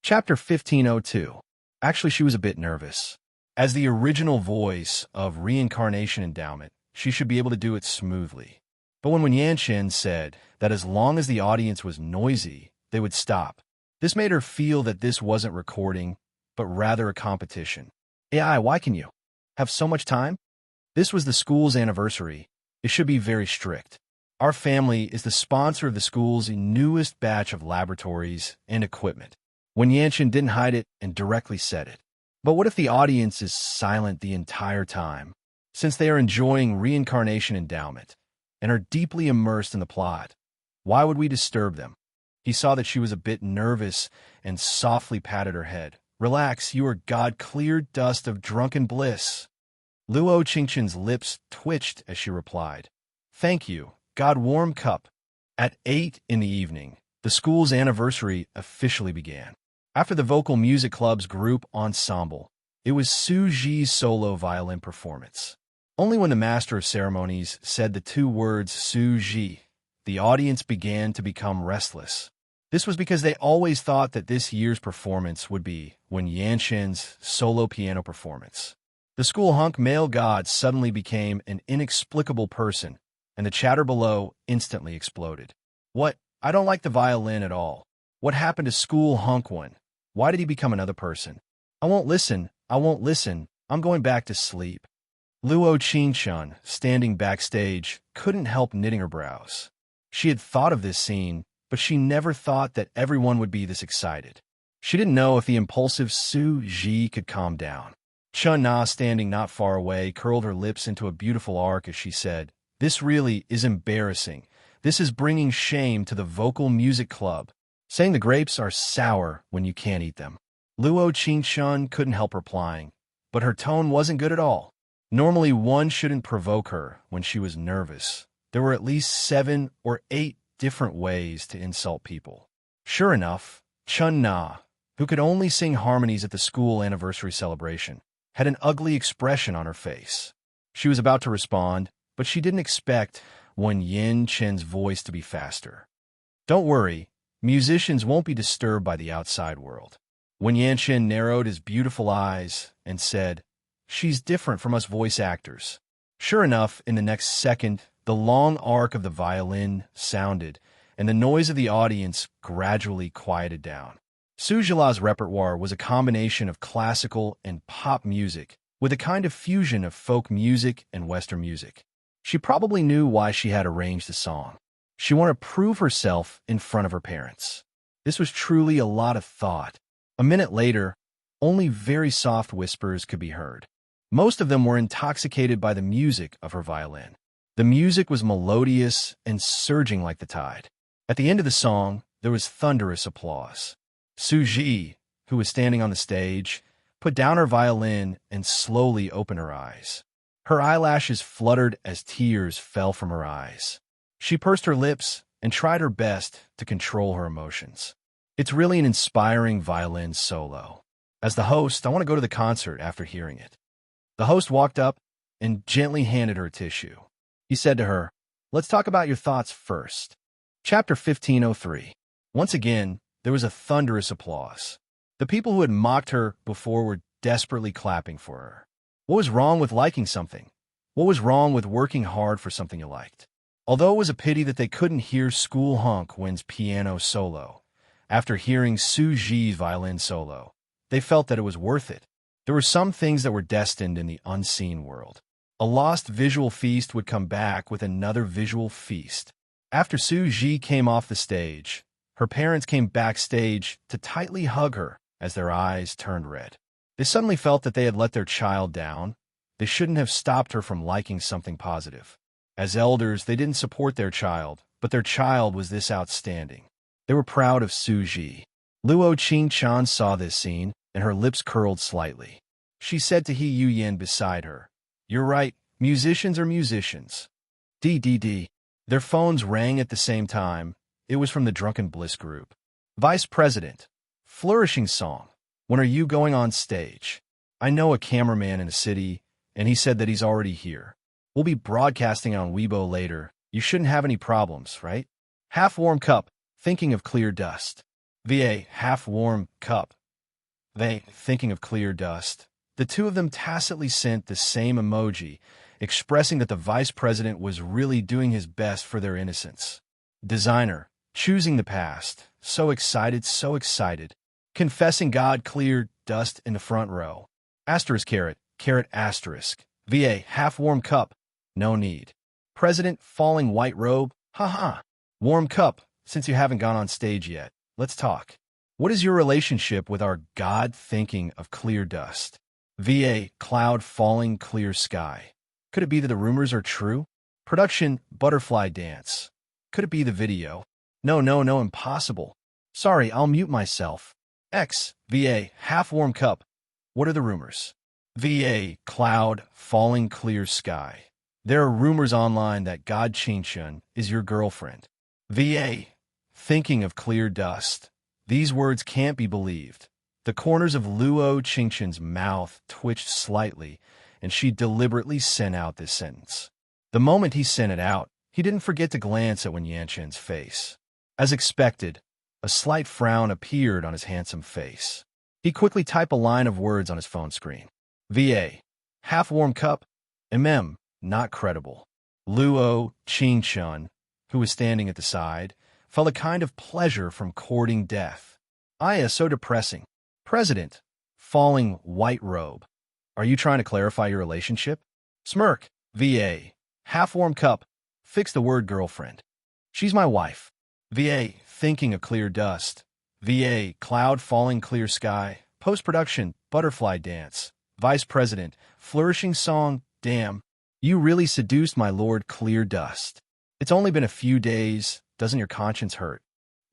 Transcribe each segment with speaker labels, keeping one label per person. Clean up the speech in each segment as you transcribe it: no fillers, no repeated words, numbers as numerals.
Speaker 1: Chapter 1502. Actually, she was a bit nervous. As the original voice of reincarnation endowment, she should be able to do it smoothly. But when Yanshin said that as long as the audience was noisy, they would stop, this made her feel that this wasn't recording, but rather a competition. AI, why can you have so much time? This was the school's anniversary. It should be very strict. Our family is the sponsor of the school's newest batch of laboratories and equipment. When Yanshin didn't hide it and directly said it. But what if the audience is silent the entire time? Since they are enjoying reincarnation endowment and are deeply immersed in the plot, why would we disturb them? He saw that she was a bit nervous and softly patted her head. Relax, you are God-cleared dust of drunken bliss. Luo Qingqian's lips twitched as she replied. Thank you, God-warm cup. At 8 in the evening, the school's anniversary officially began. After the vocal music club's group ensemble, it was Su Ji's solo violin performance. Only when the master of ceremonies said the two words Su Ji, the audience began to become restless. This was because they always thought that this year's performance would be when Yanshin's solo piano performance. The school hunk male god suddenly became an inexplicable person, and the chatter below instantly exploded. What? I don't like the violin at all. What happened to school hunk one? Why did he become another person? I won't listen. I'm going back to sleep. Luo Qingqian, standing backstage, couldn't help knitting her brows. She had thought of this scene, but she never thought that everyone would be this excited. She didn't know if the impulsive Su Ji could calm down. Chun Na, standing not far away, curled her lips into a beautiful arc as she said, "This really is embarrassing. This is bringing shame to the vocal music club. Saying the grapes are sour when you can't eat them." Luo Qingqian couldn't help replying, but her tone wasn't good at all. Normally, one shouldn't provoke her when she was nervous. There were at least 7 or 8 different ways to insult people. Sure enough, Chun Na, who could only sing harmonies at the school anniversary celebration, had an ugly expression on her face. She was about to respond, but she didn't expect Wen Yin Chen's voice to be faster. Don't worry, musicians won't be disturbed by the outside world. Wen Yanchen narrowed his beautiful eyes and said, "She's different from us voice actors." Sure enough, in the next second, the long arc of the violin sounded, and the noise of the audience gradually quieted down. Su Jila's repertoire was a combination of classical and pop music, with a kind of fusion of folk music and Western music. She probably knew why she had arranged the song. She wanted to prove herself in front of her parents. This was truly a lot of thought. A minute later, only very soft whispers could be heard. Most of them were intoxicated by the music of her violin. The music was melodious and surging like the tide. At the end of the song, there was thunderous applause. Su Ji, who was standing on the stage, put down her violin and slowly opened her eyes. Her eyelashes fluttered as tears fell from her eyes. She pursed her lips and tried her best to control her emotions. It's really an inspiring violin solo. As the host, I want to go to the concert after hearing it. The host walked up and gently handed her a tissue. He said to her, "Let's talk about your thoughts first." Chapter 1503. Once again, there was a thunderous applause. The people who had mocked her before were desperately clapping for her. What was wrong with liking something? What was wrong with working hard for something you liked? Although it was a pity that they couldn't hear School Hunk Wen's piano solo, after hearing Su Ji's violin solo, they felt that it was worth it. There were some things that were destined in the unseen world. A lost visual feast would come back with another visual feast. After Su Ji came off the stage, her parents came backstage to tightly hug her as their eyes turned red. They suddenly felt that they had let their child down. They shouldn't have stopped her from liking something positive. As elders, they didn't support their child, but their child was this outstanding. They were proud of Su Ji. Luo Qingqian saw this scene, and her lips curled slightly. She said to He Yuyan beside her, "You're right, musicians are musicians." DDD. Their phones rang at the same time. It was from the Drunken Bliss group. "Vice President, flourishing song. When are you going on stage? I know a cameraman in a city, and he said that he's already here. We'll be broadcasting on Weibo later. You shouldn't have any problems, right?" Half-warm cup, thinking of clear dust. VA, half-warm cup. They, thinking of clear dust. The two of them tacitly sent the same emoji, expressing that the vice president was really doing his best for their innocence. Designer, choosing the past. So excited. Confessing God, clear dust in the front row. Asterisk carrot asterisk. VA, half-warm cup. No need. President, falling white robe. Haha. Warm cup, since you haven't gone on stage yet. Let's talk. What is your relationship with our God thinking of clear dust? VA, cloud falling clear sky. Could it be that the rumors are true? Production, butterfly dance. Could it be the video? No, impossible. Sorry, I'll mute myself. X, VA, half-warm cup. What are the rumors? VA, cloud falling clear sky. There are rumors online that God Qingshun is your girlfriend. VA, thinking of clear dust. These words can't be believed. The corners of Luo Qingshun's mouth twitched slightly, and she deliberately sent out this sentence. The moment he sent it out, he didn't forget to glance at Wen Yanqian's face. As expected, a slight frown appeared on his handsome face. He quickly typed a line of words on his phone screen. VA, half-warm cup. Not credible. Luo Qingshun, who was standing at the side, felt a kind of pleasure from courting death. So depressing. President, falling white robe. Are you trying to clarify your relationship? Smirk, VA, half-warm cup. Fix the word girlfriend. She's my wife. VA, thinking of clear dust. VA, cloud falling clear sky. Post-production, butterfly dance. Vice President, flourishing song, damn. You really seduced my lord clear dust. It's only been a few days. Doesn't your conscience hurt?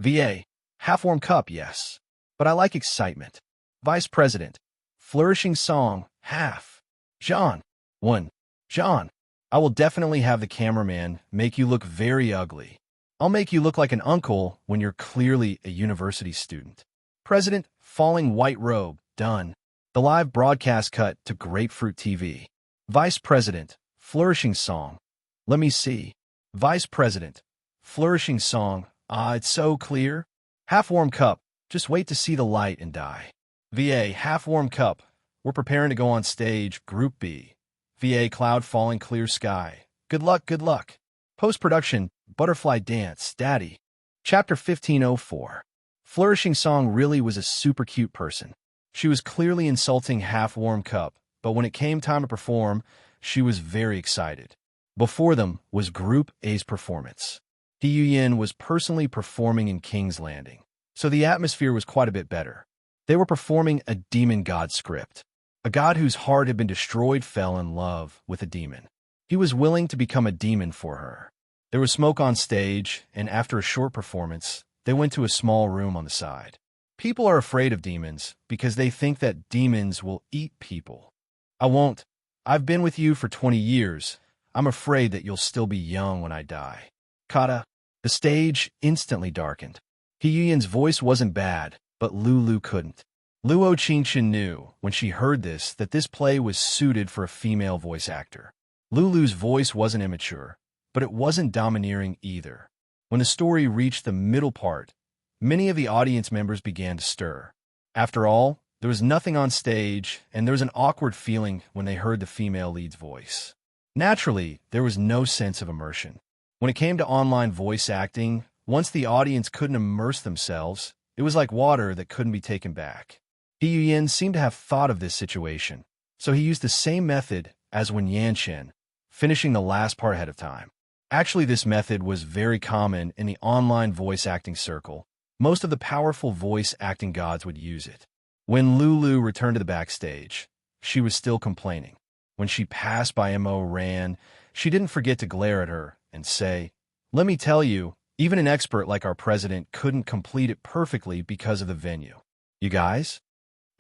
Speaker 1: VA, half-warm cup, yes. But I like excitement. Vice President, flourishing song, half. John, one. John, I will definitely have the cameraman make you look very ugly. I'll make you look like an uncle when you're clearly a university student. President, falling white robe, done. The live broadcast cut to Grapefruit TV. Vice President, flourishing song. Let me see. Vice President, flourishing song. It's so clear. Half-warm cup. Just wait to see the light and die. VA, half-warm cup. We're preparing to go on stage, Group B. VA, cloud falling clear sky. Good luck. Post-production, butterfly dance, daddy. Chapter 1504. Flourishing song really was a super cute person. She was clearly insulting half-warm cup, but when it came time to perform, she was very excited. Before them was Group A's performance. He Yuyin was personally performing in King's Landing, so the atmosphere was quite a bit better. They were performing a demon god script. A god whose heart had been destroyed fell in love with a demon. He was willing to become a demon for her. There was smoke on stage, and after a short performance, they went to a small room on the side. People are afraid of demons because they think that demons will eat people. I won't. I've been with you for 20 years. I'm afraid that you'll still be young when I die. Kata. The stage instantly darkened. Hiyuyan's voice wasn't bad, but Lulu couldn't. Luo Qingshun knew, when she heard this, that this play was suited for a female voice actor. Lulu's voice wasn't immature, but it wasn't domineering either. When the story reached the middle part, many of the audience members began to stir. After all, there was nothing on stage, and there was an awkward feeling when they heard the female lead's voice. Naturally, there was no sense of immersion. When it came to online voice acting, once the audience couldn't immerse themselves, it was like water that couldn't be taken back. He Yuyin seemed to have thought of this situation, so he used the same method as Wen Yanqian, finishing the last part ahead of time. Actually, this method was very common in the online voice acting circle. Most of the powerful voice acting gods would use it. When Lulu returned to the backstage, she was still complaining. When she passed by Mo Ran, she didn't forget to glare at her and say, "Let me tell you, even an expert like our president couldn't complete it perfectly because of the venue. You guys?"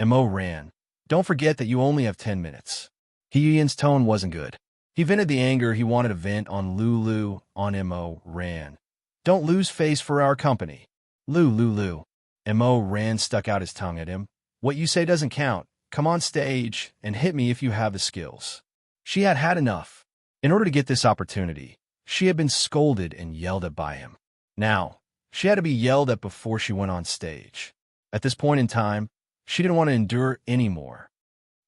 Speaker 1: Mo Ran, "Don't forget that you only have 10 minutes. Hiyuyan's tone wasn't good. He vented the anger he wanted to vent on Lulu on Mo Ran. "Don't lose face for our company." Lulu. Mo Ran stuck out his tongue at him. "What you say doesn't count. Come on stage and hit me if you have the skills." She had had enough. In order to get this opportunity, she had been scolded and yelled at by him. Now, She had to be yelled at before she went on stage. At this point in time, she didn't want to endure anymore.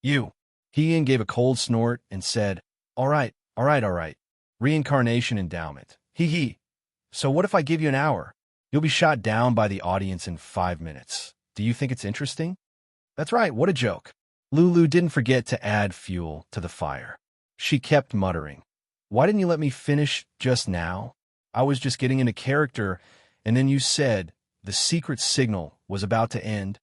Speaker 1: You. Ian gave a cold snort and said, all right, all right, all right. Reincarnation endowment. Hee. So what if I give you an hour? You'll be shot down by the audience in 5 minutes. Do you think it's interesting? That's right, what a joke. Lulu didn't forget to add fuel to the fire. She kept muttering, why didn't you let me finish just now? I was just getting into character, and then you said the secret signal was about to end.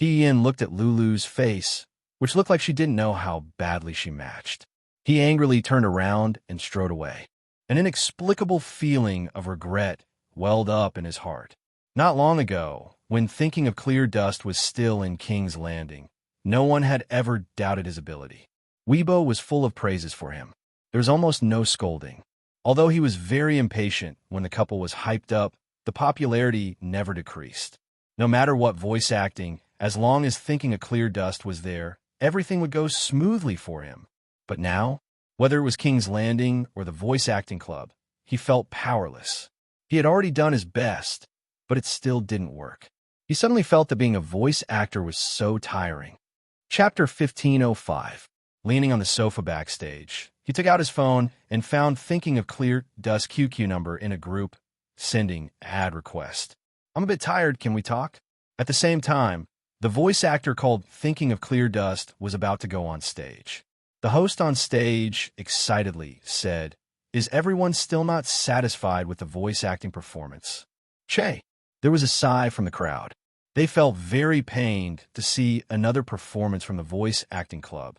Speaker 1: Ian looked at Lulu's face, which looked like she didn't know how badly she matched. He angrily turned around and strode away. An inexplicable feeling of regret welled up in his heart. Not long ago, when thinking of Clear Dust was still in King's Landing, no one had ever doubted his ability. Weibo was full of praises for him. There was almost no scolding. Although he was very impatient when the couple was hyped up, the popularity never decreased. No matter what voice acting, as long as thinking of Clear Dust was there, everything would go smoothly for him. But now, whether it was King's Landing or the voice acting club, he felt powerless. He had already done his best, but it still didn't work. He suddenly felt that being a voice actor was so tiring. Chapter 1505. Leaning on the sofa backstage, he took out his phone and found Thinking of Clear Dust QQ number in a group, sending ad request. I'm a bit tired, can we talk? At the same time, the voice actor called Thinking of Clear Dust was about to go on stage. The host on stage excitedly said, is everyone still not satisfied with the voice acting performance? Che. There was a sigh from the crowd. They felt very pained to see another performance from the voice acting club.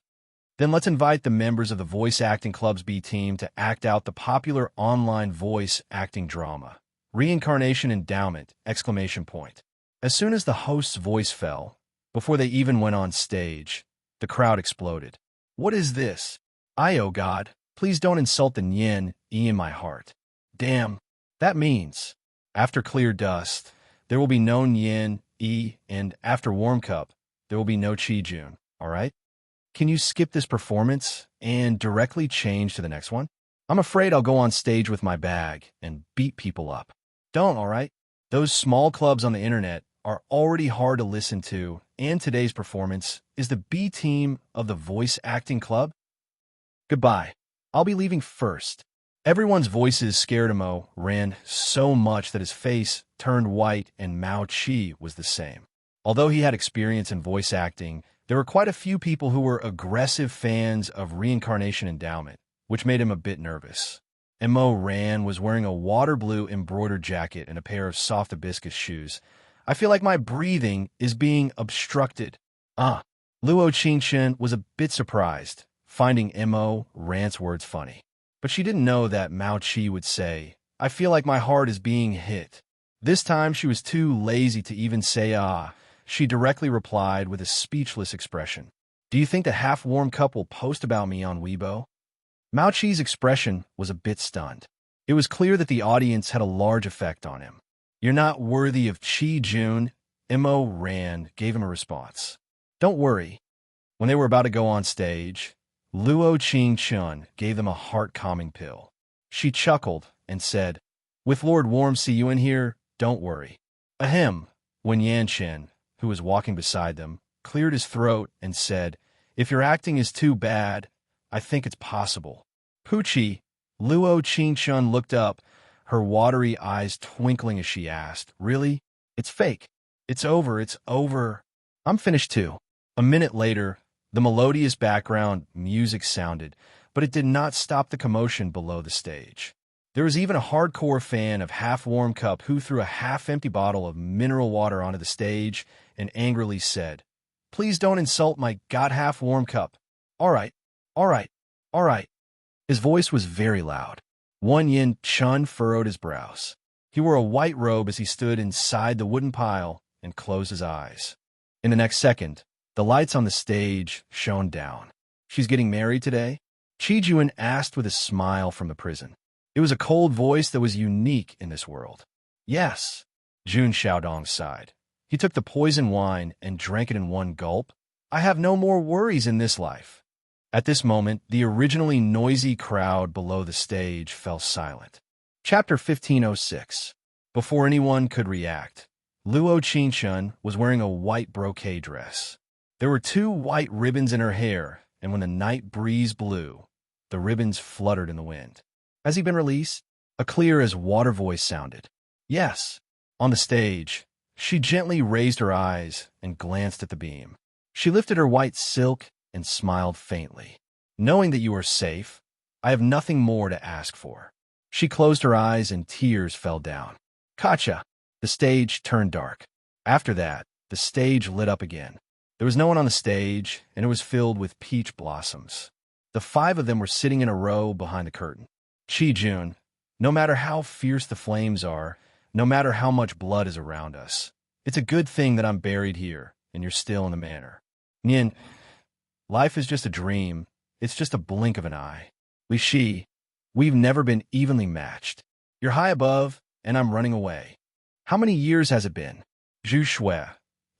Speaker 1: Then let's invite the members of the voice acting club's B team to act out the popular online voice acting drama. Reincarnation endowment! ! As soon as the host's voice fell, before they even went on stage, the crowd exploded. What is this? Oh God, please don't insult the Nyen E in my heart. Damn, that means, after Clear Dust, there will be no Nyen E, and after Warm Cup, there will be no Chi-Jun, alright? Can you skip this performance and directly change to the next one? I'm afraid I'll go on stage with my bag and beat people up. Don't, alright? Those small clubs on the internet are already hard to listen to, and today's performance is the B team of the voice acting club. Goodbye. I'll be leaving first. Everyone's voices scared Mo ran so much that his face turned white, and Mao Chi was the same. Although he had experience in voice acting, there were quite a few people who were aggressive fans of Reincarnation Endowment, which made him a bit nervous. And Mo Ran was wearing a water blue embroidered jacket and a pair of soft hibiscus shoes. I feel like my breathing is being obstructed. Luo Qingchen was a bit surprised, finding Mo Ran's words funny. But she didn't know that Mao Chi would say, I feel like my heart is being hit. This time she was too lazy to even say ah. She directly replied with a speechless expression. Do you think the half-warm cup will post about me on Weibo? Mao Chi's expression was a bit stunned. It was clear that the audience had a large effect on him. You're not worthy of Chi-Jun, Mo Ran gave him a response. Don't worry. When they were about to go on stage, Luo Qingchen gave them a heart-calming pill. She chuckled and said, with Lord Warm see you in here, don't worry. Ahem, when Yanchen, who was walking beside them, cleared his throat and said, if your acting is too bad, I think it's possible. Poochie, Luo Qingchen looked up, her watery eyes twinkling as she asked, really? It's fake. It's over, it's over. I'm finished too. A minute later, the melodious background music sounded, but it did not stop the commotion below the stage. There was even a hardcore fan of Half-Warm Cup who threw a half-empty bottle of mineral water onto the stage and angrily said, please don't insult my god Half-Warm Cup. All right, all right, all right. His voice was very loud. Wan Yin Chun furrowed his brows. He wore a white robe as he stood inside the wooden pile and closed his eyes. In the next second, the lights on the stage shone down. She's getting married today? Chi-Jun asked with a smile from the prison. It was a cold voice that was unique in this world. Yes, Jun Xiaodong sighed. He took the poison wine and drank it in one gulp. I have no more worries in this life. At this moment, the originally noisy crowd below the stage fell silent. Chapter 1506. Before anyone could react, Luo Qingshun was wearing a white brocade dress. There were 2 white ribbons in her hair, and when the night breeze blew, the ribbons fluttered in the wind. Has he been released? A clear as water voice sounded. Yes. On the stage, she gently raised her eyes and glanced at the beam. She lifted her white silk and smiled faintly. Knowing that you are safe, I have nothing more to ask for. She closed her eyes and tears fell down. Gotcha. The stage turned dark. After that, the stage lit up again. There was no one on the stage, and it was filled with peach blossoms. The 5 of them were sitting in a row behind the curtain. Qi-jun, no matter how fierce the flames are, no matter how much blood is around us, it's a good thing that I'm buried here, and you're still in the manor. Nian, life is just a dream. It's just a blink of an eye. Li Shi, we've never been evenly matched. You're high above, and I'm running away. How many years has it been? Zhu Shui,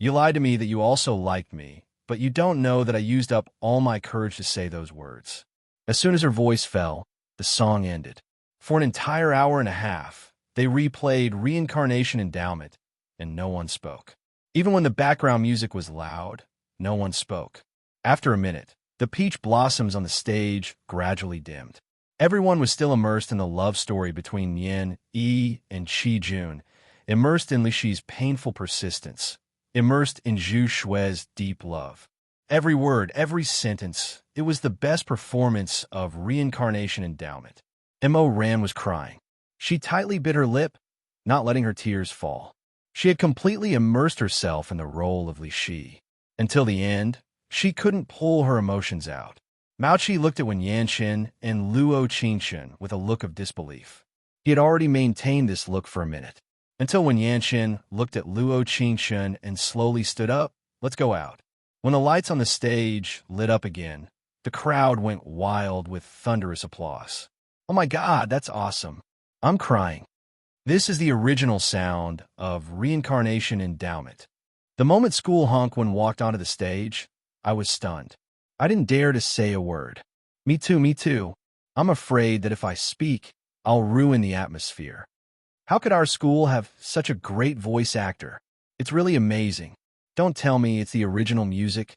Speaker 1: you lied to me that you also liked me, but you don't know that I used up all my courage to say those words. As soon as her voice fell, the song ended. For an entire hour and a half, they replayed Reincarnation Endowment, and no one spoke. Even when the background music was loud, no one spoke. After a minute, the peach blossoms on the stage gradually dimmed. Everyone was still immersed in the love story between Nian Yi and Qi-jun, immersed in Li Shi's painful persistence, immersed in Zhu Shui's deep love. Every word, every sentence, it was the best performance of Reincarnation Endowment. Mo Ran was crying. She tightly bit her lip, not letting her tears fall. She had completely immersed herself in the role of Li Shi. Until the end, she couldn't pull her emotions out. Mao Qi looked at Wen Yanqin and Luo Qingshun with a look of disbelief. He had already maintained this look for a minute, until Wen Yanqin looked at Luo Qingshun and slowly stood up. Let's go out. When the lights on the stage lit up again, the crowd went wild with thunderous applause. Oh my God, that's awesome. I'm crying. This is the original sound of Reincarnation Endowment. The moment School Honkwon walked onto the stage, I was stunned. I didn't dare to say a word. Me too, me too. I'm afraid that if I speak, I'll ruin the atmosphere. How could our school have such a great voice actor? It's really amazing. Don't tell me it's the original music.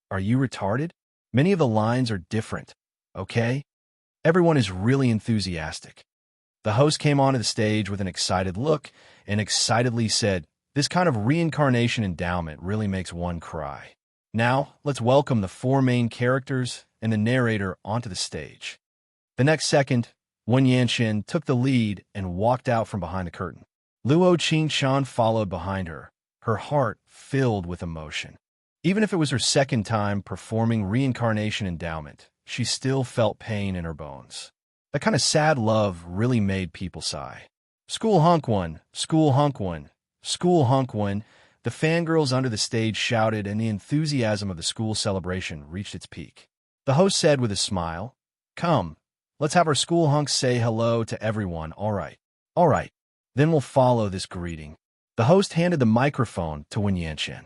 Speaker 1: Are you retarded? Many of the lines are different, okay? Everyone is really enthusiastic. The host came onto the stage with an excited look and excitedly said, "This kind of Reincarnation Endowment really makes one cry." Now, let's welcome the 4 main characters and the narrator onto the stage. The next second, Wen Yanqin took the lead and walked out from behind the curtain. Luo Qingshun followed behind her, her heart filled with emotion. Even if it was her second time performing Reincarnation Endowment, she still felt pain in her bones. That kind of sad love really made people sigh. School Honkwon, School Honkwon, School Honkwon. The fangirls under the stage shouted, and the enthusiasm of the school celebration reached its peak. The host said with a smile, "Come, let's have our school hunks say hello to everyone, all right. All right, then we'll follow this greeting." The host handed the microphone to Wen Yanqin.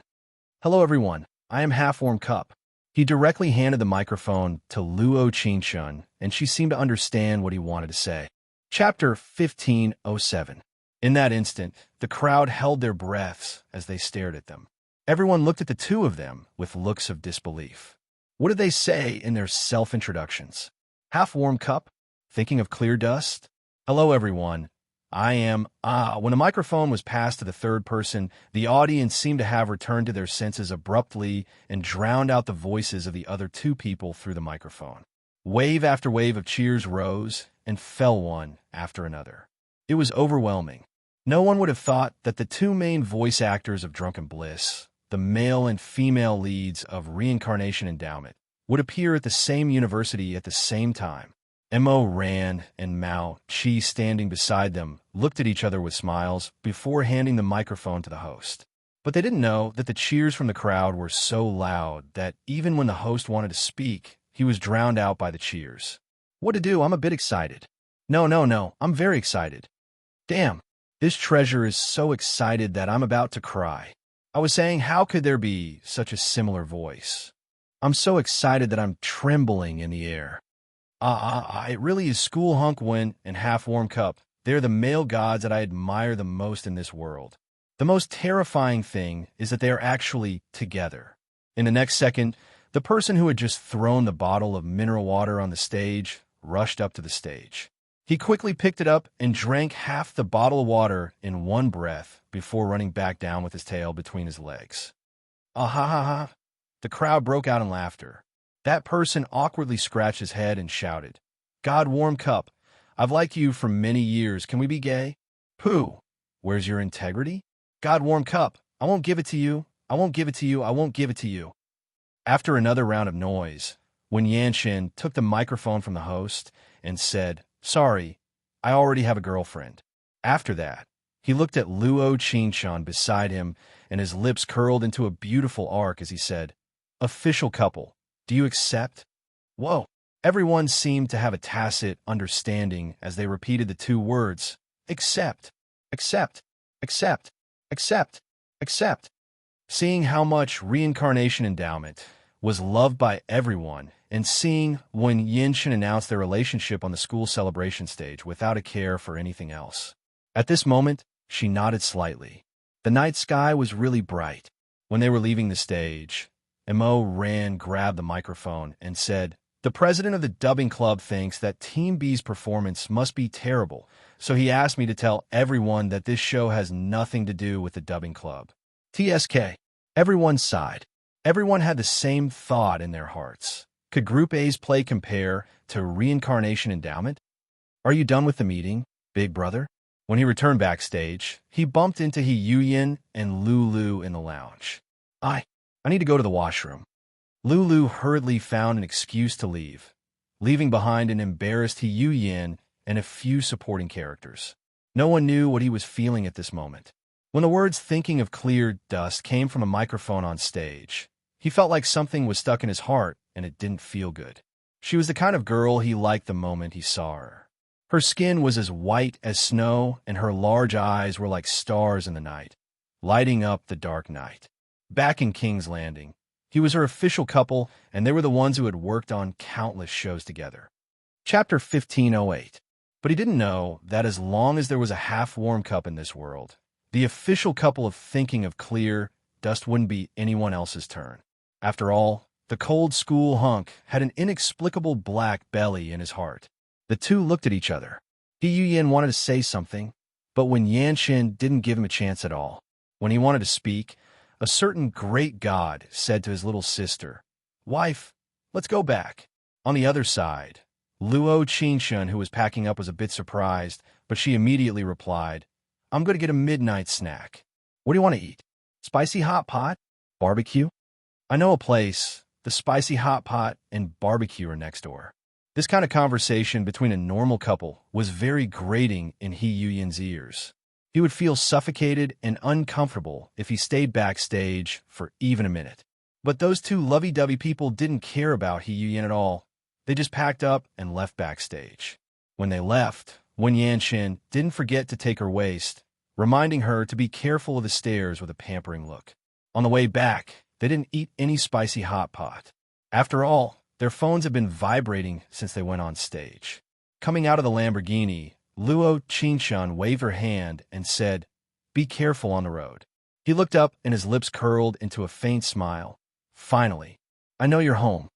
Speaker 1: "Hello everyone, I am Half-Warm Cup." He directly handed the microphone to Luo Qingshun, and she seemed to understand what he wanted to say. Chapter 1507. In that instant, the crowd held their breaths as they stared at them. Everyone looked at the 2 of them with looks of disbelief. What did they say in their self-introductions? Half-Warm Cup? Thinking of clear dust? Hello, everyone. I am... When the microphone was passed to the third person, the audience seemed to have returned to their senses abruptly and drowned out the voices of the other 2 people through the microphone. Wave after wave of cheers rose and fell one after another. It was overwhelming. No one would have thought that the 2 main voice actors of Drunken Bliss, the male and female leads of Reincarnation Endowment, would appear at the same university at the same time. Mo Ran and Mao Qi, standing beside them, looked at each other with smiles before handing the microphone to the host. But they didn't know that the cheers from the crowd were so loud that even when the host wanted to speak, he was drowned out by the cheers. What to do? I'm a bit excited. No, I'm very excited. Damn. This treasure is so excited that I'm about to cry. I was saying, how could there be such a similar voice? I'm so excited that I'm trembling in the air. It really is School Honkwon and Half-Warm Cup. They're the male gods that I admire the most in this world. The most terrifying thing is that they are actually together. In the next second, the person who had just thrown the bottle of mineral water on the stage rushed up to the stage. He quickly picked it up and drank half the bottle of water in one breath before running back down with his tail between his legs. Ah ha ha ha! The crowd broke out in laughter. That person awkwardly scratched his head and shouted, "God warm cup, I've liked you for many years, can we be gay?" Pooh! Where's your integrity? God warm cup, I won't give it to you, I won't give it to you, I won't give it to you. After another round of noise, when Yanshin took the microphone from the host and said, "Sorry, I already have a girlfriend." After that, he looked at Luo Qingshan beside him, and his lips curled into a beautiful arc as he said, "Official couple, do you accept?" Whoa! Everyone seemed to have a tacit understanding as they repeated the two words, "Accept, accept, accept, accept, accept." Seeing how much reincarnation endowment was loved by everyone, and seeing when Yinshin announced their relationship on the school celebration stage without a care for anything else. At this moment, she nodded slightly. The night sky was really bright. When they were leaving the stage, Mo grabbed the microphone and said, "The president of the dubbing club thinks that Team B's performance must be terrible, so he asked me to tell everyone that this show has nothing to do with the dubbing club." TSK. Everyone sighed. Everyone had the same thought in their hearts. Could Group A's play compare to reincarnation endowment? "Are you done with the meeting, big brother?" When he returned backstage, he bumped into He Yuyin and Lulu in the lounge. I need to go to the washroom." Lulu hurriedly found an excuse to leave, leaving behind an embarrassed He Yuyin and a few supporting characters. No one knew what he was feeling at this moment. When the words "thinking of clear dust" came from a microphone on stage, he felt like something was stuck in his heart and it didn't feel good. She was the kind of girl he liked the moment he saw her. Her skin was as white as snow, and her large eyes were like stars in the night, lighting up the dark night. Back in King's Landing, he was her official couple, and they were the ones who had worked on countless shows together. Chapter 1508. But he didn't know that as long as there was a half-warm cup in this world, the official couple of thinking of clear dust wouldn't be anyone else's turn. After all, the cold school hunk had an inexplicable black belly in his heart. The two looked at each other. He Yuyin wanted to say something, but when Yanshin didn't give him a chance at all. When he wanted to speak, a certain great god said to his little sister, "Wife, let's go back." On the other side, Luo Qingshan, who was packing up, was a bit surprised, but she immediately replied, "I'm going to get a midnight snack." "What do you want to eat? Spicy hot pot? Barbecue?" "I know a place. The spicy hot pot and barbecue are next door." This kind of conversation between a normal couple was very grating in He Yuyin's ears. He would feel suffocated and uncomfortable if he stayed backstage for even a minute. But those two lovey-dovey people didn't care about He Yuyin at all. They just packed up and left backstage. When they left, Wen Yanshin didn't forget to take her waist, reminding her to be careful of the stairs with a pampering look. On the way back, they didn't eat any spicy hot pot. After all, their phones had been vibrating since they went on stage. Coming out of the Lamborghini, Luo Qingshan waved her hand and said, "Be careful on the road." He looked up and his lips curled into a faint smile. "Finally, I know you're home."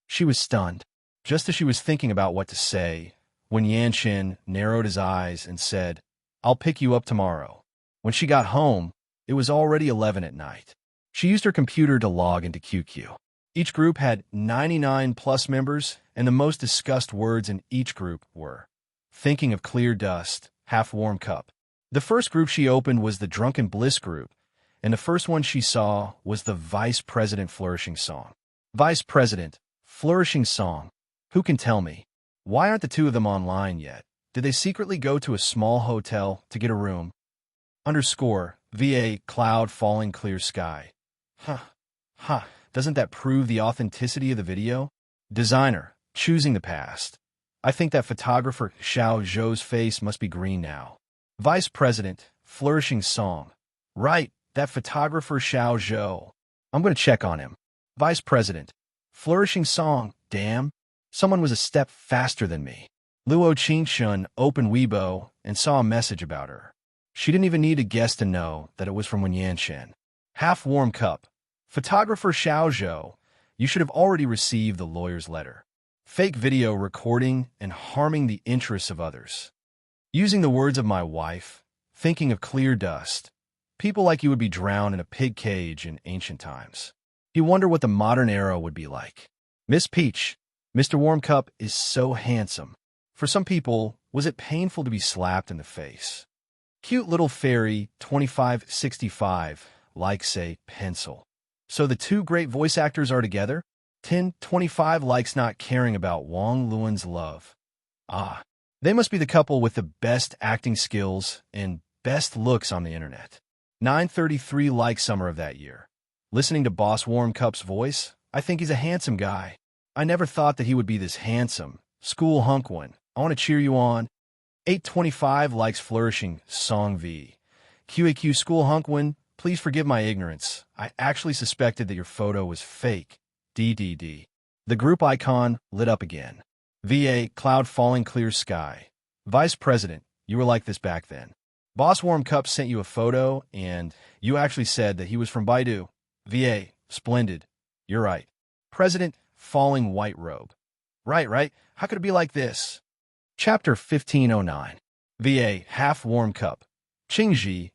Speaker 1: She was stunned. Just as she was thinking about what to say, when Yanshin narrowed his eyes and said, "I'll pick you up tomorrow." When she got home, it was already 11 at night. She used her computer to log into QQ. Each group had 99 plus members, and the most discussed words in each group were "thinking of clear dust, half-warm cup." The first group she opened was the Drunken Bliss group, and the first one she saw was the Vice President Flourishing Song. Vice President, Flourishing Song. Who can tell me? Why aren't the two of them online yet? Did they secretly go to a small hotel to get a room? _VA Cloud Falling Clear Sky. Doesn't that prove the authenticity of the video? Designer, choosing the past. I think that photographer Xiao Zhou's face must be green now. Vice President, Flourishing Song. Right, that photographer Xiao Zhou. I'm going to check on him. Vice President, Flourishing Song. Damn, someone was a step faster than me. Luo Qingshan opened Weibo and saw a message about her. She didn't even need to guess to know that it was from Yanshin. Half-warm cup. Photographer Xiao Zhou, you should have already received the lawyer's letter. Fake video recording and harming the interests of others. Using the words of my wife, thinking of clear dust. People like you would be drowned in a pig cage in ancient times. You wonder what the modern era would be like. Miss Peach, Mr. Warm Cup is so handsome. For some people, was it painful to be slapped in the face? Cute little fairy, 2565, likes a pencil. So the two great voice actors are together? 1025 likes not caring about Wang Luan's love. Ah, they must be the couple with the best acting skills and best looks on the internet. 933 likes summer of that year. Listening to Boss Warm Cup's voice, I think he's a handsome guy. I never thought that he would be this handsome. School hunk one. I want to cheer you on. 825 likes flourishing Song V. QAQ School hunk one, please forgive my ignorance. I actually suspected that your photo was fake. DDD. The group icon lit up again. VA, cloud falling clear sky. Vice President, you were like this back then. Boss Warm Cup sent you a photo, and you actually said that he was from Baidu. VA, splendid. You're right. President, falling white robe. Right. How could it be like this? Chapter 1509. VA, half-warm cup. Qingji,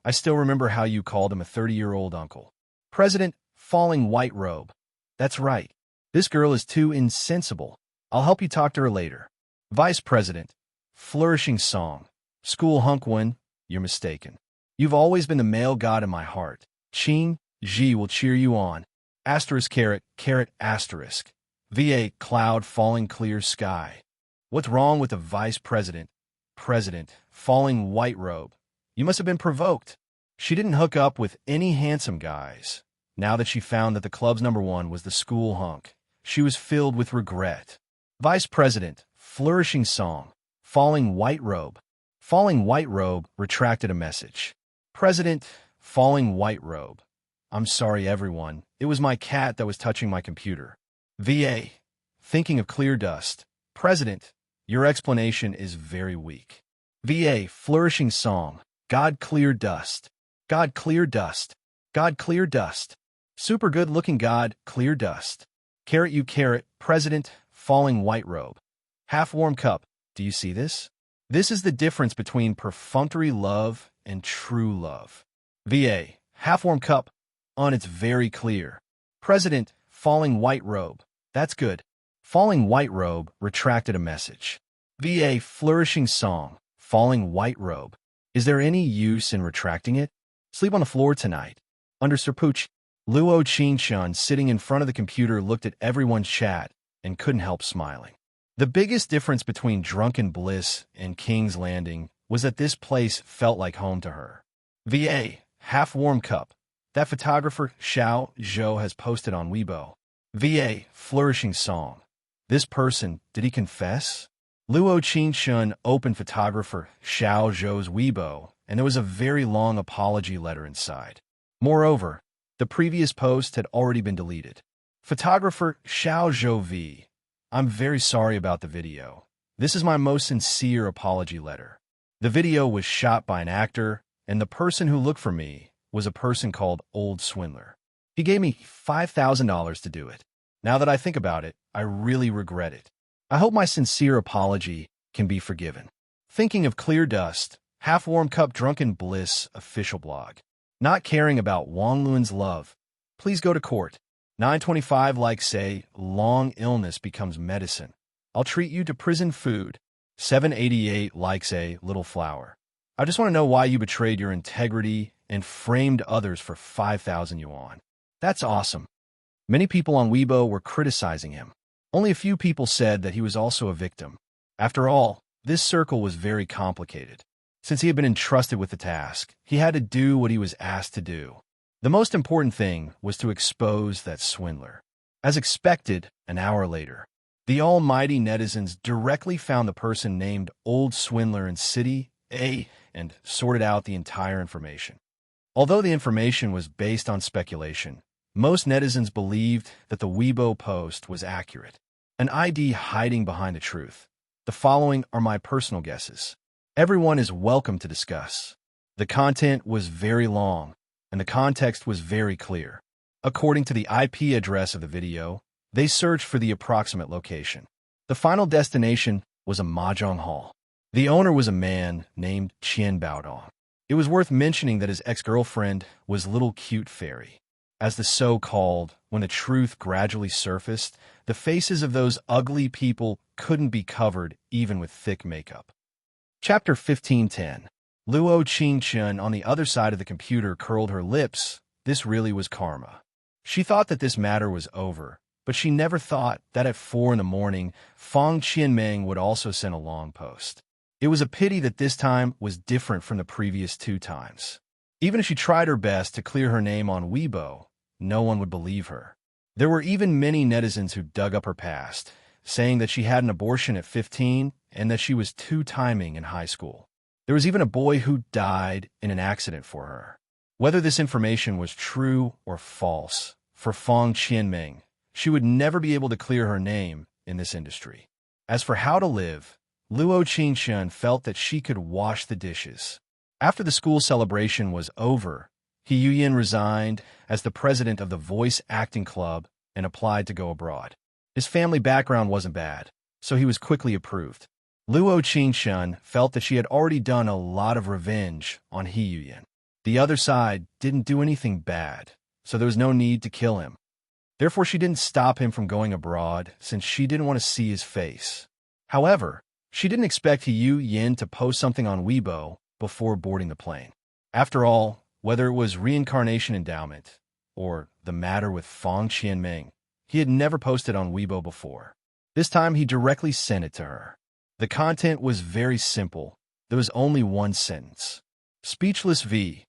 Speaker 1: I still remember how you called him a 30-year-old uncle. President, falling white robe. That's right. This girl is too insensible. I'll help you talk to her later. Vice President, flourishing song. School Hunkwin, you're mistaken. You've always been the male god in my heart. Qing, Ji will cheer you on. Asterisk caret asterisk. VA, cloud falling clear sky. What's wrong with the Vice President? President, falling white robe. You must have been provoked. She didn't hook up with any handsome guys. Now that she found that the club's #1 was the school hunk, she was filled with regret. Vice President, flourishing song. Falling white robe. Falling white robe retracted a message. President, falling white robe. I'm sorry, everyone. It was my cat that was touching my computer. VA, thinking of clear dust. President, your explanation is very weak. VA, flourishing song. God clear dust. God clear dust. God clear dust. Super good looking God, clear dust. Carrot you carrot, President, falling white robe. Half-warm cup, do you see this? This is the difference between perfunctory love and true love. VA, half-warm cup, on it's very clear. President, falling white robe. That's good. Falling white robe retracted a message. VA, flourishing song. Falling white robe. Is there any use in retracting it? Sleep on the floor tonight. Under Sir Pooch, Luo Qingshun, sitting in front of the computer, looked at everyone's chat and couldn't help smiling. The biggest difference between Drunken Bliss and King's Landing was that this place felt like home to her. VA, half-warm cup. That photographer, Xiao Zhou, has posted on Weibo. VA, flourishing song. This person, did he confess? Luo Qingshun opened photographer Xiao Zhou's Weibo, and there was a very long apology letter inside. Moreover, the previous post had already been deleted. Photographer Xiao Zhou V. I'm very sorry about the video. This is my most sincere apology letter. The video was shot by an actor, and the person who looked for me was a person called Old Swindler. He gave me $5,000 to do it. Now that I think about it, I really regret it. I hope my sincere apology can be forgiven. Thinking of clear dust, half-warm cup drunken bliss official blog. Not caring about Wang Luan's love. Please go to court. 925 like say, long illness becomes medicine. I'll treat you to prison food. 788 likes a little flower. I just want to know why you betrayed your integrity and framed others for 5,000 yuan. That's awesome. Many people on Weibo were criticizing him. Only a few people said that he was also a victim. After all, this circle was very complicated. Since he had been entrusted with the task, he had to do what he was asked to do. The most important thing was to expose that swindler. As expected, an hour later, the almighty netizens directly found the person named Old Swindler in City A and sorted out the entire information. Although the information was based on speculation, most netizens believed that the Weibo post was accurate. An ID hiding behind the truth. The following are my personal guesses. Everyone is welcome to discuss. The content was very long, and the context was very clear. According to the IP address of the video, they searched for the approximate location. The final destination was a mahjong hall. The owner was a man named Qian Baodong. It was worth mentioning that his ex-girlfriend was Little Cute Fairy. As the so-called, when the truth gradually surfaced, the faces of those ugly people couldn't be covered even with thick makeup. Chapter 15:10. Luo Qingchen on the other side of the computer curled her lips. This really was karma. She thought that this matter was over, but she never thought that at 4 a.m, Fang Qianmeng would also send a long post. It was a pity that this time was different from the previous 2 times. Even if she tried her best to clear her name on Weibo, no one would believe her. There were even many netizens who dug up her past, saying that she had an abortion at 15 and that she was 2-timing in high school. There was even a boy who died in an accident for her. Whether this information was true or false, for Fang Qianmeng, she would never be able to clear her name in this industry. As for how to live, Luo Qingchen felt that she could wash the dishes. After the school celebration was over, He Yuyin resigned as the president of the voice acting club and applied to go abroad. His family background wasn't bad, so he was quickly approved. Luo Qingchen felt that she had already done a lot of revenge on He Yuyin. The other side didn't do anything bad, so there was no need to kill him. Therefore, she didn't stop him from going abroad since she didn't want to see his face. However, she didn't expect He Yuyin to post something on Weibo before boarding the plane. After all, whether it was reincarnation endowment or the matter with Fang Qianmeng, he had never posted on Weibo before. This time, he directly sent it to her. The content was very simple. There was only one sentence. Speechless V,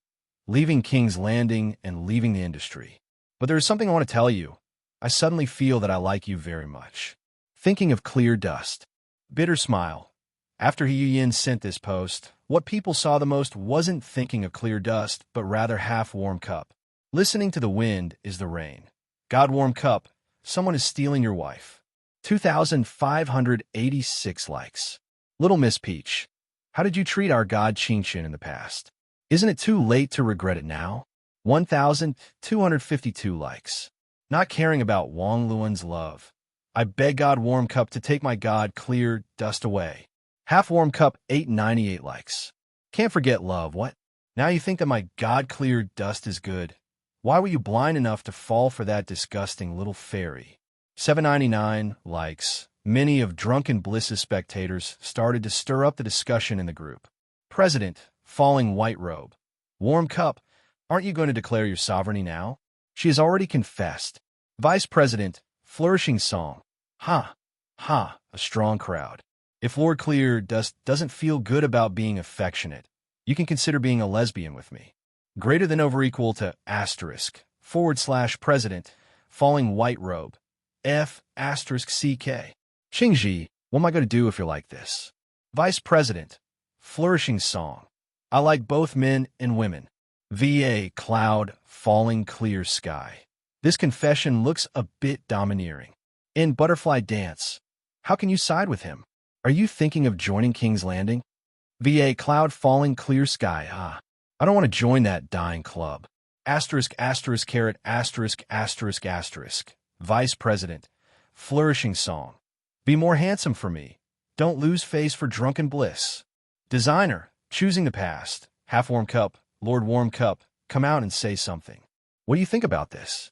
Speaker 1: leaving King's Landing and leaving the industry. But there is something I want to tell you. I suddenly feel that I like you very much. Thinking of clear dust. Bitter smile. After He Yuyin sent this post, what people saw the most wasn't thinking of clear dust, but rather half-warm cup. Listening to the wind is the rain. God warm cup, someone is stealing your wife. 2,586 likes. Little Miss Peach, how did you treat our god Qingchen in the past? Isn't it too late to regret it now? 1,252 likes. Not caring about Wang Luan's love. I beg God warm cup to take my god clear dust away. Half warm cup 898 likes. Can't forget love, what? Now you think that my god clear dust is good. Why were you blind enough to fall for that disgusting little fairy? 799 likes. Many of Drunken Bliss's spectators started to stir up the discussion in the group. President, falling white robe. Warm cup, aren't you going to declare your sovereignty now? She has already confessed. Vice President, flourishing song. Ha, ha, a strong crowd. If Lord Clear Dust doesn't feel good about being affectionate, you can consider being a lesbian with me. Greater than over equal to */ president, falling white robe. F** CK. Qingji, what am I going to do if you're like this? Vice President, flourishing song. I like both men and women. VA cloud, falling clear sky. This confession looks a bit domineering. In Butterfly Dance, how can you side with him? Are you thinking of joining King's Landing? VA cloud, falling clear sky. I don't want to join that dying club. *********. Vice President, flourishing song. Be more handsome for me. Don't lose face for drunken bliss. Designer, choosing the past. Half warm cup, Lord Warm Cup, come out and say something. What do you think about this?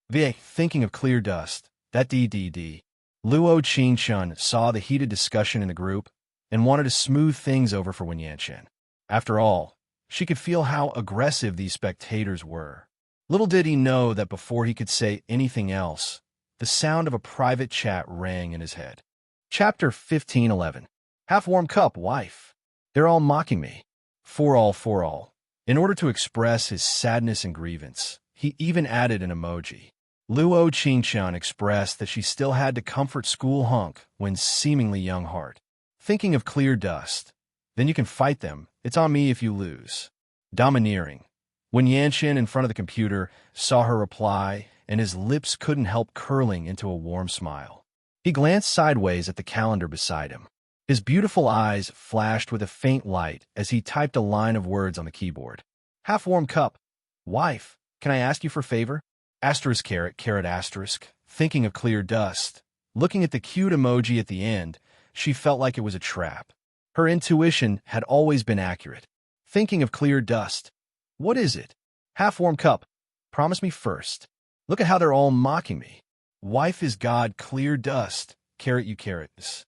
Speaker 1: VA, thinking of clear dust. That DDD. Luo Qingchen saw the heated discussion in the group and wanted to smooth things over for Wen Yanchen. After all, she could feel how aggressive these spectators were. Little did he know that before he could say anything else, the sound of a private chat rang in his head. Chapter 15:11. Half-warm cup, wife. They're all mocking me. For all. In order to express his sadness and grievance, he even added an emoji. Luo Qingchen expressed that she still had to comfort school hunk when seemingly young heart. Thinking of clear dust. Then you can fight them. It's on me if you lose. Domineering. When Yanchen in front of the computer saw her reply, and his lips couldn't help curling into a warm smile. He glanced sideways at the calendar beside him. His beautiful eyes flashed with a faint light as he typed a line of words on the keyboard. Half-warm cup. Wife, can I ask you for favor? Asterisk caret asterisk. Thinking of clear dust. Looking at the cute emoji at the end, she felt like it was a trap. Her intuition had always been accurate. Thinking of clear dust. What is it? Half-warm cup. Promise me first. Look at how they're all mocking me. Wife is God, clear dust. Caret you carrots.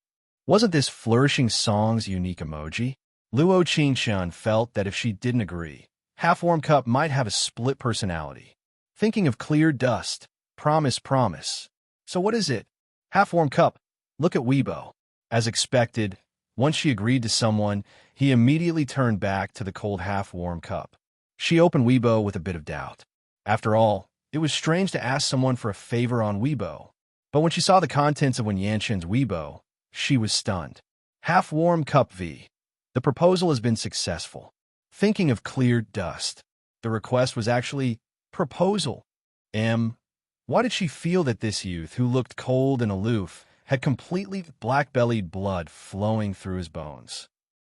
Speaker 1: Wasn't this flourishing song's unique emoji? Luo Qingxian felt that if she didn't agree, half-warm cup might have a split personality. Thinking of clear dust. Promise. So what is it? Half-warm cup. Look at Weibo. As expected, once she agreed to someone, he immediately turned back to the cold half-warm cup. She opened Weibo with a bit of doubt. After all, it was strange to ask someone for a favor on Weibo. But when she saw the contents of Wen Yanqin's Weibo, she was stunned. Half-warm cup V. The proposal has been successful. Thinking of clear dust. The request was actually proposal. Why did she feel that this youth, who looked cold and aloof, had completely black-bellied blood flowing through his bones?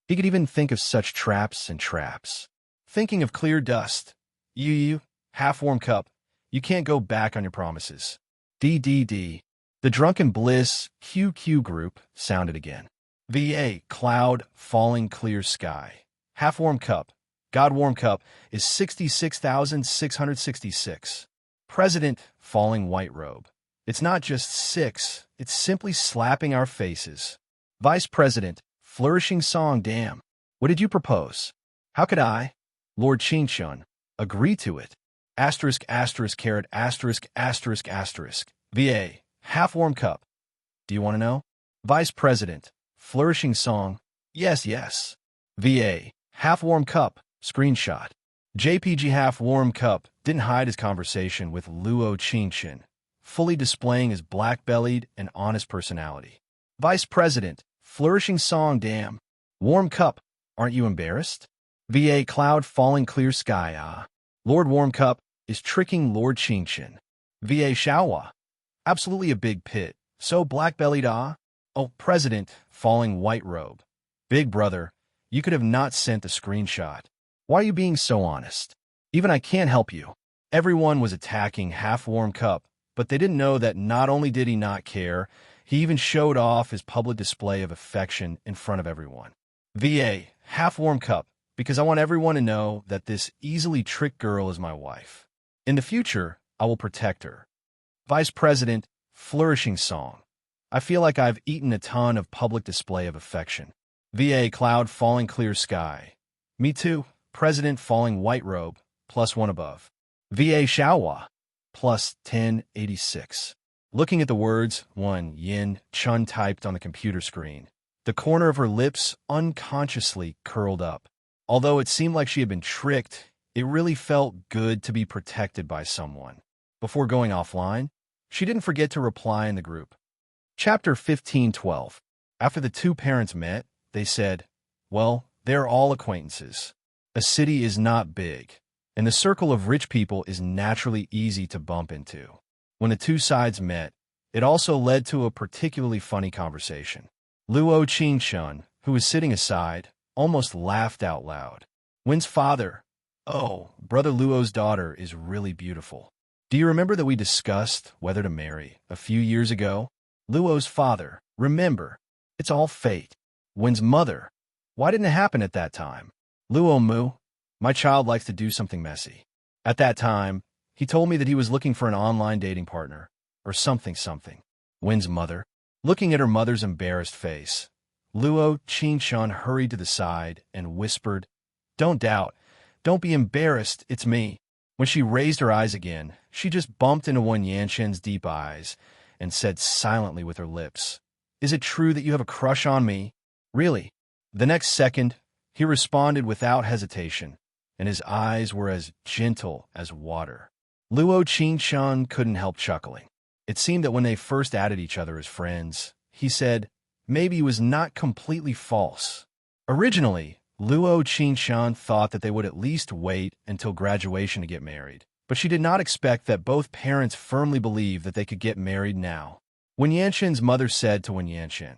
Speaker 1: He could even think of such traps and traps. Thinking of clear dust. You, half-warm cup, you can't go back on your promises. DDD. The Drunken Bliss QQ group sounded again. VA, cloud, falling clear sky. Half-warm cup. God-warm cup is 66,666. President, falling white robe. It's not just 6, it's simply slapping our faces. Vice President, flourishing song, damn. What did you propose? How could I, Lord Qingxian, agree to it? Asterisk caret asterisk. VA, half-warm cup. Do you want to know? Vice President, flourishing song. Yes. VA, half-warm cup. Screenshot. JPG half-warm cup didn't hide his conversation with Luo Qingxian, fully displaying his black-bellied and honest personality. Vice President, flourishing song, damn. Warm cup, aren't you embarrassed? VA, cloud falling clear sky, Lord Warm Cup is tricking Lord Qingxian. VA, Shaohua. Absolutely a big pit. So black-bellied, Oh, President, falling white robe. Big brother, you could have not sent the screenshot. Why are you being so honest? Even I can't help you. Everyone was attacking half-warm cup, but they didn't know that not only did he not care, he even showed off his public display of affection in front of everyone. VA, half-warm cup, because I want everyone to know that this easily tricked girl is my wife. In the future, I will protect her. Vice President, flourishing song. I feel like I've eaten a ton of public display of affection. VA, cloud falling clear sky. Me too. President falling white robe, +1 above. VA, Shaohua, +1086. Looking at the words, Wen Yanqin typed on the computer screen, the corner of her lips unconsciously curled up. Although it seemed like she had been tricked, it really felt good to be protected by someone. Before going offline, she didn't forget to reply in the group. Chapter 15:12. After the two parents met, they said, well, they're all acquaintances. A city is not big, and the circle of rich people is naturally easy to bump into. When the two sides met, it also led to a particularly funny conversation. Luo Qingxian, who was sitting aside, almost laughed out loud. Wen's father, oh, brother Luo's daughter is really beautiful. Do you remember that we discussed whether to marry a few years ago? Luo's father, remember, it's all fate. Wen's mother, why didn't it happen at that time? Luo Mu, my child likes to do something messy. At that time, he told me that he was looking for an online dating partner, or something. Wen's mother, looking at her mother's embarrassed face, Luo Qingxian hurried to the side and whispered, don't doubt, don't be embarrassed, it's me. When she raised her eyes again, she just bumped into Wen Yanqin's deep eyes and said silently with her lips, is it true that you have a crush on me? Really? The next second, he responded without hesitation, and his eyes were as gentle as water. Luo Qingxian couldn't help chuckling. It seemed that when they first added each other as friends, he said, maybe it was not completely false. Originally, Luo Qingxian thought that they would at least wait until graduation to get married, but she did not expect that both parents firmly believed that they could get married now. Wen Yanqin's mother said to Wen Yanqin,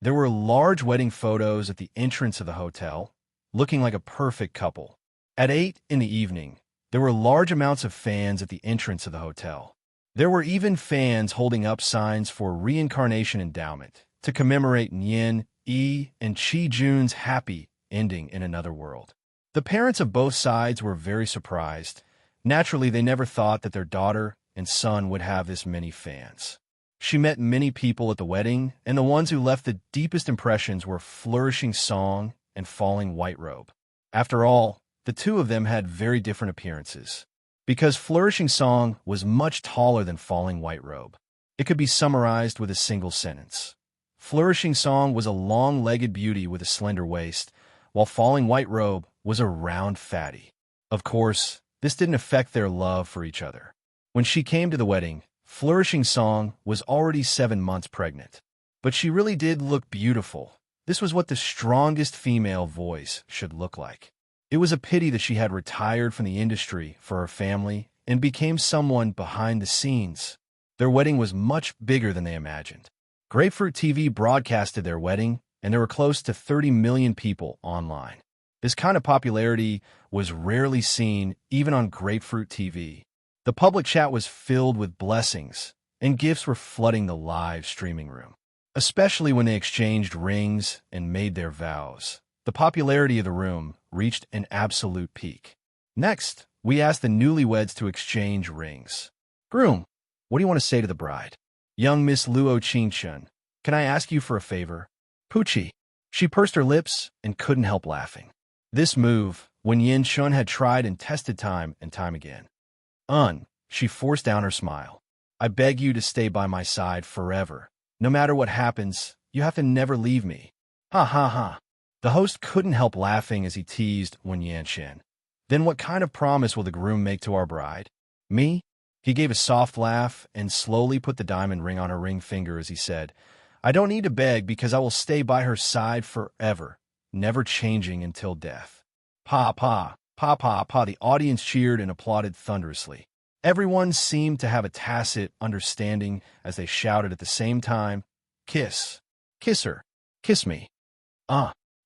Speaker 1: There were large wedding photos at the entrance of the hotel, looking like a perfect couple. At 8 in the evening, there were large amounts of fans at the entrance of the hotel. There were even fans holding up signs for reincarnation endowment to commemorate Nyen, Yi, and Chi Jun's happy ending in another world. The parents of both sides were very surprised. Naturally, they never thought that their daughter and son would have this many fans. She met many people at the wedding, and the ones who left the deepest impressions were Flourishing Song and Falling White Robe. After all, the two of them had very different appearances. Because Flourishing Song was much taller than Falling White Robe, it could be summarized with a single sentence. Flourishing Song was a long-legged beauty with a slender waist, while Falling White Robe was a round fatty. Of course, this didn't affect their love for each other. When she came to the wedding, Flourishing Song was already 7 months pregnant. But she really did look beautiful. This was what the strongest female voice should look like. It was a pity that she had retired from the industry for her family and became someone behind the scenes. Their wedding was much bigger than they imagined. Grapefruit TV broadcasted their wedding, and there were close to 30 million people online. This kind of popularity was rarely seen even on Grapefruit TV. The public chat was filled with blessings, and gifts were flooding the live streaming room, especially when they exchanged rings and made their vows. The popularity of the room reached an absolute peak. Next, we asked the newlyweds to exchange rings. Groom, what do you want to say to the bride? Young Miss Luo Qingchun, can I ask you for a favor? Poochie. She pursed her lips and couldn't help laughing. This move, when Yin Shun had tried and tested time and time again. She forced down her smile. I beg you to stay by my side forever. No matter what happens, you have to never leave me. Ha ha ha. The host couldn't help laughing as he teased Wen Yanshin. Then what kind of promise will the groom make to our bride? Me? He gave a soft laugh and slowly put the diamond ring on her ring finger as he said, I don't need to beg because I will stay by her side forever, never changing until death. Pa, pa, pa, pa, pa. The audience cheered and applauded thunderously. Everyone seemed to have a tacit understanding as they shouted at the same time, Kiss. Kiss her. Kiss me.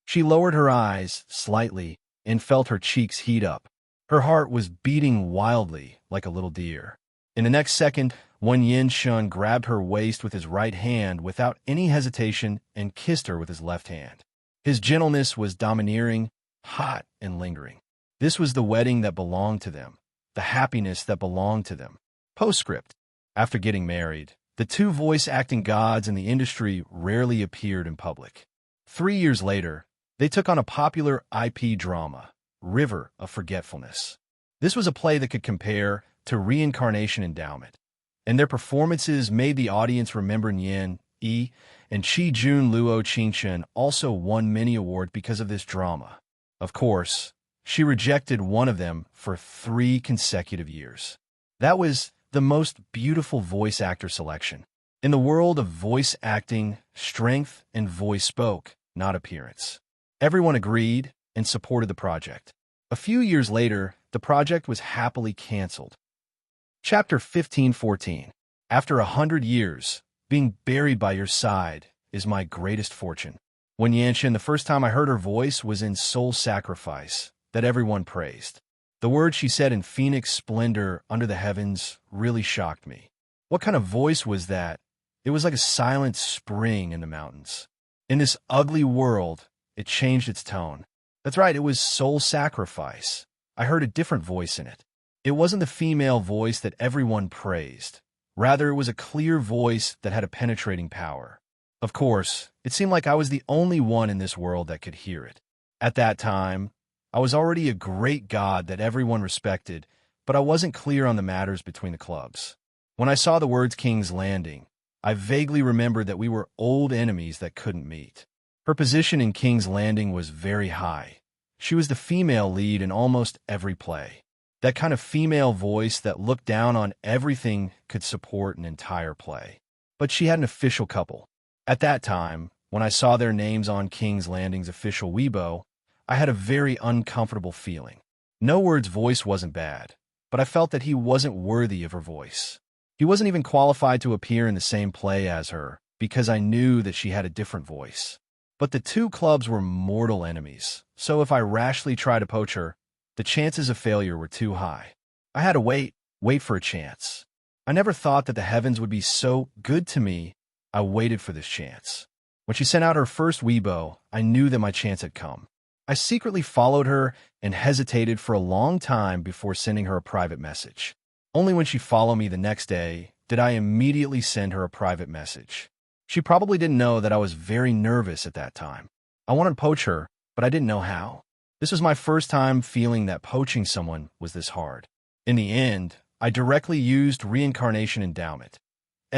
Speaker 1: She lowered her eyes slightly and felt her cheeks heat up. Her heart was beating wildly like a little deer. In the next second, Wen Yanshun grabbed her waist with his right hand without any hesitation and kissed her with his left hand. His gentleness was domineering, hot, and lingering. This was the wedding that belonged to them, the happiness that belonged to them. Postscript. After getting married, the two voice-acting gods in the industry rarely appeared in public. 3 years later, they took on a popular IP drama, River of Forgetfulness. This was a play that could compare to Reincarnation Endowment, and their performances made the audience remember Nian Yi, and Chi Jun Luo Qingchen also won many awards because of this drama. Of course, she rejected one of them for 3 consecutive years. That was the most beautiful voice actor selection. In the world of voice acting, strength and voice spoke, not appearance. Everyone agreed and supported the project. A few years later, the project was happily canceled. Chapter 15:14. After 100 years, being buried by your side is my greatest fortune. Wen Yanshun, the first time I heard her voice was in Soul Sacrifice, that everyone praised. The words she said in Phoenix Splendor Under the Heavens really shocked me. What kind of voice was that? It was like a silent spring in the mountains. In this ugly world, it changed its tone. That's right, it was Soul Sacrifice. I heard a different voice in it. It wasn't the female voice that everyone praised. Rather, it was a clear voice that had a penetrating power. Of course, it seemed like I was the only one in this world that could hear it. At that time, I was already a great god that everyone respected, but I wasn't clear on the matters between the clubs. When I saw the words King's Landing, I vaguely remembered that we were old enemies that couldn't meet. Her position in King's Landing was very high. She was the female lead in almost every play. That kind of female voice that looked down on everything could support an entire play. But she had an official couple. At that time, when I saw their names on King's Landing's official Weibo, I had a very uncomfortable feeling. No Word's voice wasn't bad, but I felt that he wasn't worthy of her voice. He wasn't even qualified to appear in the same play as her, because I knew that she had a different voice. But the two clubs were mortal enemies, so if I rashly tried to poach her, the chances of failure were too high. I had to wait for a chance. I never thought that the heavens would be so good to me. I waited for this chance. When she sent out her first Weibo, I knew that my chance had come. I secretly followed her and hesitated for a long time before sending her a private message. Only when she followed me the next day did I immediately send her a private message. She probably didn't know that I was very nervous at that time. I wanted to poach her, but I didn't know how. This was my first time feeling that poaching someone was this hard. In the end, I directly used Reincarnation Endowment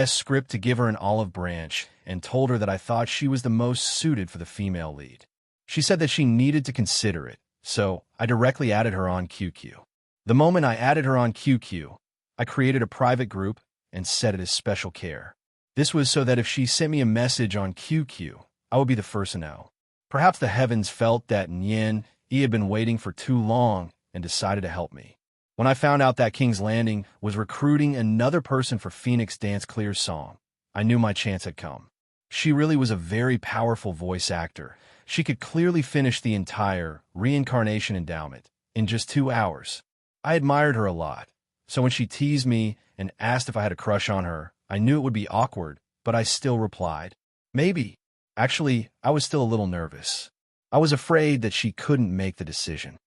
Speaker 1: script to give her an olive branch and told her that I thought she was the most suited for the female lead. She said that she needed to consider it, so I directly added her on QQ. The moment I added her on QQ, I created a private group and set it as special care. This was so that if she sent me a message on QQ, I would be the first to know. Perhaps the heavens felt that Nian Yi had been waiting for too long and decided to help me. When I found out that King's Landing was recruiting another person for Phoenix Dance Clear's song, I knew my chance had come. She really was a very powerful voice actor. She could clearly finish the entire Reincarnation Endowment in just 2 hours. I admired her a lot, so when she teased me and asked if I had a crush on her, I knew it would be awkward, but I still replied, maybe. Actually, I was still a little nervous. I was afraid that she couldn't make the decision.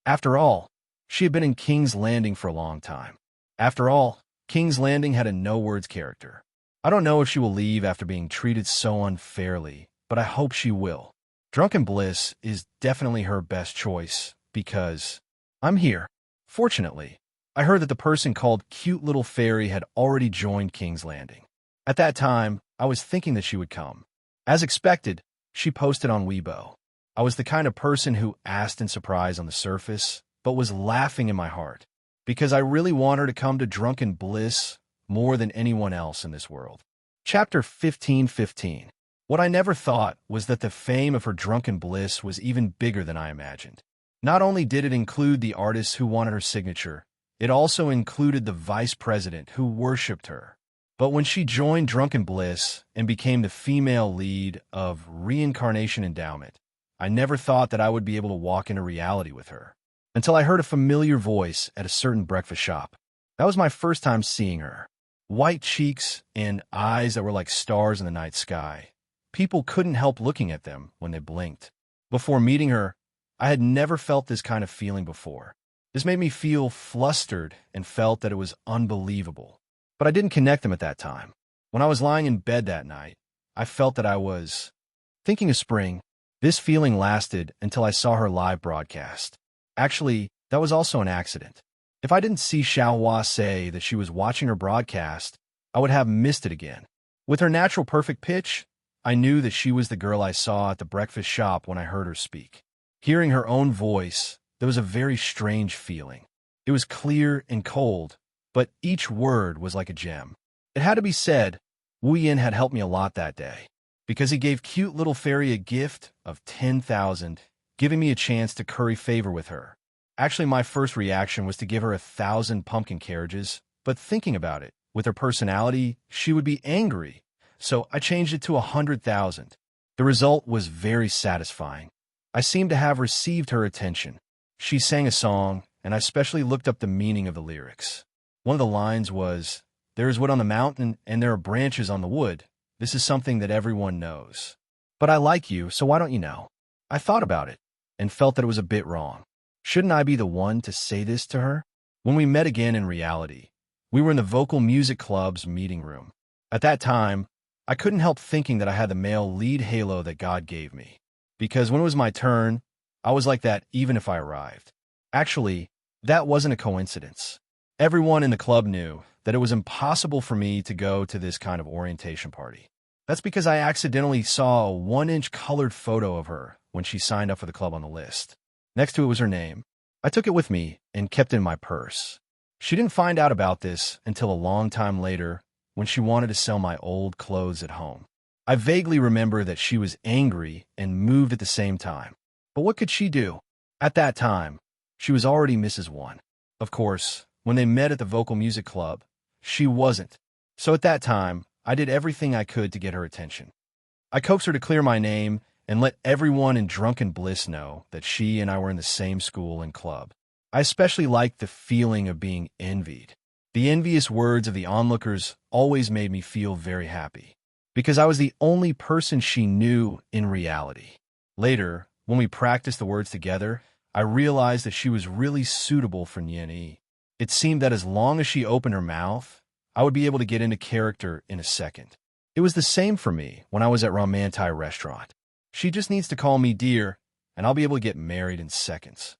Speaker 1: After all, she had been in King's Landing for a long time. After all, King's Landing had a no-words character. I don't know if she will leave after being treated so unfairly, but I hope she will. Drunken Bliss is definitely her best choice, because I'm here. Fortunately, I heard that the person called Cute Little Fairy had already joined King's Landing. At that time, I was thinking that she would come. As expected, she posted on Weibo. I was the kind of person who asked in surprise on the surface, but was laughing in my heart. because I really want her to come to drunken bliss more than anyone else in this world. Chapter 15:15. What I never thought was that the fame of her drunken bliss was even bigger than I imagined. Not only did it include the artists who wanted her signature, it also included the vice president who worshipped her. But when she joined Drunken Bliss and became the female lead of Reincarnation Endowment, I never thought that I would be able to walk into reality with her. Until I heard a familiar voice at a certain breakfast shop. That was my first time seeing her. White cheeks and eyes that were like stars in the night sky. People couldn't help looking at them when they blinked. Before meeting her, I had never felt this kind of feeling before. This made me feel flustered and felt that it was unbelievable. But I didn't connect them at that time. When I was lying in bed that night, I felt that I was thinking of spring. This feeling lasted until I saw her live broadcast. Actually, that was also an accident. If I didn't see Xiaohua say that she was watching her broadcast, I would have missed it again. With her natural perfect pitch, I knew that she was the girl I saw at the breakfast shop when I heard her speak. Hearing her own voice, there was a very strange feeling. It was clear and cold, but each word was like a gem. It had to be said, Wu Yin had helped me a lot that day, because he gave cute little fairy a gift of 10,000, giving me a chance to curry favor with her. Actually, my first reaction was to give her 1,000 pumpkin carriages, but thinking about it, with her personality, she would be angry, so I changed it to 100,000. The result was very satisfying. I seemed to have received her attention. She sang a song, and I especially looked up the meaning of the lyrics. One of the lines was, "There is wood on the mountain, and there are branches on the wood. This is something that everyone knows. But I like you, so why don't you know?" I thought about it, and felt that it was a bit wrong. Shouldn't I be the one to say this to her? When we met again in reality, we were in the Vocal Music Club's meeting room. At that time, I couldn't help thinking that I had the male lead halo that God gave me. Because when it was my turn, I was like that even if I arrived. Actually, that wasn't a coincidence. Everyone in the club knew that it was impossible for me to go to this kind of orientation party. That's because I accidentally saw a 1-inch colored photo of her when she signed up for the club on the list. Next to it was her name. I took it with me and kept it in my purse. She didn't find out about this until a long time later when she wanted to sell my old clothes at home. I vaguely remember that she was angry and moved at the same time. But what could she do? At that time, she was already Mrs. One. Of course, when they met at the Vocal Music Club, she wasn't. So at that time, I did everything I could to get her attention. I coaxed her to clear my name and let everyone in Drunken Bliss know that she and I were in the same school and club. I especially liked the feeling of being envied. The envious words of the onlookers always made me feel very happy, because I was the only person she knew in reality. Later, when we practiced the words together, I realized that she was really suitable for Nian Yi. It seemed that as long as she opened her mouth, I would be able to get into character in a second. It was the same for me when I was at Romantai restaurant. She just needs to call me dear, and I'll be able to get married in seconds.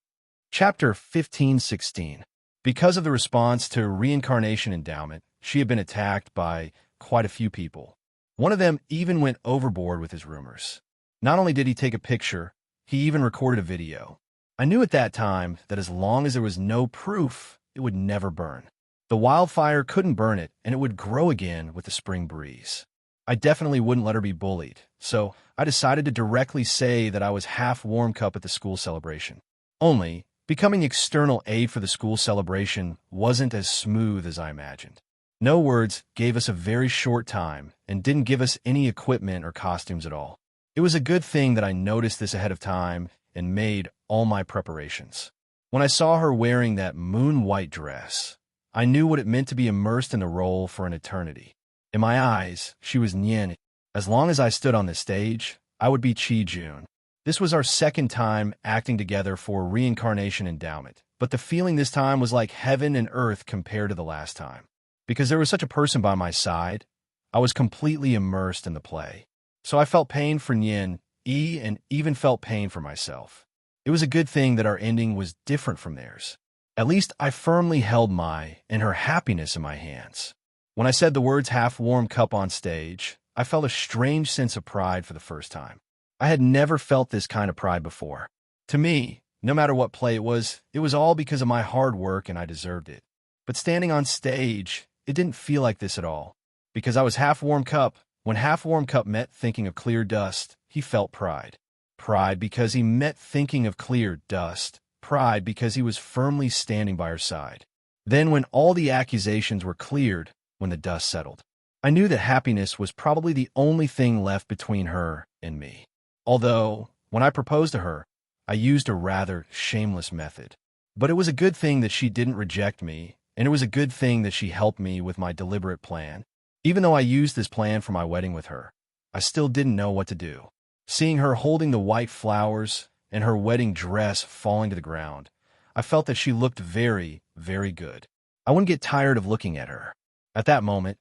Speaker 1: Chapter 15:16. Because of the response to Reincarnation Endowment, she had been attacked by quite a few people. One of them even went overboard with his rumors. Not only did he take a picture, he even recorded a video. I knew at that time that as long as there was no proof, it would never burn. The wildfire couldn't burn it, and it would grow again with the spring breeze. I definitely wouldn't let her be bullied, so I decided to directly say that I was half warm cup at the school celebration. Only, becoming external aid for the school celebration wasn't as smooth as I imagined. No Words gave us a very short time and didn't give us any equipment or costumes at all. It was a good thing that I noticed this ahead of time and made all my preparations. When I saw her wearing that moon-white dress, I knew what it meant to be immersed in the role for an eternity. In my eyes, she was Nian. As long as I stood on the stage, I would be Qi Jun. This was our second time acting together for Reincarnation Endowment, but the feeling this time was like heaven and earth compared to the last time. Because there was such a person by my side, I was completely immersed in the play. So I felt pain for Nian Yi and even felt pain for myself. It was a good thing that our ending was different from theirs. At least I firmly held my and her happiness in my hands. When I said the words half-warm cup on stage, I felt a strange sense of pride for the first time. I had never felt this kind of pride before. To me, No matter what play it was all because of my hard work and I deserved it. But standing on stage, it didn't feel like this at all. Because I was half-warm cup. When half-warm cup met thinking of clear dust, he felt pride. Pride because he met thinking of clear dust. Pride because he was firmly standing by her side. Then when all the accusations were cleared, when the dust settled, I knew that happiness was probably the only thing left between her and me. Although, when I proposed to her, I used a rather shameless method. But it was a good thing that she didn't reject me, and it was a good thing that she helped me with my deliberate plan. Even though I used this plan for my wedding with her, I still didn't know what to do. Seeing her holding the white flowers and her wedding dress falling to the ground, I felt that she looked very, very good. I wouldn't get tired of looking at her. At that moment,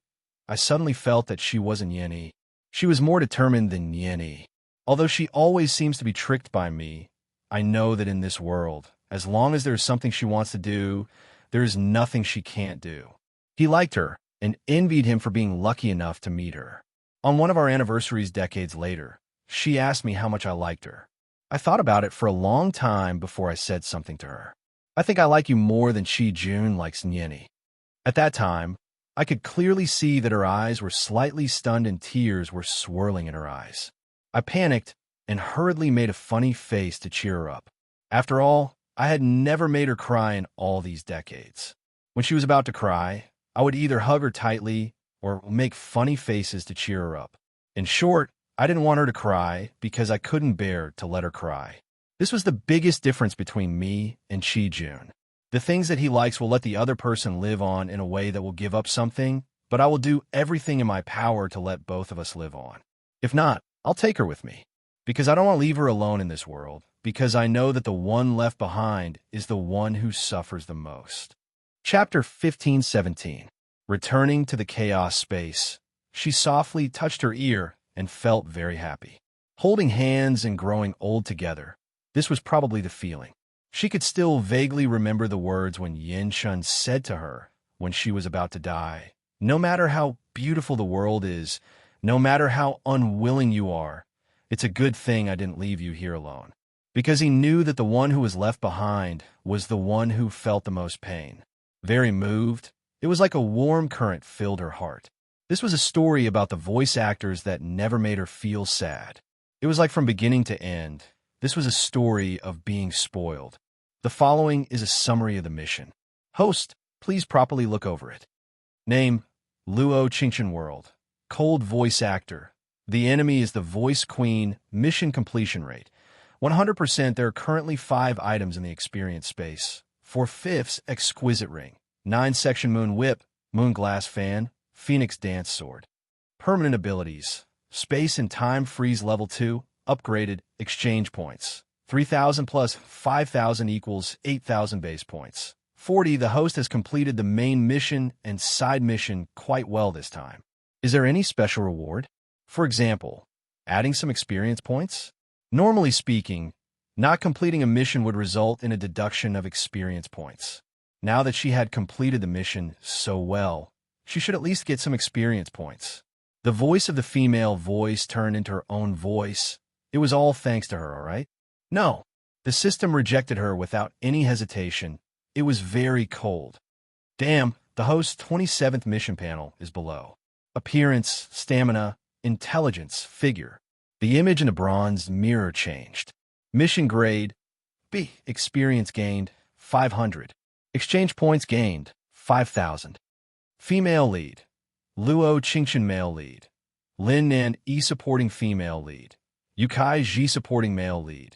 Speaker 1: I suddenly felt that she wasn't Yenny. She was more determined than Yenny. Although she always seems to be tricked by me, I know that in this world, as long as there is something she wants to do, there is nothing she can't do. He liked her and envied him for being lucky enough to meet her. On one of our anniversaries decades later, she asked me how much I liked her. I thought about it for a long time before I said something to her. I think I like you more than June likes Yenny. At that time, I could clearly see that her eyes were slightly stunned and tears were swirling in her eyes. I panicked and hurriedly made a funny face to cheer her up. After all, I had never made her cry in all these decades. When she was about to cry, I would either hug her tightly or make funny faces to cheer her up. In short, I didn't want her to cry because I couldn't bear to let her cry. This was the biggest difference between me and June. The things that he likes will let the other person live on in a way that will give up something, but I will do everything in my power to let both of us live on. If not, I'll take her with me. Because I don't want to leave her alone in this world, because I know that the one left behind is the one who suffers the most. Chapter 15-17. Returning to the chaos space, she softly touched her ear and felt very happy. Holding hands and growing old together, this was probably the feeling. She could still vaguely remember the words when Yin Shun said to her when she was about to die, "No matter how beautiful the world is, no matter how unwilling you are, it's a good thing I didn't leave you here alone." Because he knew that the one who was left behind was the one who felt the most pain. Very moved, it was like a warm current filled her heart. This was a story about the voice actors that never made her feel sad. It was like from beginning to end, this was a story of being spoiled. The following is a summary of the mission. Host, please properly look over it. Name, Luo Qingchen World. Cold voice actor. The enemy is the voice queen. Mission completion rate. 100%. There are currently 5 items in the experience space. 4/5 exquisite ring. 9-section moon whip. Moon glass fan. Phoenix dance sword. Permanent abilities. Space and time freeze level 2. Upgraded. Exchange points. 3,000 plus 5,000 equals 8,000 base points. 40. The host has completed the main mission and side mission quite well this time. Is there any special reward? For example, adding some experience points? Normally speaking, not completing a mission would result in a deduction of experience points. Now that she had completed the mission so well, she should at least get some experience points. The voice of the female voice turned into her own voice. It was all thanks to her, all right? No, the system rejected her without any hesitation. It was very cold. Damn, the host's 27th mission panel is below. Appearance, stamina, intelligence, figure. The image in the bronze mirror changed. Mission grade, B. Experience gained, 500. Exchange points gained, 5,000. Female lead. Luo Qingchen male lead. Lin Nan E supporting female lead. Yukai Ji supporting male lead.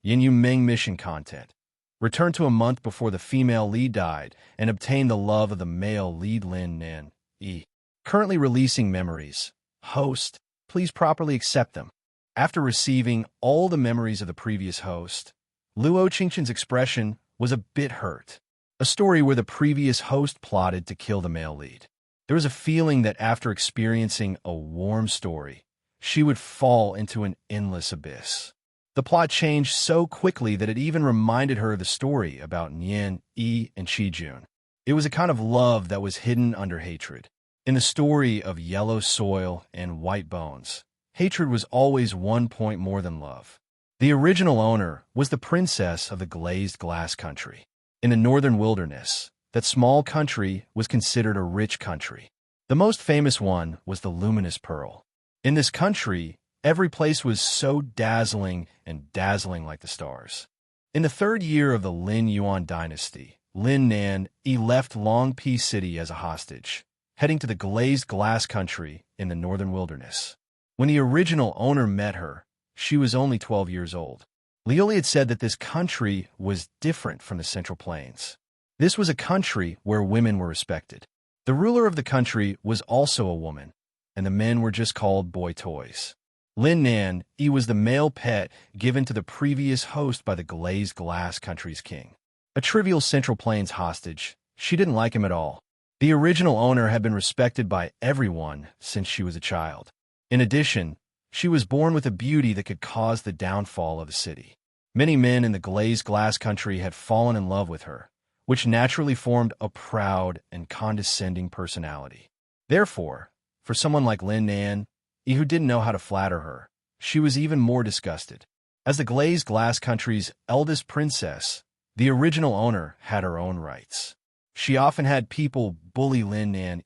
Speaker 1: Yin Meng mission content. Return to a month before the female lead died and obtain the love of the male lead Lin Nan E. Currently releasing memories. Host, please properly accept them. After receiving all the memories of the previous host, Luo Qingchen's expression was a bit hurt. A story where the previous host plotted to kill the male lead. There was a feeling that after experiencing a warm story, she would fall into an endless abyss. The plot changed so quickly that it even reminded her of the story about Nian, Yi, and June. It was a kind of love that was hidden under hatred. In the story of Yellow Soil and White Bones, hatred was always 1 point more than love. The original owner was the princess of the glazed glass country. In the northern wilderness, that small country was considered a rich country. The most famous one was the luminous pearl. In this country, every place was so dazzling and dazzling like the stars. In the third year of the Lin Yuan dynasty, Lin Nan left Long Pi City as a hostage, heading to the glazed glass country in the northern wilderness. When the original owner met her, she was only 12 years old. Liuli had said that this country was different from the Central Plains. This was a country where women were respected. The ruler of the country was also a woman, and the men were just called boy toys. Lin Nan was the male pet given to the previous host by the glazed glass country's king. A trivial Central Plains hostage, she didn't like him at all. The original owner had been respected by everyone since she was a child. In addition, she was born with a beauty that could cause the downfall of the city. Many men in the glazed glass country had fallen in love with her, which naturally formed a proud and condescending personality. Therefore, for someone like Lin Nan, who didn't know how to flatter her, she was even more disgusted. As the glazed glass country's eldest princess, the original owner had her own rights. She often had people bully Lin Nan,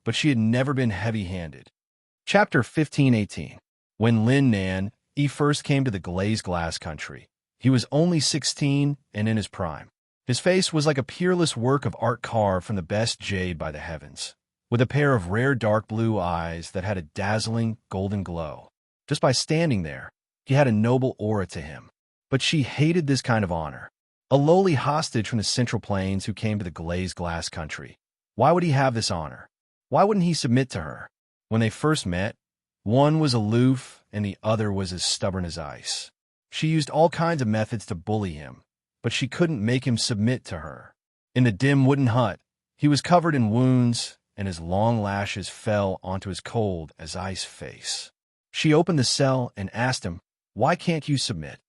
Speaker 1: but she had never been heavy-handed. Chapter 15:18. When Lin Nan first came to the glazed glass country, he was only 16 and in his prime. His face was like a peerless work of art carved from the best jade by the heavens, with a pair of rare dark blue eyes that had a dazzling golden glow. Just by standing there, he had a noble aura to him. But she hated this kind of honor. A lowly hostage from the Central Plains who came to the glazed glass country. Why would he have this honor? Why wouldn't he submit to her? When they first met, one was aloof and the other was as stubborn as ice. She used all kinds of methods to bully him, but she couldn't make him submit to her. In the dim wooden hut, he was covered in wounds, and his long lashes fell onto his cold as ice face. She opened the cell and asked him, "Why can't you submit?"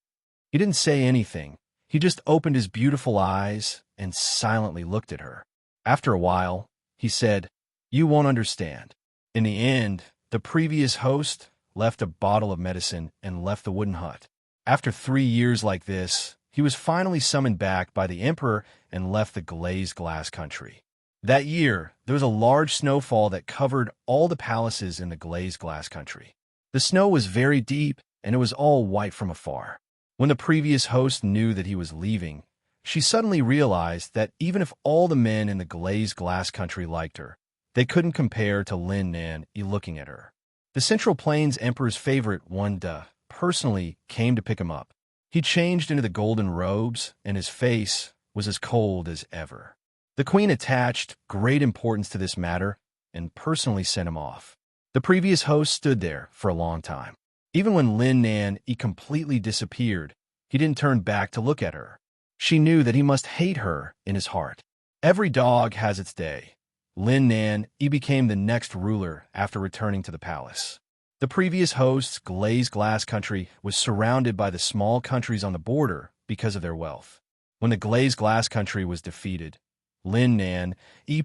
Speaker 1: He didn't say anything. He just opened his beautiful eyes and silently looked at her. After a while, he said, "You won't understand." In the end, the previous host left a bottle of medicine and left the wooden hut. After 3 years like this, he was finally summoned back by the emperor and left the glazed glass country. That year, there was a large snowfall that covered all the palaces in the glazed glass country. The snow was very deep, and it was all white from afar. When the previous host knew that he was leaving, she suddenly realized that even if all the men in the glazed glass country liked her, they couldn't compare to Lin Nan looking at her. The Central Plains emperor's favorite, Wanda, personally came to pick him up. He changed into the golden robes, and his face was as cold as ever. The queen attached great importance to this matter and personally sent him off. The previous host stood there for a long time. Even when Lin Nan completely disappeared, he didn't turn back to look at her. She knew that he must hate her in his heart. Every dog has its day. Lin Nan became the next ruler after returning to the palace. The previous host's glazed glass country was surrounded by the small countries on the border because of their wealth. When the glazed glass country was defeated, Lin Nan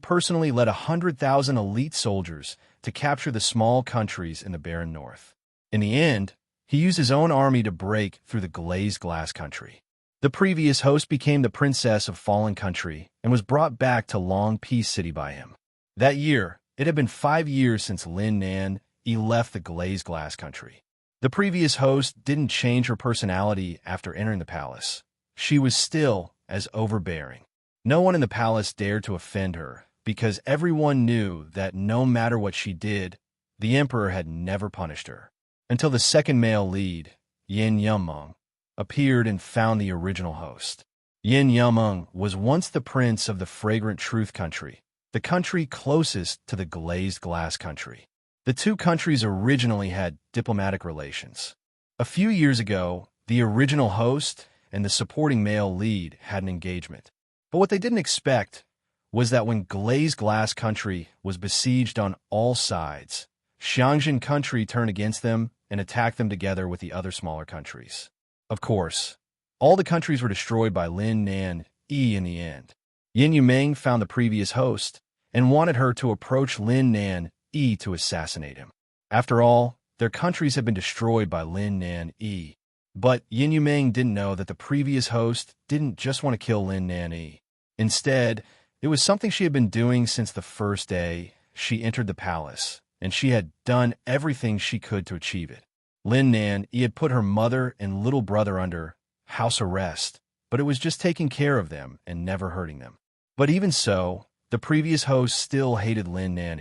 Speaker 1: personally led 100,000 elite soldiers to capture the small countries in the barren north. In the end, he used his own army to break through the glazed glass country. The previous host became the princess of Fallen Country and was brought back to Long Pi City by him. That year, it had been 5 years since Lin Nan left the glazed glass country. The previous host didn't change her personality after entering the palace. She was still as overbearing. No one in the palace dared to offend her because everyone knew that no matter what she did, the emperor had never punished her. Until the second male lead, Yin Yumeng, appeared and found the original host. Yin Yumeng was once the prince of the fragrant truth country, the country closest to the glazed glass country. The two countries originally had diplomatic relations. A few years ago, the original host and the supporting male lead had an engagement. But what they didn't expect was that when glazed glass country was besieged on all sides, Xiangjin country turned against them and attacked them together with the other smaller countries. Of course, all the countries were destroyed by Lin Nan in the end. Yin Yumeng found the previous host and wanted her to approach Lin Nan to assassinate him. After all, their countries had been destroyed by Lin Nan But Yin Yumeng didn't know that the previous host didn't just want to kill Lin Nan. Instead, it was something she had been doing since the first day she entered the palace, and she had done everything she could to achieve it. Lin Nan had put her mother and little brother under house arrest, but it was just taking care of them and never hurting them. But even so, the previous host still hated Lin Nan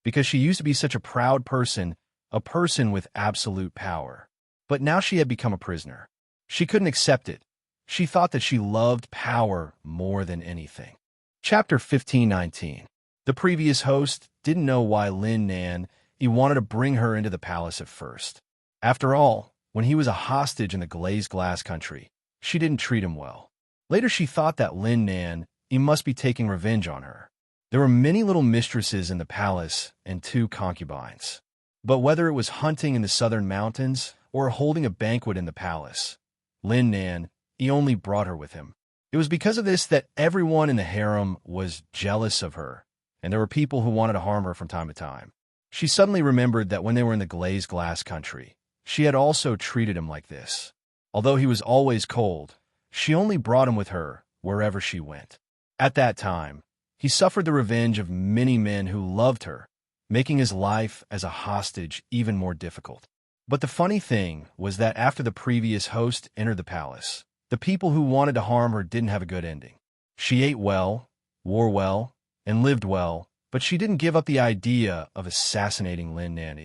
Speaker 1: because she used to be such a proud person, a person with absolute power. But now she had become a prisoner. She couldn't accept it. She thought that she loved power more than anything. Chapter 15:19. The previous host didn't know why Lin Nan wanted to bring her into the palace at first. After all, when he was a hostage in the glazed glass country, she didn't treat him well. Later she thought that Lin Nan must be taking revenge on her. There were many little mistresses in the palace and 2 concubines. But whether it was hunting in the southern mountains or holding a banquet in the palace, Lin Nan only brought her with him. It was because of this that everyone in the harem was jealous of her, and there were people who wanted to harm her from time to time. She suddenly remembered that when they were in the glazed glass country, she had also treated him like this. Although he was always cold, she only brought him with her wherever she went. At that time, he suffered the revenge of many men who loved her, making his life as a hostage even more difficult. But the funny thing was that after the previous host entered the palace, the people who wanted to harm her didn't have a good ending. She ate well, wore well, and lived well, but she didn't give up the idea of assassinating Lin Nan.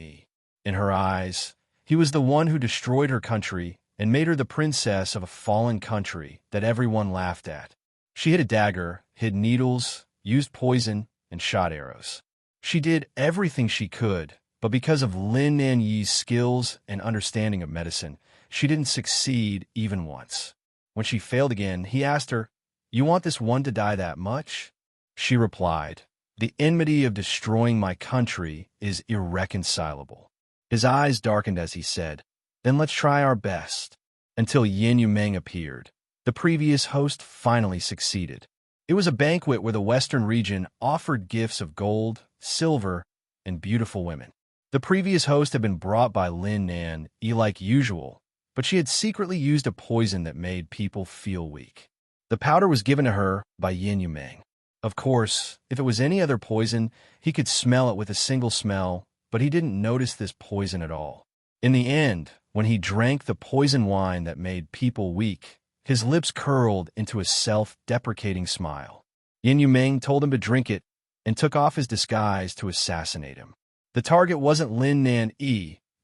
Speaker 1: In her eyes, he was the one who destroyed her country and made her the princess of a fallen country that everyone laughed at. She hid a dagger, hid needles, used poison, and shot arrows. She did everything she could, but because of Lin Nan's skills and understanding of medicine, she didn't succeed even once. When she failed again, he asked her, "You want this one to die that much?" She replied, "The enmity of destroying my country is irreconcilable." His eyes darkened as he said, "Then let's try our best." Until Yin Yumeng appeared, the previous host finally succeeded. It was a banquet where the Western region offered gifts of gold, silver, and beautiful women. The previous host had been brought by Lin Nan, like usual, but she had secretly used a poison that made people feel weak. The powder was given to her by Yin Yumeng. Of course, if it was any other poison, he could smell it with a single smell, but he didn't notice this poison at all. In the end, when he drank the poison wine that made people weak, his lips curled into a self-deprecating smile. Yin Yumeng told him to drink it and took off his disguise to assassinate him. The target wasn't Lin Nan,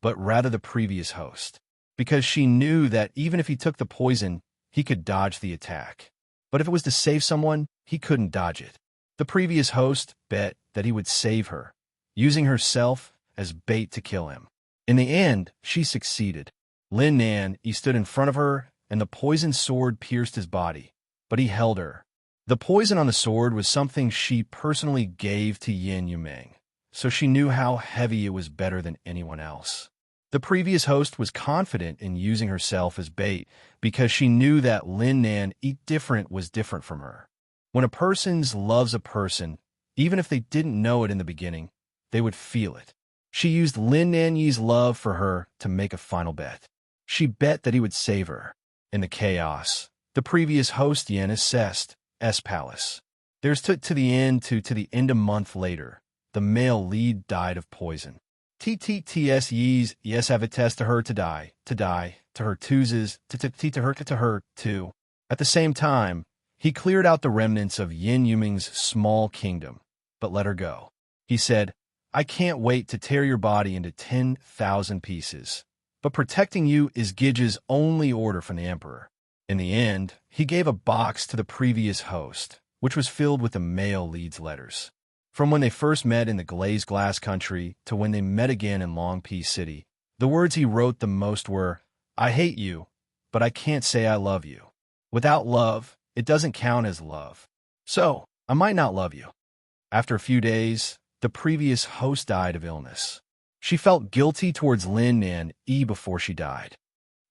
Speaker 1: but rather the previous host, because she knew that even if he took the poison, he could dodge the attack. But if it was to save someone, he couldn't dodge it. The previous host bet that he would save her, using herself as bait to kill him. In the end, she succeeded. Lin Nan stood in front of her, and the poisoned sword pierced his body, but he held her. The poison on the sword was something she personally gave to Yin Yumeng, so she knew how heavy it was better than anyone else. The previous host was confident in using herself as bait because she knew that Lin Nan was different from her. When a person loves a person, even if they didn't know it in the beginning, they would feel it. She used Lin Nan's love for her to make a final bet. She bet that he would save her. In the chaos, the previous host Yin assessed palace. There's to the end a month later, the male lead died of poison. TTTS yes have a test to her to die, to her twos, to her too. At the same time, he cleared out the remnants of Yin Yuming's small kingdom, but let her go. He said, "I can't wait to tear your body into 10,000 pieces, but protecting you is Gij's only order from the emperor." In the end, he gave a box to the previous host, which was filled with the male lead's letters. From when they first met in the glazed glass country to when they met again in Long Peace City, the words he wrote the most were, "I hate you, but I can't say I love you. Without love, it doesn't count as love. So, I might not love you." After a few days, the previous host died of illness. She felt guilty towards Lin Nan before she died.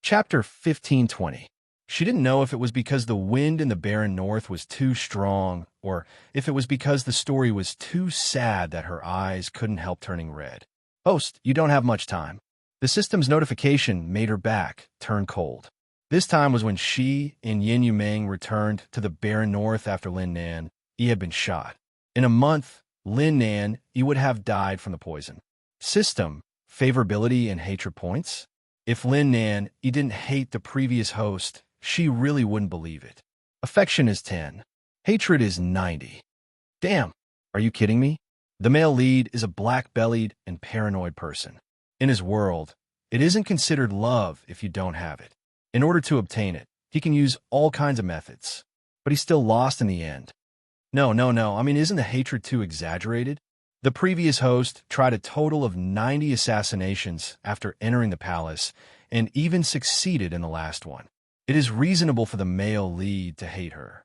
Speaker 1: Chapter 15:20. She didn't know if it was because the wind in the barren north was too strong, or if it was because the story was too sad that her eyes couldn't help turning red. "Host, you don't have much time." The system's notification made her back turn cold. This time was when she and Yin Yumeng returned to the barren north after Lin Nan. He had been shot. In a month, Lin Nan, he would have died from the poison. System, favorability and hatred points? If Lin Nan, he didn't hate the previous host, she really wouldn't believe it. Affection is 10. Hatred is 90. Damn, are you kidding me? The male lead is a black-bellied and paranoid person. In his world, it isn't considered love if you don't have it. In order to obtain it, he can use all kinds of methods. But he's still lost in the end. No. I mean, isn't the hatred too exaggerated? The previous host tried a total of 90 assassinations after entering the palace, and even succeeded in the last one. It is reasonable for the male lead to hate her.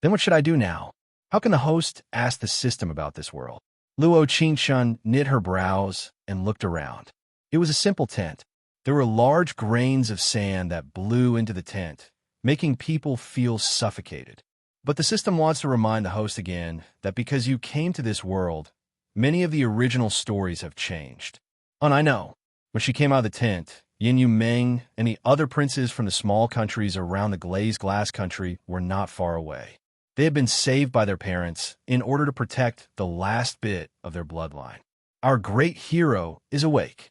Speaker 1: Then what should I do now? How can the host ask the system about this world? Luo Qingshun knit her brows and looked around. It was a simple tent. There were large grains of sand that blew into the tent, making people feel suffocated. But the system wants to remind the host again that because you came to this world, many of the original stories have changed. And I know, when she came out of the tent, Yin Yumeng and the other princes from the small countries around the glazed glass country were not far away. They had been saved by their parents in order to protect the last bit of their bloodline. Our great hero is awake.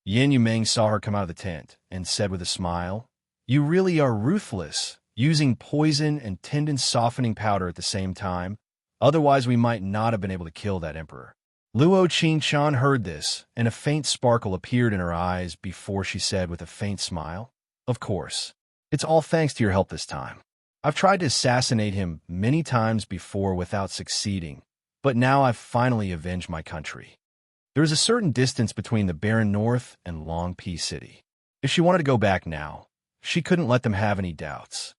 Speaker 1: Yin Yumeng saw her come out of the tent and said with a smile, "You really are ruthless, using poison and tendon-softening powder at the same time. Otherwise, we might not have been able to kill that emperor." Luo Qingshun heard this, and a faint sparkle appeared in her eyes before she said with a faint smile, "Of course. It's all thanks to your help this time. I've tried to assassinate him many times before without succeeding, but now I've finally avenged my country." There is a certain distance between the barren north and Long Peace City. If she wanted to go back now, she couldn't let them have any doubts.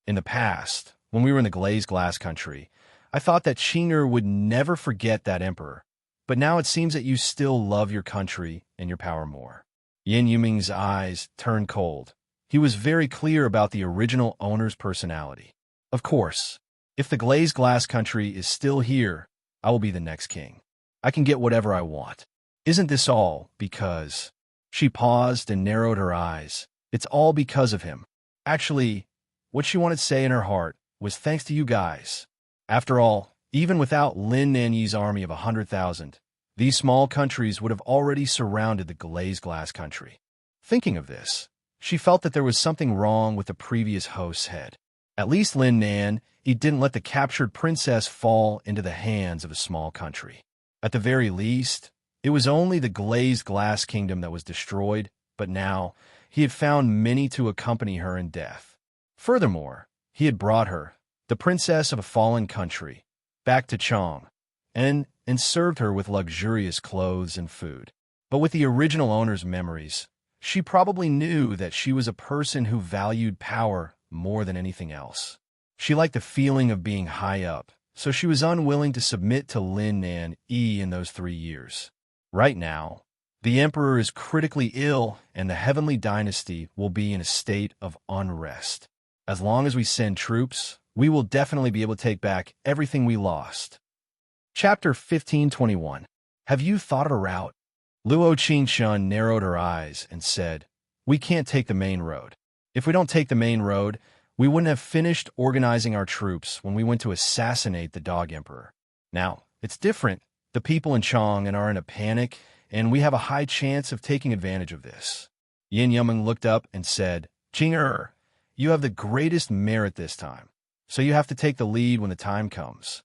Speaker 1: In the past, when we were in the glazed glass country, I thought that Qing'er would never forget that emperor, but now it seems that you still love your country and your power more. Yin Yuming's eyes turned cold. He was very clear about the original owner's personality. Of course, if the glazed glass country is still here, I will be the next king. I can get whatever I want. Isn't this all because... She paused and narrowed her eyes. It's all because of him. Actually, what she wanted to say in her heart was thanks to you guys. After all, even without Lin Nanyi's army of 100,000, these small countries would have already surrounded the glazed glass country. Thinking of this, she felt that there was something wrong with the previous host's head. At least Lin Nan, he didn't let the captured princess fall into the hands of a small country. At the very least, it was only the glazed glass kingdom that was destroyed, but now he had found many to accompany her in death. Furthermore, he had brought her, the princess of a fallen country, back to Chong, and served her with luxurious clothes and food. But with the original owner's memories, she probably knew that she was a person who valued power more than anything else. She liked the feeling of being high up, so she was unwilling to submit to Lin Nan in those 3 years. Right now, the emperor is critically ill, and the heavenly dynasty will be in a state of unrest. As long as we send troops, we will definitely be able to take back everything we lost. Chapter 1521. Have you thought of a route? Luo Qingshun narrowed her eyes and said, "We can't take the main road. If we don't take the main road, we wouldn't have finished organizing our troops when we went to assassinate the Dog Emperor. Now, it's different. The people in Chong are in a panic, and we have a high chance of taking advantage of this." Yin Yumeng looked up and said, "Qing'er, you have the greatest merit this time, so you have to take the lead when the time comes."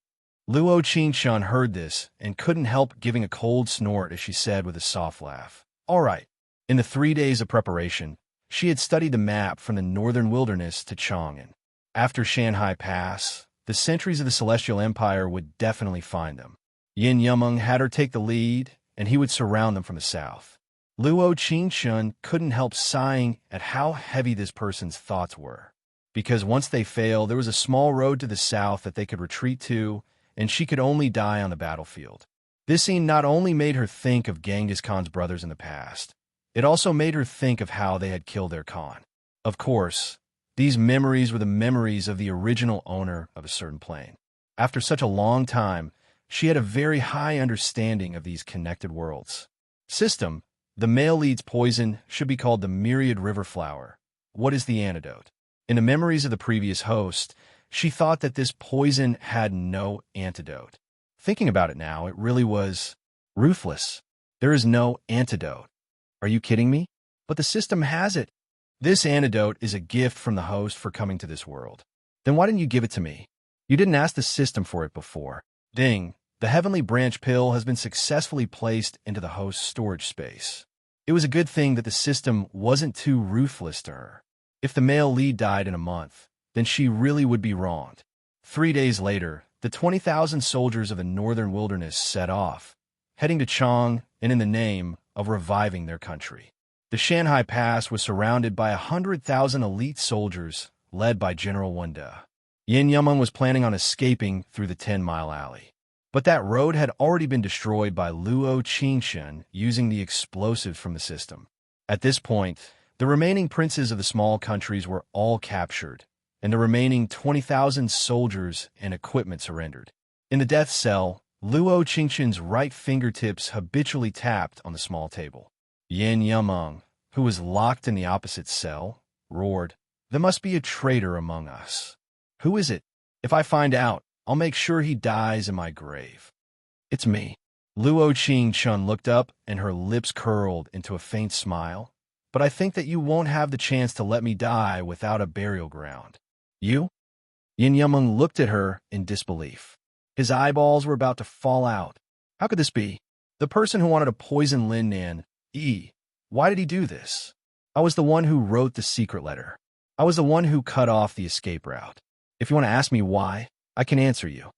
Speaker 1: Luo Qingshun heard this and couldn't help giving a cold snort as she said with a soft laugh, "All right." In the 3 days of preparation, she had studied the map from the northern wilderness to Chang'an. After Shanhai Pass, the sentries of the Celestial Empire would definitely find them. Yin Yumeng had her take the lead, and he would surround them from the south. Luo Qingshun couldn't help sighing at how heavy this person's thoughts were. Because once they failed, there was a small road to the south that they could retreat to, and she could only die on the battlefield. This scene not only made her think of Genghis Khan's brothers in the past, it also made her think of how they had killed their Khan. Of course, these memories were the memories of the original owner of a certain plane. After such a long time, she had a very high understanding of these connected worlds. System, The male lead's poison should be called the myriad river flower. What is the antidote? In the memories of the previous host, she thought that this poison had no antidote. Thinking about it now, it really was ruthless. There is no antidote. Are you kidding me? But the system has it. This antidote is a gift from the host for coming to this world. Then why didn't you give it to me? You didn't ask the system for it before. Ding. The heavenly branch pill has been successfully placed into the host's storage space. It was a good thing that the system wasn't too ruthless to her. If the male lead died in a month, then she really would be wronged. 3 days later, the 20,000 soldiers of the northern wilderness set off, heading to Chang and in the name of reviving their country. The Shanghai Pass was surrounded by 100,000 elite soldiers led by General Wanda. Yin Yumeng was planning on escaping through the 10-mile alley. But that road had already been destroyed by Luo Qingshen using the explosive from the system. At this point, the remaining princes of the small countries were all captured, and the remaining 20,000 soldiers and equipment surrendered. In the death cell, Luo Qingshen's right fingertips habitually tapped on the small table. Yin Yumeng, who was locked in the opposite cell, roared, "There must be a traitor among us. Who is it? If I find out, I'll make sure he dies in my grave." "It's me." Luo Qingshen looked up and her lips curled into a faint smile. "But I think that you won't have the chance to let me die without a burial ground." "You?" Yin Yumeng looked at her in disbelief. His eyeballs were about to fall out. How could this be? The person who wanted to poison Lin Nan, why did he do this? I was the one who wrote the secret letter. I was the one who cut off the escape route. If you want to ask me why, I can answer you.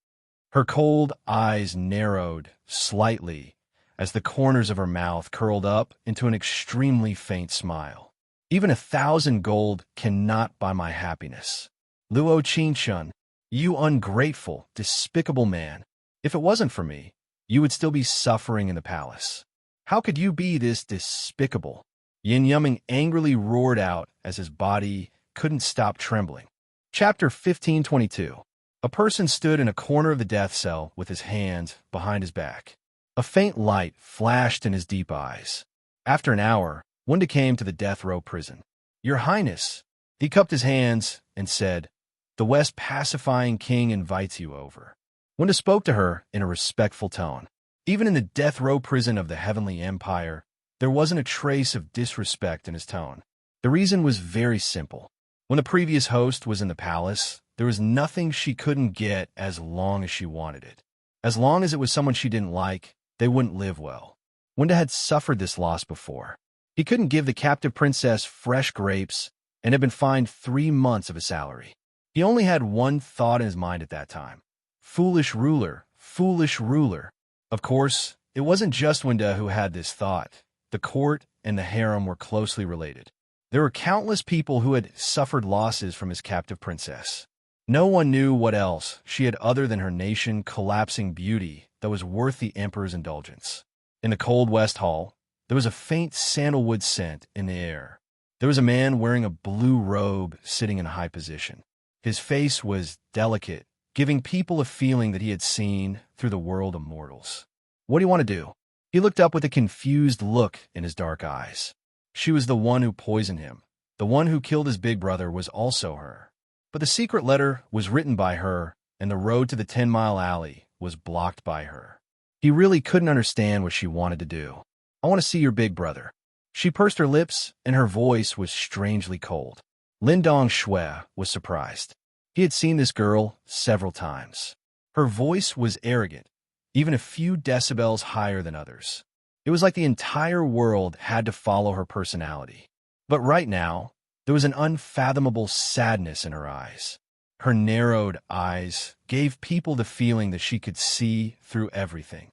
Speaker 1: Her cold eyes narrowed slightly as the corners of her mouth curled up into an extremely faint smile. Even 1,000 gold cannot buy my happiness. Luo Qingshen, you ungrateful, despicable man. If it wasn't for me, you would still be suffering in the palace. How could you be this despicable? Yin Yumeng angrily roared out as his body couldn't stop trembling. Chapter 1522. A person stood in a corner of the death cell with his hands behind his back. A faint light flashed in his deep eyes. After an hour, Wunda came to the death row prison. "Your Highness," he cupped his hands and said, "The West pacifying king invites you over." Wunda spoke to her in a respectful tone. Even in the death row prison of the Heavenly Empire, there wasn't a trace of disrespect in his tone. The reason was very simple. When the previous host was in the palace, there was nothing she couldn't get as long as she wanted it. As long as it was someone she didn't like, they wouldn't live well. Wunda had suffered this loss before. He couldn't give the captive princess fresh grapes and had been fined 3 months of his salary. He only had one thought in his mind at that time. Foolish ruler, foolish ruler. Of course, it wasn't just Wunda who had this thought. The court and the harem were closely related. There were countless people who had suffered losses from his captive princess. No one knew what else she had other than her nation-collapsing beauty that was worth the emperor's indulgence. In the cold West Hall, there was a faint sandalwood scent in the air. There was a man wearing a blue robe sitting in a high position. His face was delicate, giving people a feeling that he had seen through the world of mortals. "What do you want to do?" He looked up with a confused look in his dark eyes. She was the one who poisoned him. The one who killed his big brother was also her. But the secret letter was written by her, and the road to the 10-mile alley was blocked by her. He really couldn't understand what she wanted to do. "I want to see your big brother." She pursed her lips, and her voice was strangely cold. Lindong Shui was surprised. He had seen this girl several times. Her voice was arrogant, even a few decibels higher than others. It was like the entire world had to follow her personality. But right now, there was an unfathomable sadness in her eyes. Her narrowed eyes gave people the feeling that she could see through everything.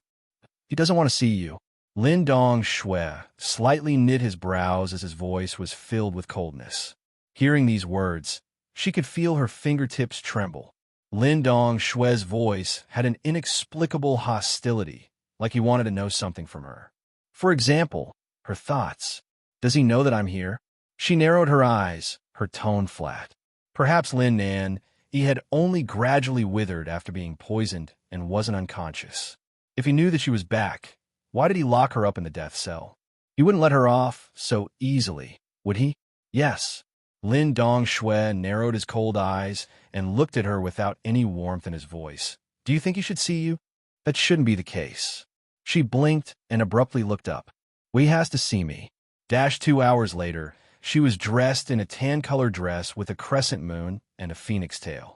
Speaker 1: "He doesn't want to see you." Lindong Shui slightly knit his brows as his voice was filled with coldness. Hearing these words, she could feel her fingertips tremble. Lindong Shui's voice had an inexplicable hostility, like he wanted to know something from her. For example, her thoughts. "Does he know that I'm here?" She narrowed her eyes, her tone flat. Perhaps Lin Nan, he had only gradually withered after being poisoned and wasn't unconscious. If he knew that she was back, why did he lock her up in the death cell? He wouldn't let her off so easily, would he? Yes. Lin Dongshui narrowed his cold eyes and looked at her without any warmth in his voice. Do you think he should see you? That shouldn't be the case. She blinked and abruptly looked up. He has to see me. 2 hours later, she was dressed in a tan-colored dress with a crescent moon and a phoenix tail.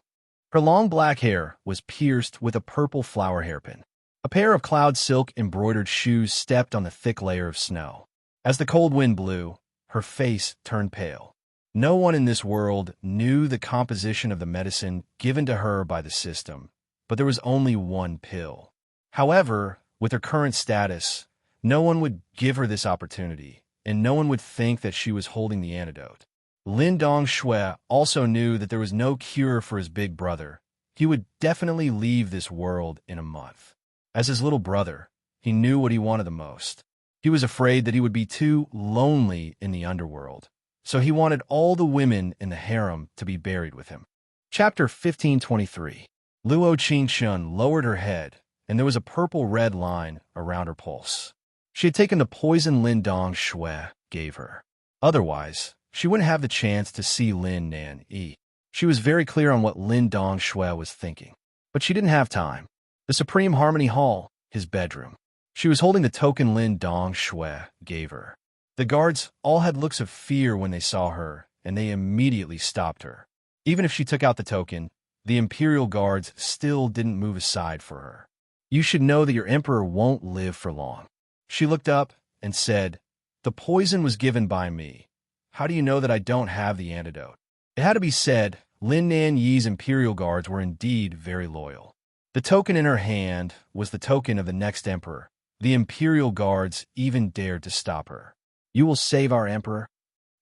Speaker 1: Her long black hair was pierced with a purple flower hairpin. A pair of cloud silk embroidered shoes stepped on the thick layer of snow. As the cold wind blew, her face turned pale. No one in this world knew the composition of the medicine given to her by the system, but there was only one pill. However, with her current status, no one would give her this opportunity, and no one would think that she was holding the antidote. Lin Dongshui also knew that there was no cure for his big brother. He would definitely leave this world in a month. As his little brother, he knew what he wanted the most. He was afraid that he would be too lonely in the underworld, so he wanted all the women in the harem to be buried with him. Chapter 1523. Luo Qingshun lowered her head, and there was a purple-red line around her pulse. She had taken the poison Lin Dongshui gave her. Otherwise, she wouldn't have the chance to see Lin Nan Yi. She was very clear on what Lin Dongshui was thinking, but she didn't have time. The Supreme Harmony Hall, his bedroom. She was holding the token Lin Dongshui gave her. The guards all had looks of fear when they saw her, and they immediately stopped her. Even if she took out the token, the Imperial Guards still didn't move aside for her. You should know that your emperor won't live for long. She looked up and said, the poison was given by me. How do you know that I don't have the antidote? It had to be said, Lin Nan Yi's Imperial Guards were indeed very loyal. The token in her hand was the token of the next emperor. The Imperial Guards even dared to stop her. You will save our emperor?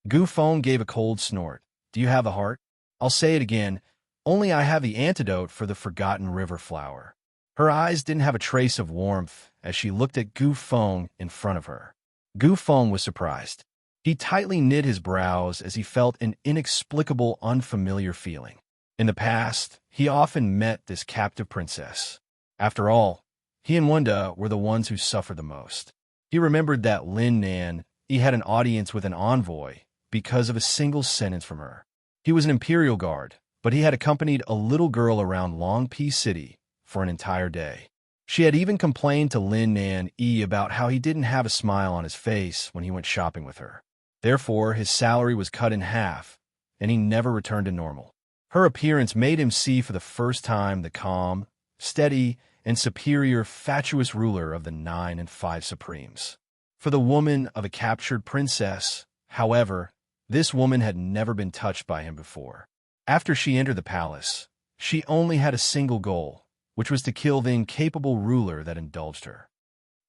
Speaker 1: Gu Feng gave a cold snort. Do you have the heart? I'll say it again. Only I have the antidote for the forgotten river flower. Her eyes didn't have a trace of warmth as she looked at Gu Feng in front of her. Gu Feng was surprised. He tightly knit his brows as he felt an inexplicable, unfamiliar feeling. In the past, he often met this captive princess. After all, he and Wanda were the ones who suffered the most. He remembered that Lin Nan Yi had an audience with an envoy because of a single sentence from her. He was an Imperial Guard, but he had accompanied a little girl around Long Pi City for an entire day. She had even complained to Lin Nan Yi about how he didn't have a smile on his face when he went shopping with her. Therefore, his salary was cut in half, and he never returned to normal. Her appearance made him see for the first time the calm, steady, and superior fatuous ruler of the 9 and 5 Supremes. For the woman of a captured princess, however, this woman had never been touched by him before. After she entered the palace, she only had a single goal, which was to kill the incapable ruler that indulged her.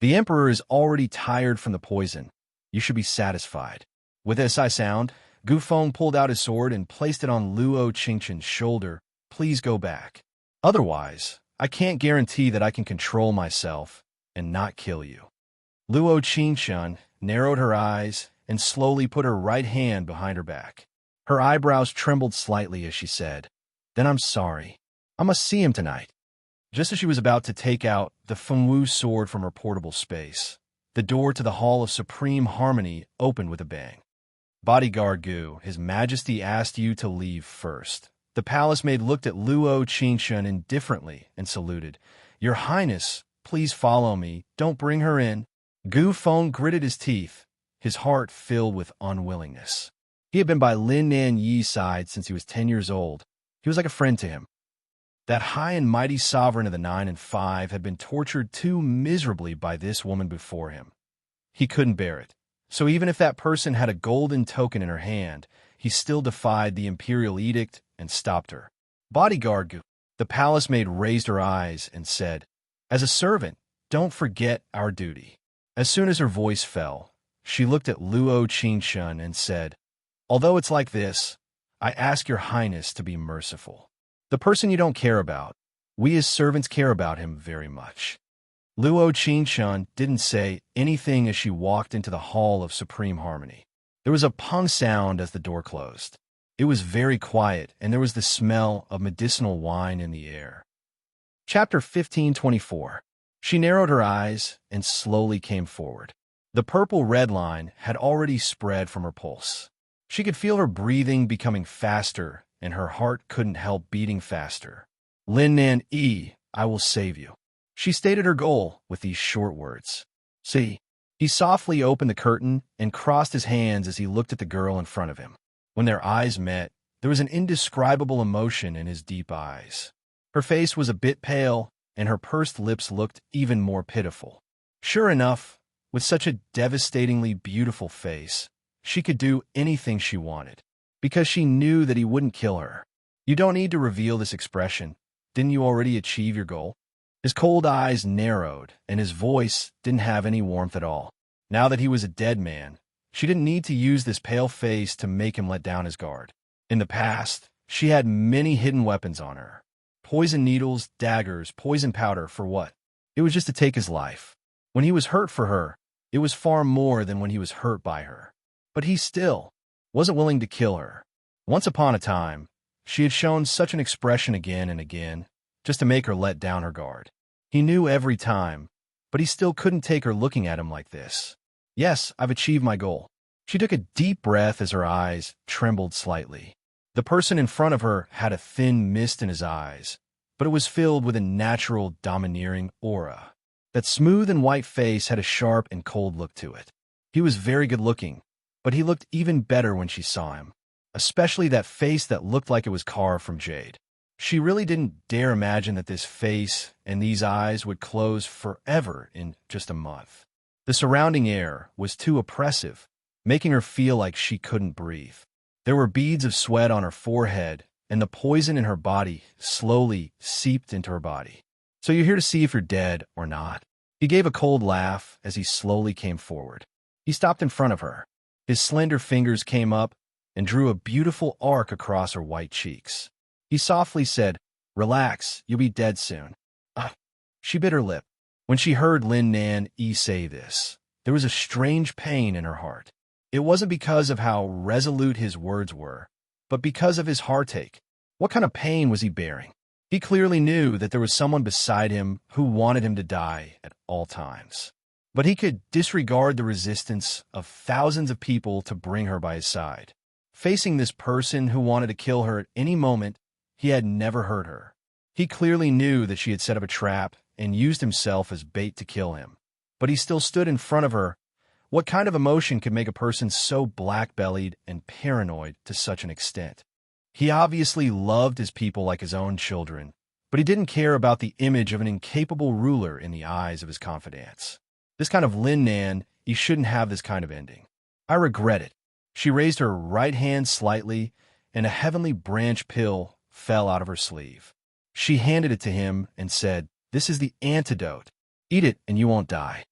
Speaker 1: The emperor is already tired from the poison. You should be satisfied. With this sound, Gu Feng pulled out his sword and placed it on Luo Qingshun's shoulder. Please go back. Otherwise, I can't guarantee that I can control myself and not kill you. Luo Qingshun narrowed her eyes and slowly put her right hand behind her back. Her eyebrows trembled slightly as she said, Then I'm sorry. I must see him tonight. Just as she was about to take out the Fengwu sword from her portable space, the door to the Hall of Supreme Harmony opened with a bang. Bodyguard Gu, His Majesty asked you to leave first. The palace maid looked at Luo Qingshun indifferently and saluted. Your Highness, please follow me. Don't bring her in. Gu Feng gritted his teeth, his heart filled with unwillingness. He had been by Lin Nan Yi's side since he was 10 years old. He was like a friend to him. That high and mighty sovereign of the 9 and 5 had been tortured too miserably by this woman before him. He couldn't bear it. So even if that person had a golden token in her hand, he still defied the imperial edict and stopped her. Bodyguard Gu, the palace maid raised her eyes and said, As a servant, don't forget our duty. As soon as her voice fell, she looked at Luo Qingshun and said, Although it's like this, I ask your highness to be merciful. The person you don't care about, we as servants care about him very much. Luo Qingshun didn't say anything as she walked into the Hall of Supreme Harmony. There was a pung sound as the door closed. It was very quiet, and there was the smell of medicinal wine in the air. Chapter 1524. She narrowed her eyes and slowly came forward. The purple-red line had already spread from her pulse. She could feel her breathing becoming faster, and her heart couldn't help beating faster. Lin Nan E, I will save you. She stated her goal with these short words. See. He softly opened the curtain and crossed his hands as he looked at the girl in front of him. When their eyes met, there was an indescribable emotion in his deep eyes. Her face was a bit pale, and her pursed lips looked even more pitiful. Sure enough, with such a devastatingly beautiful face, she could do anything she wanted, because she knew that he wouldn't kill her. You don't need to reveal this expression. Didn't you already achieve your goal? His cold eyes narrowed, and his voice didn't have any warmth at all. Now that he was a dead man, she didn't need to use this pale face to make him let down his guard. In the past, she had many hidden weapons on her. Poison needles, daggers, poison powder, for what? It was just to take his life. When he was hurt for her, it was far more than when he was hurt by her. But he still wasn't willing to kill her. Once upon a time, she had shown such an expression again and again, just to make her let down her guard. He knew every time, but he still couldn't take her looking at him like this. Yes, I've achieved my goal. She took a deep breath as her eyes trembled slightly. The person in front of her had a thin mist in his eyes, but it was filled with a natural, domineering aura. That smooth and white face had a sharp and cold look to it. He was very good-looking, but he looked even better when she saw him, especially that face that looked like it was carved from jade. She really didn't dare imagine that this face and these eyes would close forever in just a month. The surrounding air was too oppressive, making her feel like she couldn't breathe. There were beads of sweat on her forehead, and the poison in her body slowly seeped into her body. So you're here to see if you're dead or not. He gave a cold laugh as he slowly came forward. He stopped in front of her. His slender fingers came up and drew a beautiful arc across her white cheeks. He softly said, "Relax, you'll be dead soon." She bit her lip. When she heard Lin Nan E say this, there was a strange pain in her heart. It wasn't because of how resolute his words were, but because of his heartache. What kind of pain was he bearing? He clearly knew that there was someone beside him who wanted him to die at all times. But he could disregard the resistance of thousands of people to bring her by his side. Facing this person who wanted to kill her at any moment, he had never hurt her. He clearly knew that she had set up a trap and used himself as bait to kill him. But he still stood in front of her. What kind of emotion could make a person so black-bellied and paranoid to such an extent? He obviously loved his people like his own children, but he didn't care about the image of an incapable ruler in the eyes of his confidants. This kind of Lin Nan, he shouldn't have this kind of ending. I regret it. She raised her right hand slightly, and a heavenly branch pill fell out of her sleeve. She handed it to him and said, "This is the antidote. Eat it and you won't die."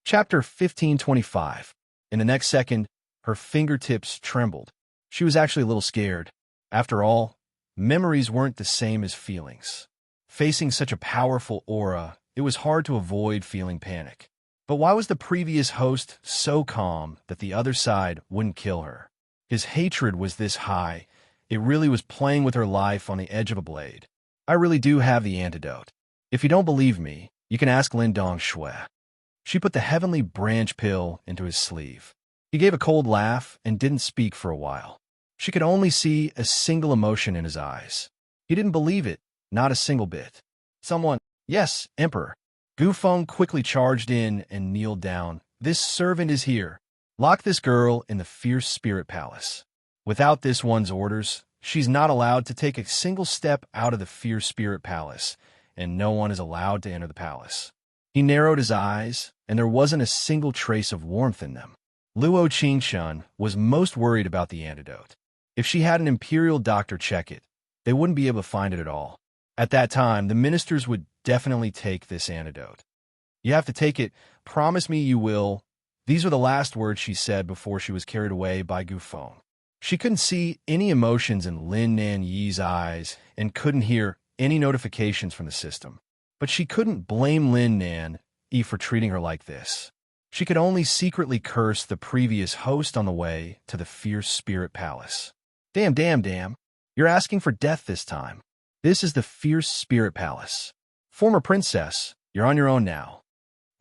Speaker 1: Chapter 1525. In the next second, her fingertips trembled. She was actually a little scared. After all, memories weren't the same as feelings. Facing such a powerful aura, it was hard to avoid feeling panic. But why was the previous host so calm that the other side wouldn't kill her? His hatred was this high. It really was playing with her life on the edge of a blade. I really do have the antidote. If you don't believe me, you can ask Lin Dong Shui. She put the heavenly branch pill into his sleeve. He gave a cold laugh and didn't speak for a while. She could only see a single emotion in his eyes. He didn't believe it, not a single bit. Someone, yes, Emperor. Gu Feng quickly charged in and kneeled down. This servant is here. Lock this girl in the fierce spirit palace. Without this one's orders, she's not allowed to take a single step out of the fierce spirit palace, and no one is allowed to enter the palace. He narrowed his eyes, and there wasn't a single trace of warmth in them. Luo Qingshun was most worried about the antidote. If she had an imperial doctor check it, they wouldn't be able to find it at all. At that time, the ministers would definitely take this antidote. You have to take it. Promise me you will. These were the last words she said before she was carried away by Gu Feng. She couldn't see any emotions in Lin Nan Yi's eyes and couldn't hear any notifications from the system. But she couldn't blame Lin Nan Yi for treating her like this. She could only secretly curse the previous host on the way to the fierce spirit palace. Damn. You're asking for death this time. This is the fierce spirit palace. Former princess, you're on your own now.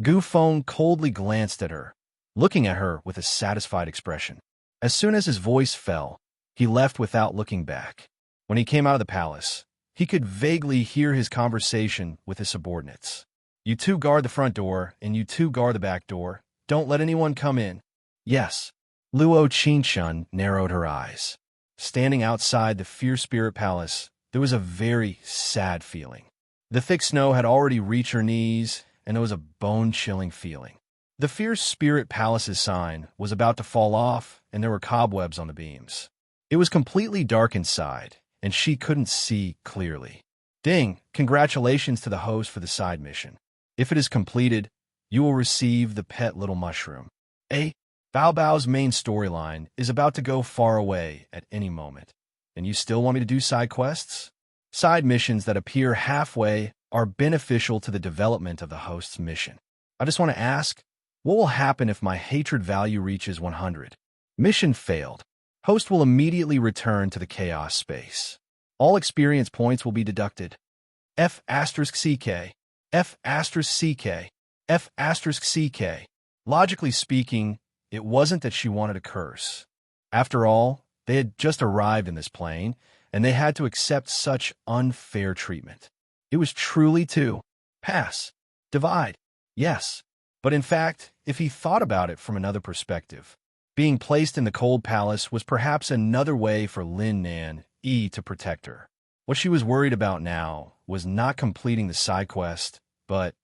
Speaker 1: Gu Feng coldly glanced at her. looking at her with a satisfied expression. As soon as his voice fell, he left without looking back. When he came out of the palace, he could vaguely hear his conversation with his subordinates. You two guard the front door, and you two guard the back door. Don't let anyone come in. Yes. Luo Qingshun narrowed her eyes. Standing outside the Fierce Spirit Palace, there was a very sad feeling. The thick snow had already reached her knees, and there was a bone-chilling feeling. The Fierce Spirit Palace's sign was about to fall off, and there were cobwebs on the beams. It was completely dark inside, and she couldn't see clearly. Ding! Congratulations to the host for the side mission. If it is completed, you will receive the pet little mushroom. Bao Bao's main storyline is about to go far away at any moment. And you still want me to do side quests? Side missions that appear halfway are beneficial to the development of the host's mission. I just want to ask, what will happen if my hatred value reaches 100? Mission failed. Host will immediately return to the chaos space. All experience points will be deducted. F*CK. F*CK. F*CK. Logically speaking, it wasn't that she wanted to curse. After all, they had just arrived in this plane, and they had to accept such unfair treatment. It was truly to pass, divide, yes. But in fact, if he thought about it from another perspective, being placed in the cold palace was perhaps another way for Lin Nan to protect her. What she was worried about now was not completing the side quest, but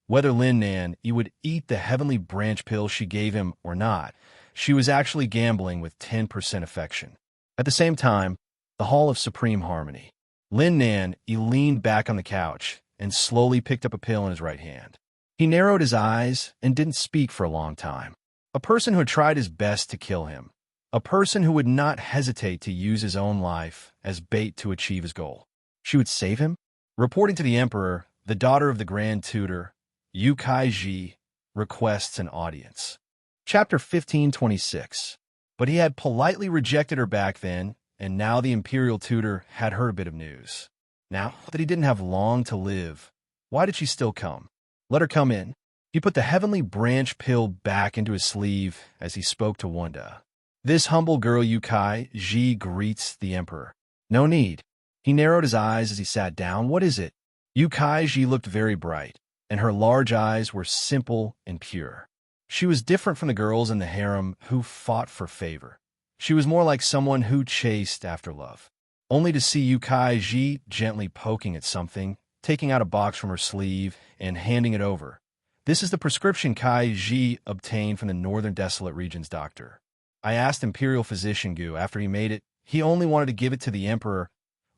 Speaker 1: whether Lin Nan would eat the heavenly branch pill she gave him or not. She was actually gambling with 10% affection. At the same time, the Hall of Supreme Harmony. Lin Nan leaned back on the couch and slowly picked up a pill in his right hand. He narrowed his eyes and didn't speak for a long time. A person who had tried his best to kill him. A person who would not hesitate to use his own life as bait to achieve his goal. She would save him? Reporting to the Emperor, the daughter of the Grand Tutor, Yu Kaiji, requests an audience. Chapter 1526. But he had politely rejected her back then, and now the Imperial Tutor had heard a bit of news. Now that he didn't have long to live, why did she still come? Let her come in. He put the heavenly branch pill back into his sleeve as he spoke to Wanda. This humble girl Yukai Ji greets the Emperor. No need. He narrowed his eyes as he sat down. What is it? Yukai Ji looked very bright, and her large eyes were simple and pure. She was different from the girls in the harem who fought for favor. She was more like someone who chased after love. Only to see Yukai Ji gently poking at something, taking out a box from her sleeve, and handing it over. This is the prescription Kai Ji obtained from the Northern Desolate Region's doctor. I asked Imperial Physician Gu after he made it. He only wanted to give it to the Emperor,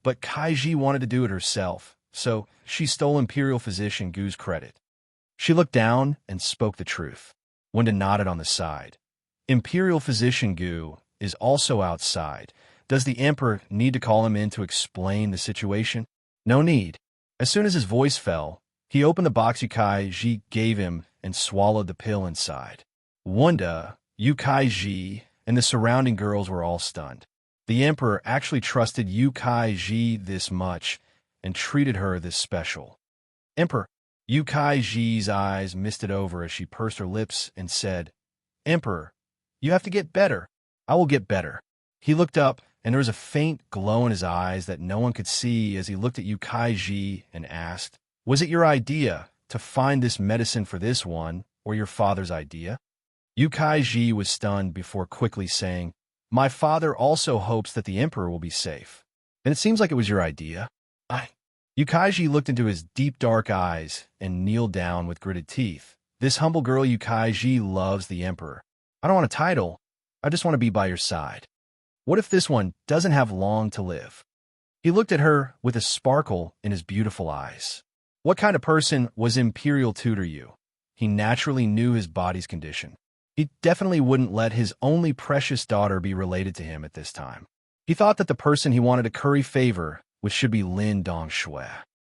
Speaker 1: but Kai Ji wanted to do it herself, so she stole Imperial Physician Gu's credit. She looked down and spoke the truth. Wanda nodded on the side. Imperial Physician Gu is also outside. Does the Emperor need to call him in to explain the situation? No need. As soon as his voice fell, he opened the box Yukai Ji gave him and swallowed the pill inside. Wanda, Yukai Ji, and the surrounding girls were all stunned. The Emperor actually trusted Yukai Ji this much and treated her this special. Emperor, Yukai Ji's eyes misted over as she pursed her lips and said, Emperor, you have to get better. I will get better. He looked up, and there was a faint glow in his eyes that no one could see as he looked at Yukai Ji and asked, was it your idea to find this medicine for this one, or your father's idea? Yukai Ji was stunned before quickly saying, my father also hopes that the Emperor will be safe. And it seems like it was your idea. Yukai Ji looked into his deep dark eyes and kneeled down with gritted teeth. This humble girl Yukai Ji loves the Emperor. I don't want a title. I just want to be by your side. What if this one doesn't have long to live? He looked at her with a sparkle in his beautiful eyes. What kind of person was Imperial Tutor Yu? He naturally knew his body's condition. He definitely wouldn't let his only precious daughter be related to him at this time. He thought that the person he wanted to curry favor with should be Lin Dongshui.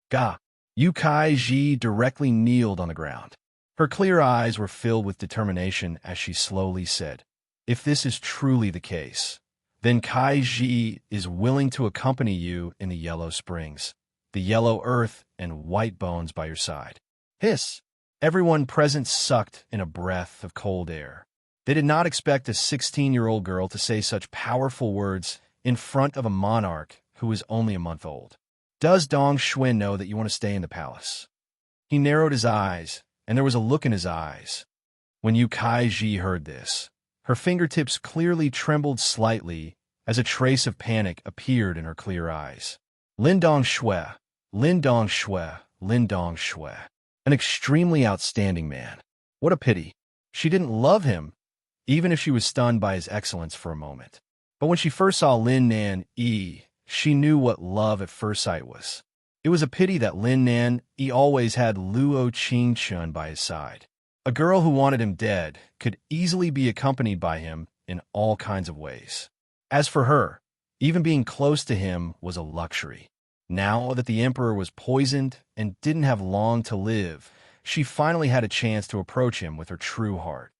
Speaker 1: Ga. Yukai Ji directly kneeled on the ground. Her clear eyes were filled with determination as she slowly said, if this is truly the case, then Kai Ji is willing to accompany you in the Yellow Springs, the yellow earth and white bones by your side. Hiss! Everyone present sucked in a breath of cold air. They did not expect a 16-year-old girl to say such powerful words in front of a monarch who was only a month old. Does Dong Xuan know that you want to stay in the palace? He narrowed his eyes, and there was a look in his eyes. When Yu Kaiji heard this, her fingertips clearly trembled slightly as a trace of panic appeared in her clear eyes. Lin Dong Shui, Lin Dong Shui, Lin Dong Shui. An extremely outstanding man. What a pity. She didn't love him, even if she was stunned by his excellence for a moment. But when she first saw Lin Nan Yi, she knew what love at first sight was. It was a pity that Lin Nan Yi always had Luo Qingchun by his side. A girl who wanted him dead could easily be accompanied by him in all kinds of ways. As for her, even being close to him was a luxury. Now that the emperor was poisoned and didn't have long to live, she finally had a chance to approach him with her true heart.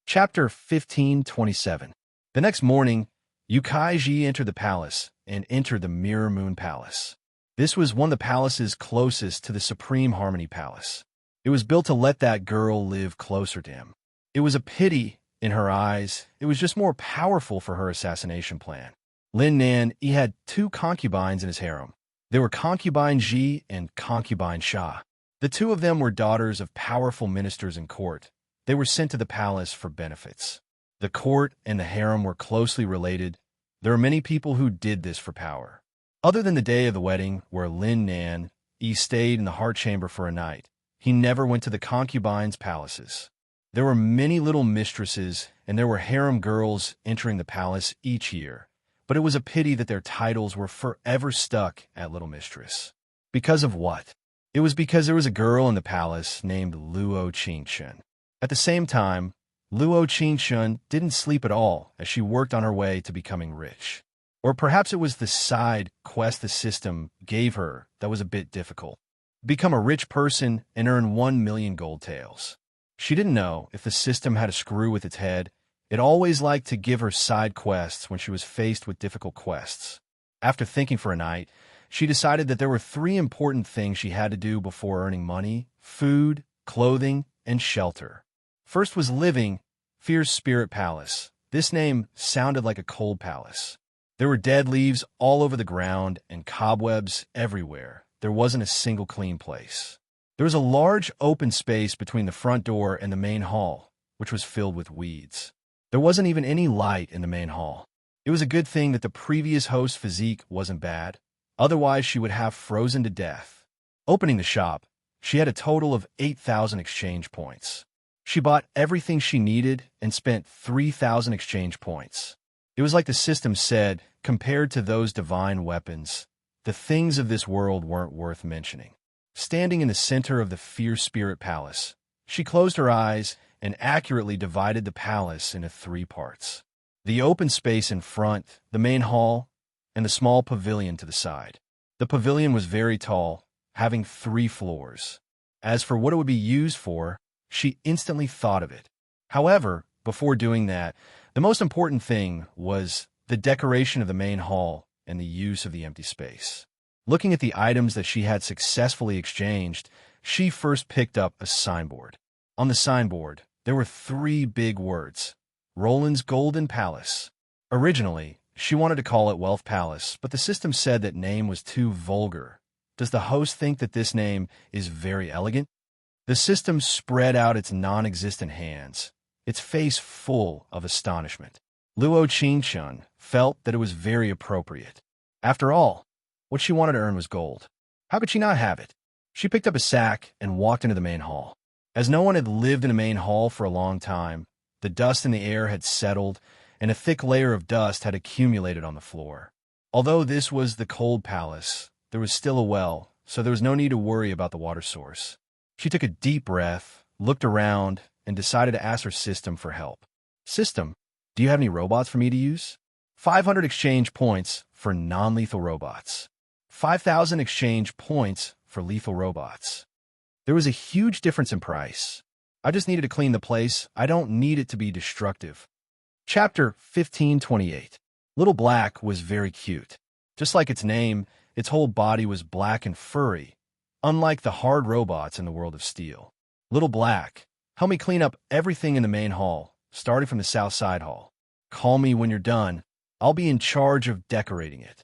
Speaker 1: Chapter 1527. The next morning, Yu Kaiji entered the palace and entered the Mirror Moon Palace. This was one of the palaces closest to the Supreme Harmony Palace. It was built to let that girl live closer to him. It was a pity, in her eyes, it was just more powerful for her assassination plan. Lin Nan, he had 2 concubines in his harem. They were concubine Ji and concubine Sha. The 2 of them were daughters of powerful ministers in court. They were sent to the palace for benefits. The court and the harem were closely related. There are many people who did this for power. Other than the day of the wedding, where Lin Nan, he stayed in the heart chamber for a night, he never went to the concubines' palaces. There were many little mistresses, and there were harem girls entering the palace each year, but it was a pity that their titles were forever stuck at little mistress. Because of what? It was because there was a girl in the palace named Luo Qingchun. At the same time, Luo Qingchun didn't sleep at all as she worked on her way to becoming rich. Or perhaps it was the side quest the system gave her that was a bit difficult. Become a rich person and earn 1 million gold taels. She didn't know if the system had a screw with its head. It always liked to give her side quests when she was faced with difficult quests. After thinking for a night, she decided that there were 3 important things she had to do before earning money: food, clothing, and shelter. First was living, Fierce Spirit Palace. This name sounded like a cold palace. There were dead leaves all over the ground and cobwebs everywhere. There wasn't a single clean place. There was a large open space between the front door and the main hall, which was filled with weeds. There wasn't even any light in the main hall. It was a good thing that the previous host's physique wasn't bad. Otherwise, she would have frozen to death. Opening the shop, she had a total of 8,000 exchange points. She bought everything she needed and spent 3,000 exchange points. It was like the system said, compared to those divine weapons, the things of this world weren't worth mentioning. Standing in the center of the Fierce Spirit Palace, she closed her eyes and accurately divided the palace into 3 parts. The open space in front, the main hall, and the small pavilion to the side. The pavilion was very tall, having 3 floors. As for what it would be used for, she instantly thought of it. However, before doing that, the most important thing was the decoration of the main hall and the use of the empty space. Looking at the items that she had successfully exchanged, she first picked up a signboard. On the signboard, there were 3 big words: Roland's Golden Palace. Originally, she wanted to call it Wealth Palace, but the system said that name was too vulgar. Does the host think that this name is very elegant? The system spread out its non-existent hands, its face full of astonishment. Luo Qingchun felt that it was very appropriate. After all, what she wanted to earn was gold. How could she not have it? She picked up a sack and walked into the main hall. As no one had lived in the main hall for a long time, the dust in the air had settled, and a thick layer of dust had accumulated on the floor. Although this was the cold palace, there was still a well, so there was no need to worry about the water source. She took a deep breath, looked around, and decided to ask her system for help. System, do you have any robots for me to use? 500 exchange points for non-lethal robots. 5,000 exchange points for lethal robots. There was a huge difference in price. I just needed to clean the place. I don't need it to be destructive. Chapter 1528. Little Black was very cute. Just like its name, its whole body was black and furry, unlike the hard robots in the world of steel. Little Black, help me clean up everything in the main hall. starting from the south side hall. Call me when you're done. I'll be in charge of decorating it.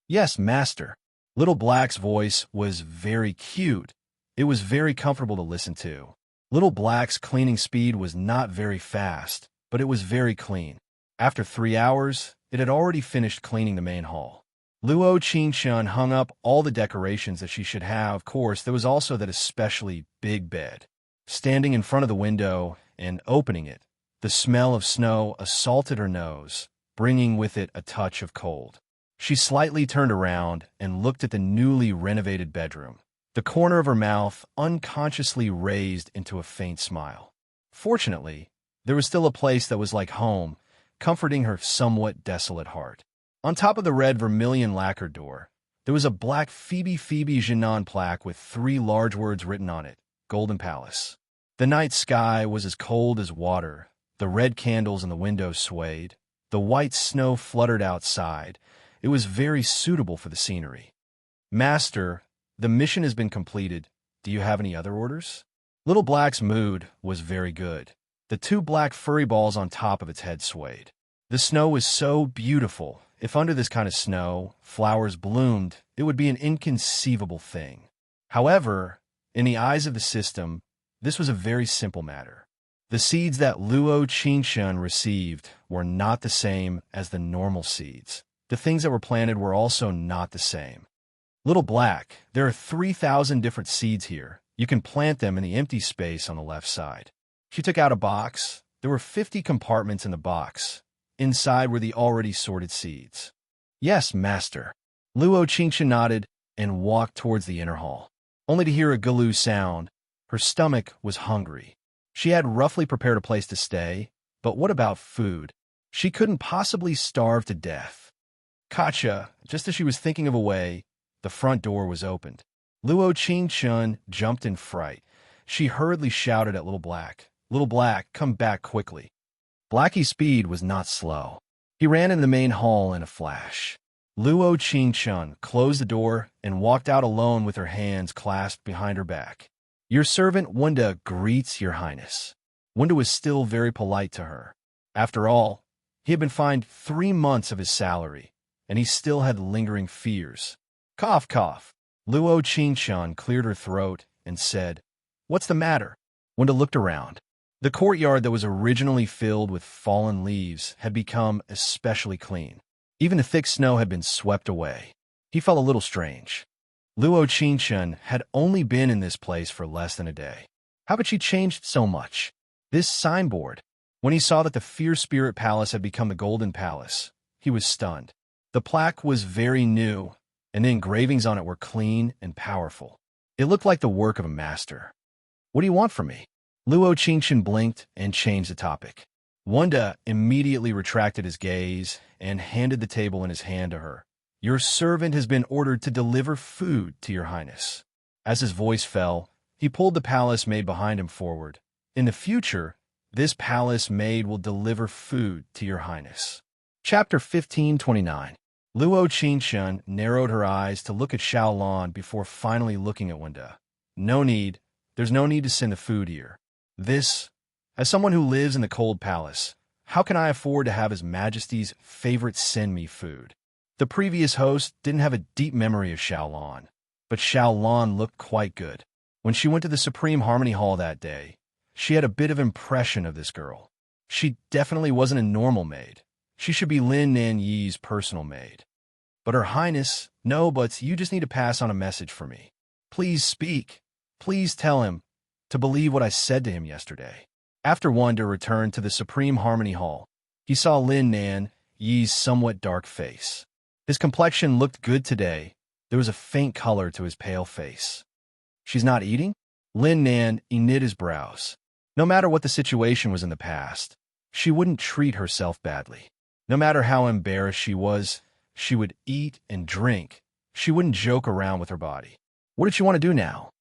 Speaker 1: Yes, master. Little Black's voice was very cute. It was very comfortable to listen to. Little Black's cleaning speed was not very fast, but it was very clean. After 3 hours, it had already finished cleaning the main hall. Luo Qingshun hung up all the decorations that she should have. Of course, there was also that especially big bed. Standing in front of the window and opening it, the smell of snow assaulted her nose, bringing with it a touch of cold. She slightly turned around and looked at the newly renovated bedroom. The corner of her mouth unconsciously raised into a faint smile. Fortunately, there was still a place that was like home, comforting her somewhat desolate heart. On top of the red vermilion lacquered door, there was a black Phoebe Jinan plaque with 3 large words written on it, Golden Palace. The night sky was as cold as water, the red candles in the windows swayed, the white snow fluttered outside. It was very suitable for the scenery. Master, the mission has been completed. Do you have any other orders? Little Black's mood was very good. The 2 black furry balls on top of its head swayed. The snow was so beautiful. If under this kind of snow, flowers bloomed, it would be an inconceivable thing. However, in the eyes of the system, this was a very simple matter. The seeds that Luo Qingshun received were not the same as the normal seeds. The things that were planted were also not the same. Little Black, there are 3,000 different seeds here. You can plant them in the empty space on the left side. She took out a box. There were 50 compartments in the box. Inside were the already sorted seeds. Yes, master. Luo Qingshun nodded and walked towards the inner hall, only to hear a galoo sound. Her stomach was hungry. She had roughly prepared a place to stay, but what about food? She couldn't possibly starve to death. Katja, just as she was thinking of a way, the front door was opened. Luo Qingshun jumped in fright. She hurriedly shouted at Little Black, "Little Black, come back quickly." Blackie's speed was not slow. He ran into the main hall in a flash. Luo Qingshun closed the door and walked out alone with her hands clasped behind her back. "Your servant Wunda greets your highness." Wunda was still very polite to her. After all, he had been fined 3 months of his salary, and he still had lingering fears. Cough, cough. Luo Qingshun cleared her throat and said, "What's the matter?" Wunda looked around. The courtyard that was originally filled with fallen leaves had become especially clean. Even the thick snow had been swept away. He felt a little strange. Luo Qingshun had only been in this place for less than a day. How had she changed so much? This signboard. When he saw that the Fierce Spirit Palace had become the Golden Palace, he was stunned. The plaque was very new, and the engravings on it were clean and powerful. It looked like the work of a master. "What do you want from me?" Luo Qingshun blinked and changed the topic. Wunda immediately retracted his gaze and handed the table in his hand to her. "Your servant has been ordered to deliver food to your highness." As his voice fell, he pulled the palace maid behind him forward. "In the future, this palace maid will deliver food to your highness." Chapter 1529. Luo Qingshun narrowed her eyes to look at Xiaolon before finally looking at Wunda. "No need. There's no need to send the food here. As someone who lives in the cold palace, how can I afford to have His Majesty's favorite send me food?" The previous host didn't have a deep memory of Xiaolon, but Xiaolon looked quite good. When she went to the Supreme Harmony Hall that day, she had a bit of impression of this girl. She definitely wasn't a normal maid. She should be Lin Nanyi's personal maid. "But Her Highness, no, but you just need to pass on a message for me. Please speak. Please tell him to believe what I said to him yesterday." After Wunda returned to the Supreme Harmony Hall, he saw Lin Nanyi's somewhat dark face. His complexion looked good today. There was a faint color to his pale face. "She's not eating?" Lin Nanyi knit his brows. No matter what the situation was in the past, she wouldn't treat herself badly. No matter how embarrassed she was, she would eat and drink. She wouldn't joke around with her body. "What did she want to do now?"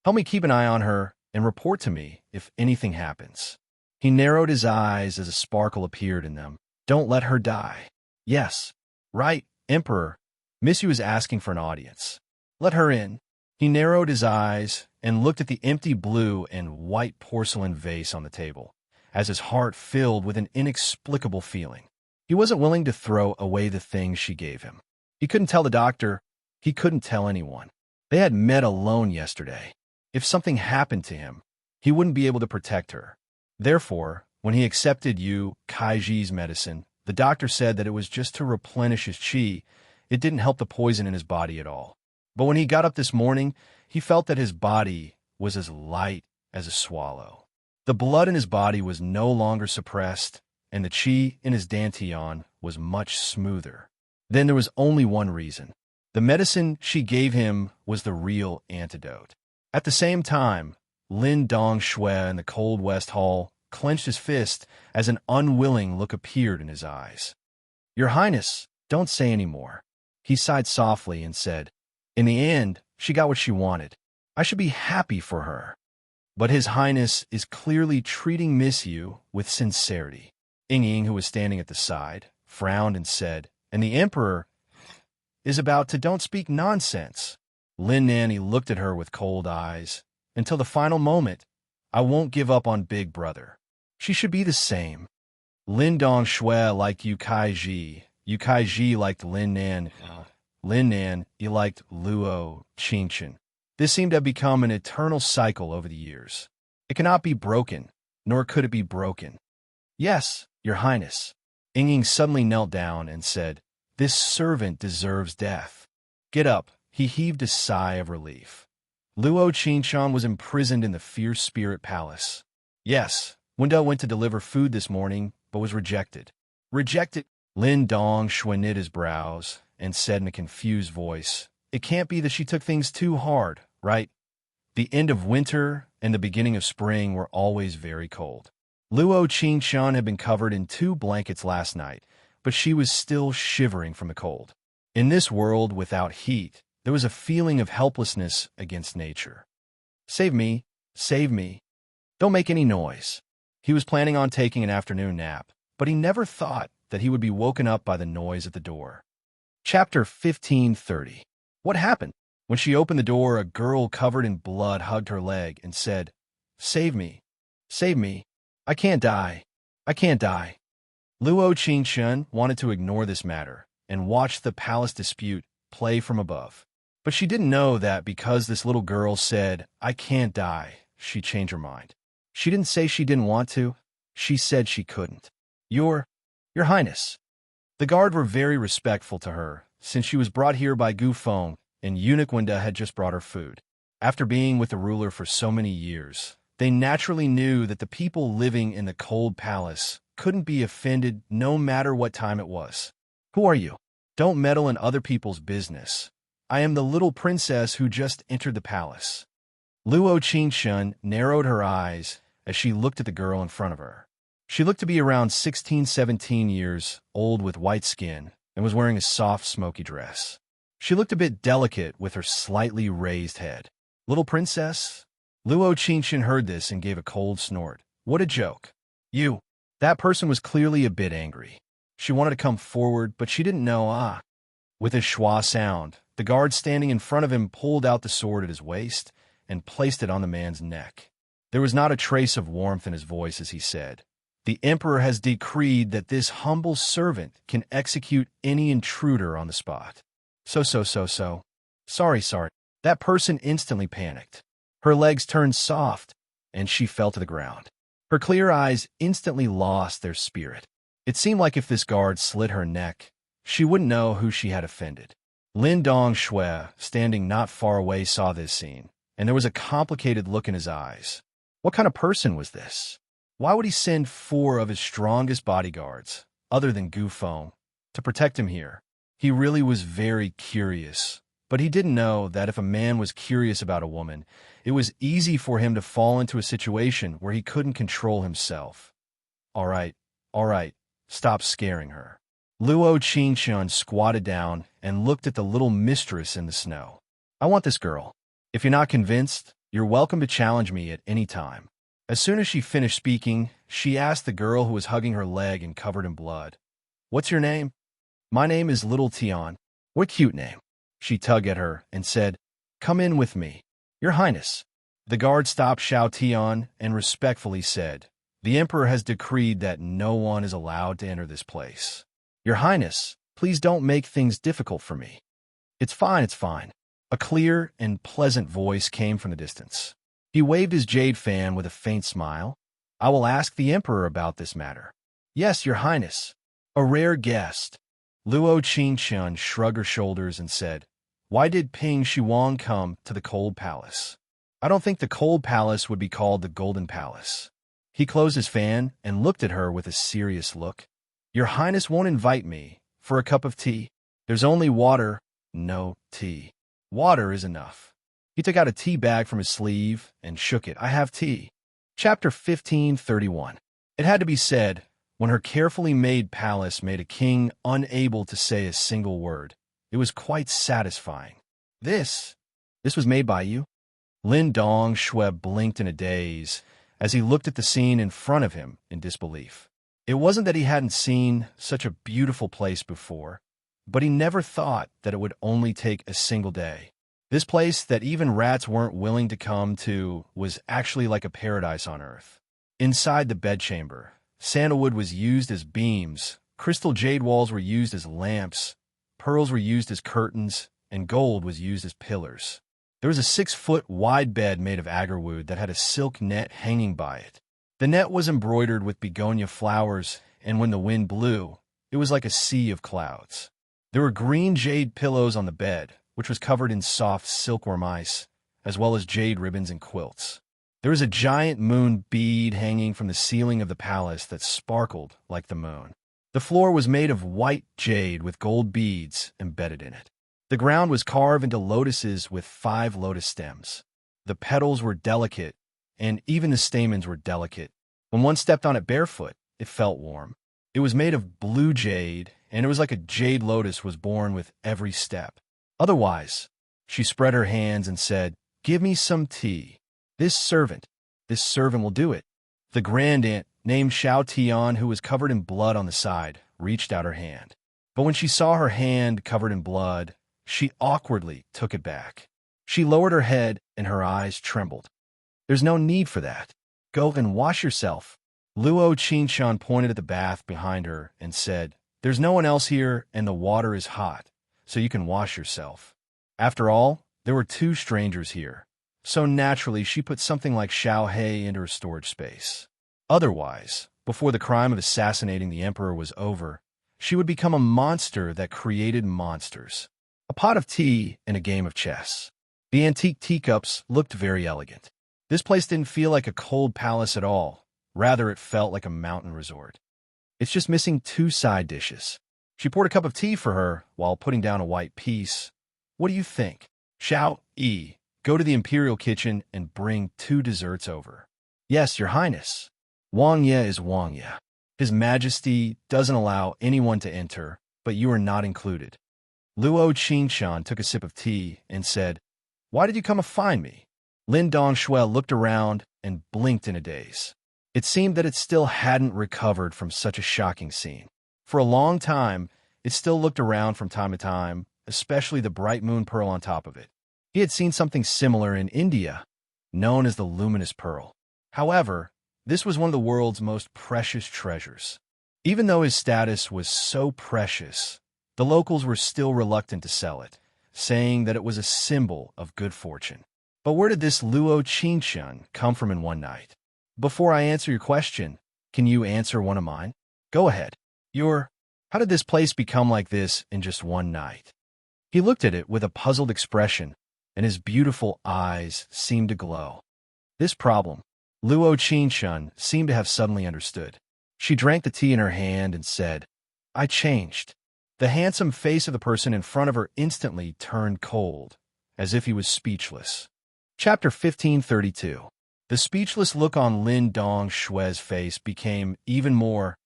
Speaker 1: "Help me keep an eye on her and report to me if anything happens." He narrowed his eyes as a sparkle appeared in them. "Don't let her die." "Yes. Right, Emperor. Misty is asking for an audience." "Let her in." He narrowed his eyes and looked at the empty blue and white porcelain vase on the table. as his heart filled with an inexplicable feeling. He wasn't willing to throw away the things she gave him. He couldn't tell the doctor. He couldn't tell anyone. They had met alone yesterday. If something happened to him, he wouldn't be able to protect her. Therefore, when he accepted Yu Kaiji's medicine, the doctor said that it was just to replenish his qi. It didn't help the poison in his body at all. But when he got up this morning, he felt that his body was as light as a swallow. The blood in his body was no longer suppressed, and the qi in his dantian was much smoother. Then there was only one reason. The medicine she gave him was the real antidote. At the same time, Lin Dong Shui in the cold West Hall clenched his fist as an unwilling look appeared in his eyes. "Your Highness, don't say any more." He sighed softly and said, "In the end, she got what she wanted. I should be happy for her." But His Highness is clearly treating Miss Yu with sincerity. Ying, who was standing at the side, frowned and said, "And the Emperor is about to don't speak nonsense." Lin Nanny looked at her with cold eyes. "Until the final moment, I won't give up on Big Brother. She should be the same." Lin Dong Shui liked Yu Kaiji. Yu Kaiji liked Lin Nan. Lin Nan, he liked Luo Qingchen. This seemed to have become an eternal cycle over the years. It cannot be broken, nor could it be broken. "Yes, Your Highness." Ying suddenly knelt down and said, "This servant deserves death." "Get up." He heaved a sigh of relief. Luo Qingchen was imprisoned in the Fierce Spirit Palace. Yes, Wenda went to deliver food this morning, but was rejected. Rejected? Lin Dong Shui knit his brows and said in a confused voice, "It can't be that she took things too hard, right? The end of winter and the beginning of spring were always very cold." Luo Qingchen had been covered in 2 blankets last night, but she was still shivering from the cold. In this world without heat, there was a feeling of helplessness against nature. "Save me, save me. Don't make any noise." He was planning on taking an afternoon nap, but he never thought that he would be woken up by the noise at the door. Chapter 15:30. What happened? When she opened the door, a girl covered in blood hugged her leg and said, "Save me, save me. I can't die. I can't die." Luo Qingchen wanted to ignore this matter and watch the palace dispute play from above. But she didn't know that because this little girl said, "I can't die," she changed her mind. She didn't say she didn't want to. She said she couldn't. Your Highness." The guard were very respectful to her, since she was brought here by Gu Feng, and eunuch Wenda had just brought her food. After being with the ruler for so many years, they naturally knew that the people living in the cold palace couldn't be offended no matter what time it was. "Who are you? Don't meddle in other people's business. I am the little princess who just entered the palace." Luo Qingchen narrowed her eyes as she looked at the girl in front of her. She looked to be around 16-17 years old with white skin and was wearing a soft, smoky dress. She looked a bit delicate with her slightly raised head. "Little princess?" Luo Qingchen heard this and gave a cold snort. "What a joke. You." That person was clearly a bit angry. She wanted to come forward, but she didn't know. With a schwa sound, the guard standing in front of him pulled out the sword at his waist and placed it on the man's neck. There was not a trace of warmth in his voice as he said, "The Emperor has decreed that this humble servant can execute any intruder on the spot." So. Sorry. That person instantly panicked. Her legs turned soft, and she fell to the ground. Her clear eyes instantly lost their spirit. It seemed like if this guard slit her neck, she wouldn't know who she had offended. Lin Dong Shui, standing not far away, saw this scene, and there was a complicated look in his eyes. What kind of person was this? Why would he send 4 of his strongest bodyguards, other than Gu Feng, to protect him here? He really was very curious, but he didn't know that if a man was curious about a woman, it was easy for him to fall into a situation where he couldn't control himself. All right, stop scaring her." Luo Qingchen squatted down and looked at the little mistress in the snow. "I want this girl. If you're not convinced, you're welcome to challenge me at any time." As soon as she finished speaking, she asked the girl who was hugging her leg and covered in blood, "What's your name?" "My name is Little Tian." "What cute name." She tugged at her and said, "Come in with me." "Your Highness." The guard stopped Xiao Tian and respectfully said, The emperor has decreed that no one is allowed to enter this place. Your Highness, please don't make things difficult for me. It's fine, it's fine. A clear and pleasant voice came from the distance. He waved his jade fan with a faint smile. I will ask the emperor about this matter. Yes, Your Highness. A rare guest. Luo Qingqian shrugged her shoulders and said, Why did Ping Shuang come to the Cold Palace? I don't think the Cold Palace would be called the Golden Palace. He closed his fan and looked at her with a serious look. Your Highness won't invite me for a cup of tea. There's only water, no tea. Water is enough. He took out a tea bag from his sleeve and shook it. I have tea. Chapter 1531. It had to be said, when her carefully made palace made a king unable to say a single word, it was quite satisfying. This was made by you? Lin Dong Shui blinked in a daze as he looked at the scene in front of him in disbelief. It wasn't that he hadn't seen such a beautiful place before, but he never thought that it would only take a single day. This place that even rats weren't willing to come to was actually like a paradise on earth. Inside the bedchamber, sandalwood was used as beams, crystal jade walls were used as lamps, pearls were used as curtains, and gold was used as pillars. There was a 6-foot wide bed made of agarwood that had a silk net hanging by it. The net was embroidered with begonia flowers, and when the wind blew, it was like a sea of clouds. There were green jade pillows on the bed, which was covered in soft silkworm ice, as well as jade ribbons and quilts. There was a giant moon bead hanging from the ceiling of the palace that sparkled like the moon. The floor was made of white jade with gold beads embedded in it. The ground was carved into lotuses with 5 lotus stems. The petals were delicate, and even the stamens were delicate. When one stepped on it barefoot, it felt warm. It was made of blue jade, and it was like a jade lotus was born with every step. Otherwise, she spread her hands and said, Give me some tea. This servant will do it. The grand aunt, named Xiao Tian, who was covered in blood on the side, reached out her hand. But when she saw her hand covered in blood, she awkwardly took it back. She lowered her head and her eyes trembled. There's no need for that. Go and wash yourself. Luo Qingqian pointed at the bath behind her and said, There's no one else here and the water is hot, so you can wash yourself. After all, there were 2 strangers here, so naturally she put something like Xiao He into her storage space. Otherwise, before the crime of assassinating the emperor was over, she would become a monster that created monsters. A pot of tea and a game of chess. The antique teacups looked very elegant. This place didn't feel like a cold palace at all. Rather, it felt like a mountain resort. It's just missing 2 side dishes. She poured a cup of tea for her while putting down a white piece. What do you think? Xiao Yi, go to the imperial kitchen and bring 2 desserts over. Yes, Your Highness. Wang Ye is Wang Ye. His Majesty doesn't allow anyone to enter, but you are not included. Luo Qingqian took a sip of tea and said, Why did you come to find me? Lin Dongshui looked around and blinked in a daze. It seemed that it still hadn't recovered from such a shocking scene. For a long time, it still looked around from time to time, especially the bright moon pearl on top of it. He had seen something similar in India, known as the luminous pearl. However, this was one of the world's most precious treasures. Even though his status was so precious, the locals were still reluctant to sell it, saying that it was a symbol of good fortune. But where did this Luo Qingqian come from in one night? Before I answer your question, can you answer one of mine? Go ahead. How did this place become like this in just one night? He looked at it with a puzzled expression, and his beautiful eyes seemed to glow. This problem, Luo Qingqian seemed to have suddenly understood. She drank the tea in her hand and said, I changed. The handsome face of the person in front of her instantly turned cold, as if he was speechless. Chapter 1532. The speechless look on Lin Dongshui's face became even more,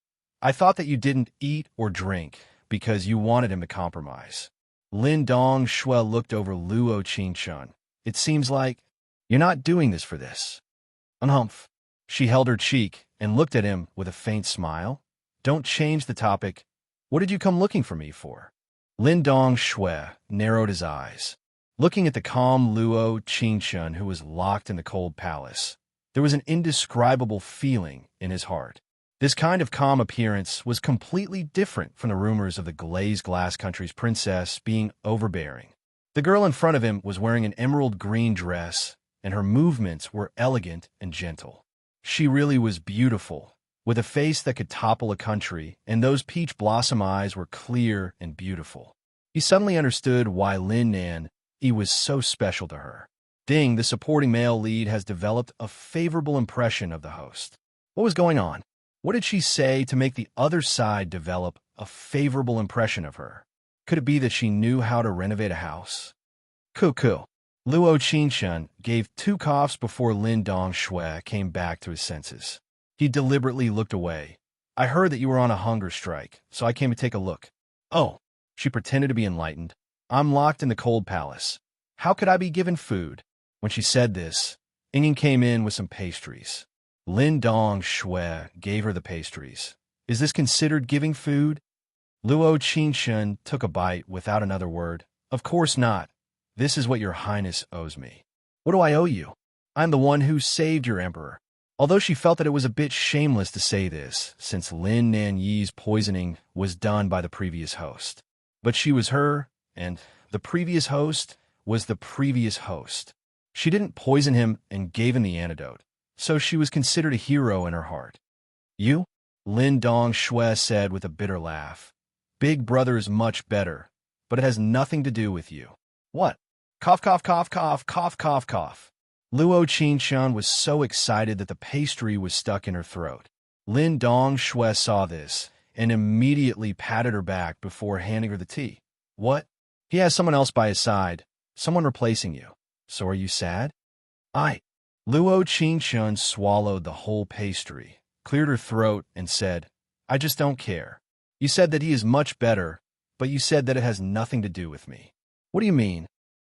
Speaker 1: I thought that you didn't eat or drink because you wanted him to compromise. Lin Dongshui looked over Luo Qingqian. It seems like you're not doing this for this. Unhumph. She held her cheek and looked at him with a faint smile. Don't change the topic. What did you come looking for me for? Lin Dongshui narrowed his eyes. Looking at the calm Luo Qingqian who was locked in the cold palace, there was an indescribable feeling in his heart. This kind of calm appearance was completely different from the rumors of the glazed glass country's princess being overbearing. The girl in front of him was wearing an emerald green dress, and her movements were elegant and gentle. She really was beautiful, with a face that could topple a country, and those peach blossom eyes were clear and beautiful. He suddenly understood why Lin Nan was so special to her. Ding, the supporting male lead has developed a favorable impression of the host. What was going on? What did she say to make the other side develop a favorable impression of her? Could it be that she knew how to renovate a house? Cuckoo. Luo Qingshun gave 2 coughs before Lin Dongshui came back to his senses. He deliberately looked away. I heard that you were on a hunger strike, so I came to take a look. Oh, she pretended to be enlightened. I'm locked in the cold palace. How could I be given food? When she said this, Ying came in with some pastries. Lin Dongshui gave her the pastries. Is this considered giving food? Luo Qingshun took a bite without another word. Of course not. This is what your highness owes me. What do I owe you? I'm the one who saved your emperor. Although she felt that it was a bit shameless to say this, since Lin Nanyi's poisoning was done by the previous host. But she was her, and the previous host was the previous host. She didn't poison him and gave him the antidote, so she was considered a hero in her heart. You? Lin Dongshui said with a bitter laugh. Big brother is much better, but it has nothing to do with you. What? Cough, cough, cough, cough, cough, cough, cough. Luo Qingshun was so excited that the pastry was stuck in her throat. Lin Dongshui saw this and immediately patted her back before handing her the tea. What? He has someone else by his side, someone replacing you. So are you sad? Luo Qingshun swallowed the whole pastry, cleared her throat, and said, I just don't care. You said that he is much better, but you said that it has nothing to do with me. What do you mean?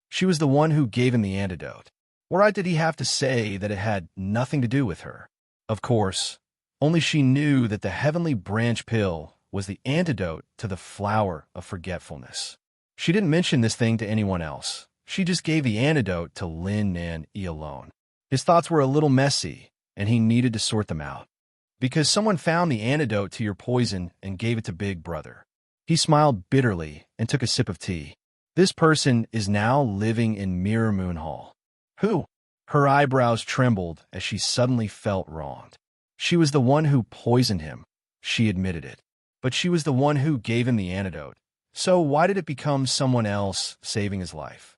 Speaker 1: She was the one who gave him the antidote. Why did he have to say that it had nothing to do with her? Of course, only she knew that the heavenly branch pill was the antidote to the flower of forgetfulness. She didn't mention this thing to anyone else. She just gave the antidote to Lin Nan alone. His thoughts were a little messy, and he needed to sort them out. Because someone found the antidote to your poison and gave it to Big Brother. He smiled bitterly and took a sip of tea. This person is now living in Mirror Moon Hall. Who? Her eyebrows trembled as she suddenly felt wronged. She was the one who poisoned him. She admitted it. But she was the one who gave him the antidote. So why did it become someone else saving his life?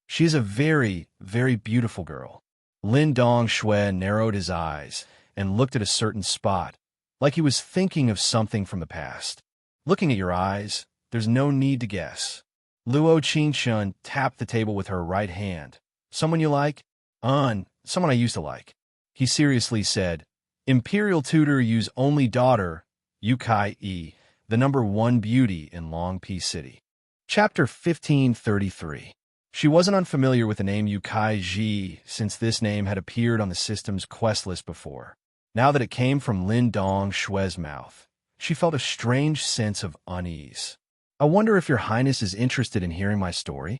Speaker 1: She is a very, very beautiful girl. Lin Dongshui narrowed his eyes and looked at a certain spot, like he was thinking of something from the past. Looking at your eyes, there's no need to guess. Luo Qingshun tapped the table with her right hand. Someone you like? Someone I used to like. He seriously said, Imperial tutor use only daughter, Yukai the #1 beauty in Long Peace City. Chapter 1533. She wasn't unfamiliar with the name Yukai Ji, since this name had appeared on the system's quest list before. Now that it came from Lin Dongshui's mouth, she felt a strange sense of unease. I wonder if your highness is interested in hearing my story?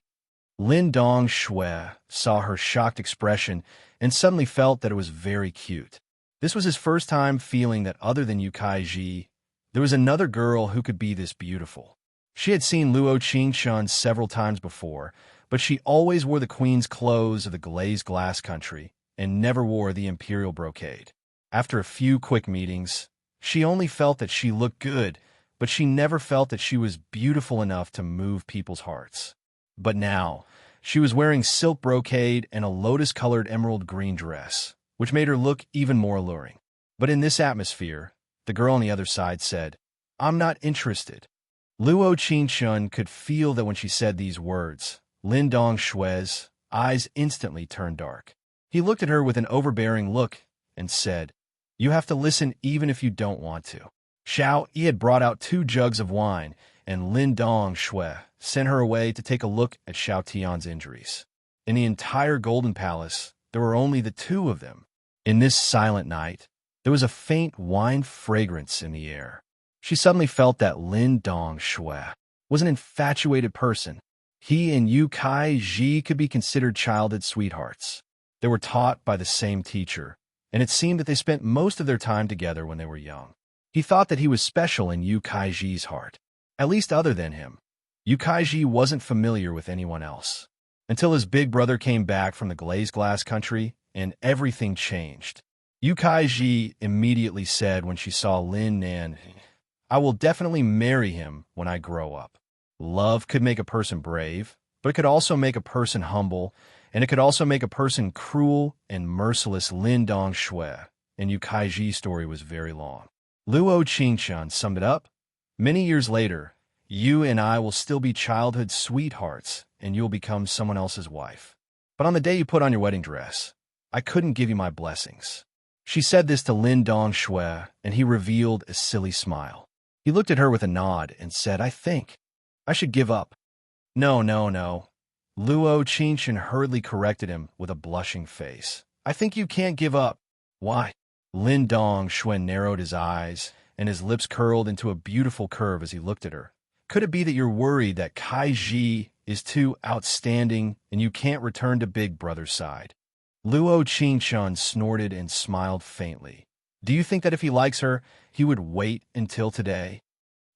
Speaker 1: Lin Dongshui saw her shocked expression and suddenly felt that it was very cute. This was his first time feeling that other than Yukai Ji, there was another girl who could be this beautiful. She had seen Luo Qingshun several times before, but she always wore the queen's clothes of the glazed glass country and never wore the imperial brocade. After a few quick meetings, she only felt that she looked good, but she never felt that she was beautiful enough to move people's hearts. But now, she was wearing silk brocade and a lotus-colored emerald green dress, which made her look even more alluring. But in this atmosphere, the girl on the other side said, I'm not interested. Luo Qingshun could feel that when she said these words, Lin Dongshui's eyes instantly turned dark. He looked at her with an overbearing look and said, You have to listen even if you don't want to. Xiao Yi had brought out 2 jugs of wine, and Lin Dongshui sent her away to take a look at Xiao Tian's injuries. In the entire Golden Palace, there were only the 2 of them. In this silent night, there was a faint wine fragrance in the air. She suddenly felt that Lin Dongshui was an infatuated person. He and Yukai Ji could be considered childhood sweethearts. They were taught by the same teacher, and it seemed that they spent most of their time together when they were young. He thought that he was special in Yu Kaiji's heart, at least other than him. Yu Kaiji wasn't familiar with anyone else, until his big brother came back from the glazed glass country, and everything changed. Yu Kaiji immediately said when she saw Lin Nan, "I will definitely marry him when I grow up." Love could make a person brave, but it could also make a person humble, and it could also make a person cruel and merciless. Lin Dong Shui, and Yu Kaiji's story was very long. Luo Qingxuan summed it up. "Many years later, you and I will still be childhood sweethearts, and you will become someone else's wife. But on the day you put on your wedding dress, I couldn't give you my blessings." She said this to Lin Dong Shui, and he revealed a silly smile. He looked at her with a nod and said, "I think I should give up." No. Luo Qingxuan hurriedly corrected him with a blushing face. "I think you can't give up." "Why?" Lin Dong Shui narrowed his eyes, and his lips curled into a beautiful curve as he looked at her. "Could it be that you're worried that Kaiji is too outstanding and you can't return to Big Brother's side?" Luo Qingxuan snorted and smiled faintly. "Do you think that if he likes her, he would wait until today?"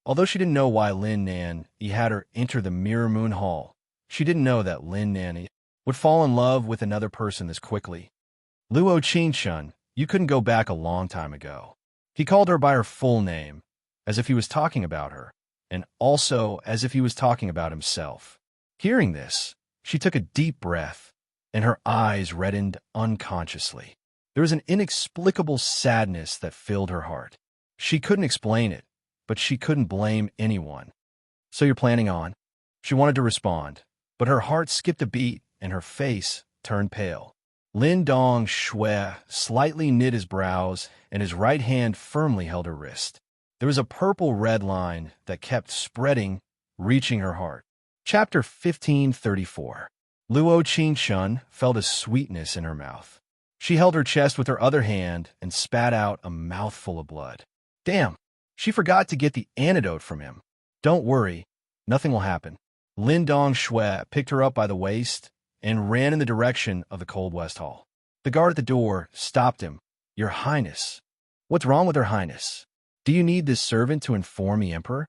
Speaker 1: Although she didn't know why Lin Nan had her enter the Mirror Moon Hall, she didn't know that Lin Nan would fall in love with another person this quickly. "Luo Qingxuan, you couldn't go back a long time ago." He called her by her full name, as if he was talking about her, and also as if he was talking about himself. Hearing this, she took a deep breath, and her eyes reddened unconsciously. There was an inexplicable sadness that filled her heart. She couldn't explain it, but she couldn't blame anyone. "So you're planning on?" She wanted to respond, but her heart skipped a beat and her face turned pale. Lin Dong Shui slightly knit his brows, and his right hand firmly held her wrist. There was a purple red line that kept spreading, reaching her heart. Chapter 1534. Luo Qingxuan felt a sweetness in her mouth. She held her chest with her other hand and spat out a mouthful of blood. Damn, she forgot to get the antidote from him. "Don't worry, nothing will happen." Lin Dong Shui picked her up by the waist and ran in the direction of the Cold West Hall. The guard at the door stopped him. "Your Highness." "What's wrong with Her Highness? Do you need this servant to inform the Emperor?"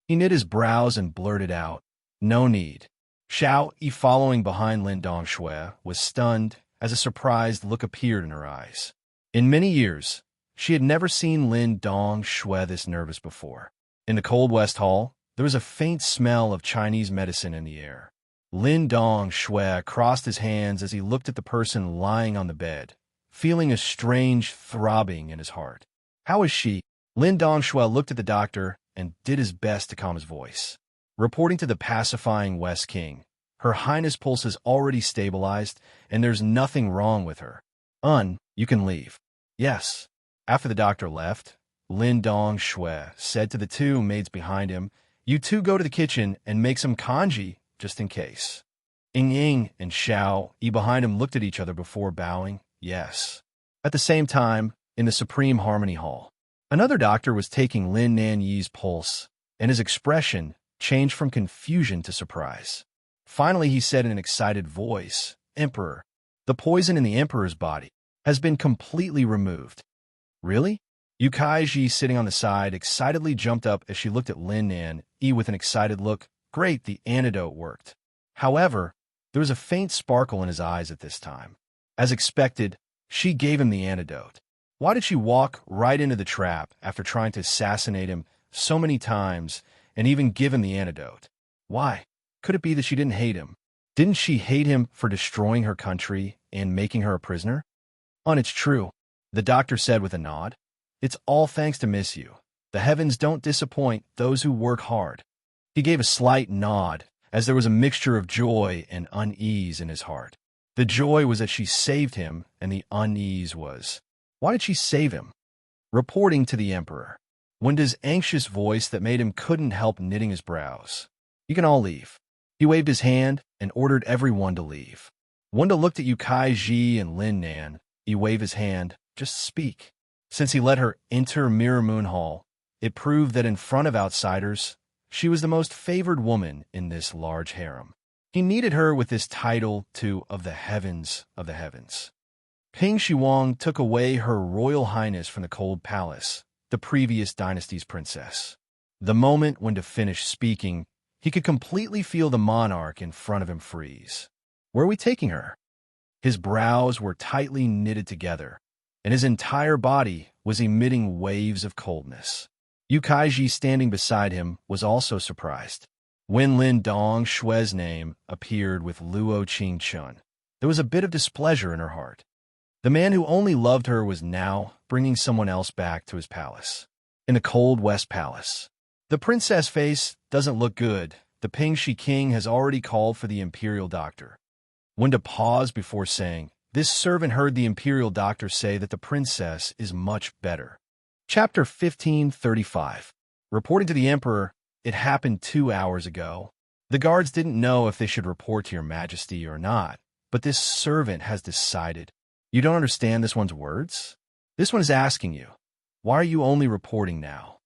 Speaker 1: He knit his brows and blurted out, "No need." Xiao Yi, following behind Lin Dong Shui, was stunned as a surprised look appeared in her eyes. In many years, she had never seen Lin Dong Shui this nervous before. In the Cold West Hall, there was a faint smell of Chinese medicine in the air. Lin Dong Shui crossed his hands as he looked at the person lying on the bed, feeling a strange throbbing in his heart. "How is she?" Lin Dong Shui looked at the doctor and did his best to calm his voice. Reporting to the pacifying West King, Her Highness' pulse is already stabilized, and there's nothing wrong with her. You can leave." "Yes." After the doctor left, Lin Dong Shui said to the two maids behind him, "You two go to the kitchen and make some kanji, just in case." Ying and Xiao Yi behind him looked at each other before bowing, yes. At the same time, in the Supreme Harmony Hall, another doctor was taking Lin Nan Yi's pulse, and his expression changed from confusion to surprise. Finally, he said in an excited voice, "Emperor, the poison in the Emperor's body has been completely removed." "Really?" Yu Kaiji, sitting on the side, excitedly jumped up as she looked at Lin Nan Yi with an excited look. "Great, the antidote worked." However, there was a faint sparkle in his eyes at this time. As expected, she gave him the antidote. Why did she walk right into the trap after trying to assassinate him so many times and even give him the antidote? Why? Could it be that she didn't hate him? Didn't she hate him for destroying her country and making her a prisoner? It's true," the doctor said with a nod. "It's all thanks to Miss You. The heavens don't disappoint those who work hard." He gave a slight nod, as there was a mixture of joy and unease in his heart. The joy was that she saved him, and the unease was, why did she save him? Reporting to the Emperor, Wenda's anxious voice that made him couldn't help knitting his brows. "You can all leave." He waved his hand and ordered everyone to leave. Wenda looked at Yu Kaiji and Lin Nan. He waved his hand, "Just speak." Since he let her enter Mirror Moon Hall, it proved that in front of outsiders, she was the most favored woman in this large harem. He needed her with this title of the heavens of the heavens. Ping Shuang took away Her Royal Highness from the cold palace, the previous dynasty's princess. The moment when to finish speaking, he could completely feel the monarch in front of him freeze. Where are we taking her? His brows were tightly knitted together, and his entire body was emitting waves of coldness. Yu Kaiji, standing beside him, was also surprised. When Lin Dong Shue's name appeared with Luo Qingchun, there was a bit of displeasure in her heart. The man who only loved her was now bringing someone else back to his palace. In the cold West Palace. The princess face doesn't look good. The Pingxi king has already called for the imperial doctor. Wenda paused before saying, "This servant heard the imperial doctor say that the princess is much better." Chapter 1535. Reporting to the emperor, it happened 2 hours ago. The guards didn't know if they should report to your majesty or not, but this servant has decided. You don't understand this one's words? This one is asking you, why are you only reporting now?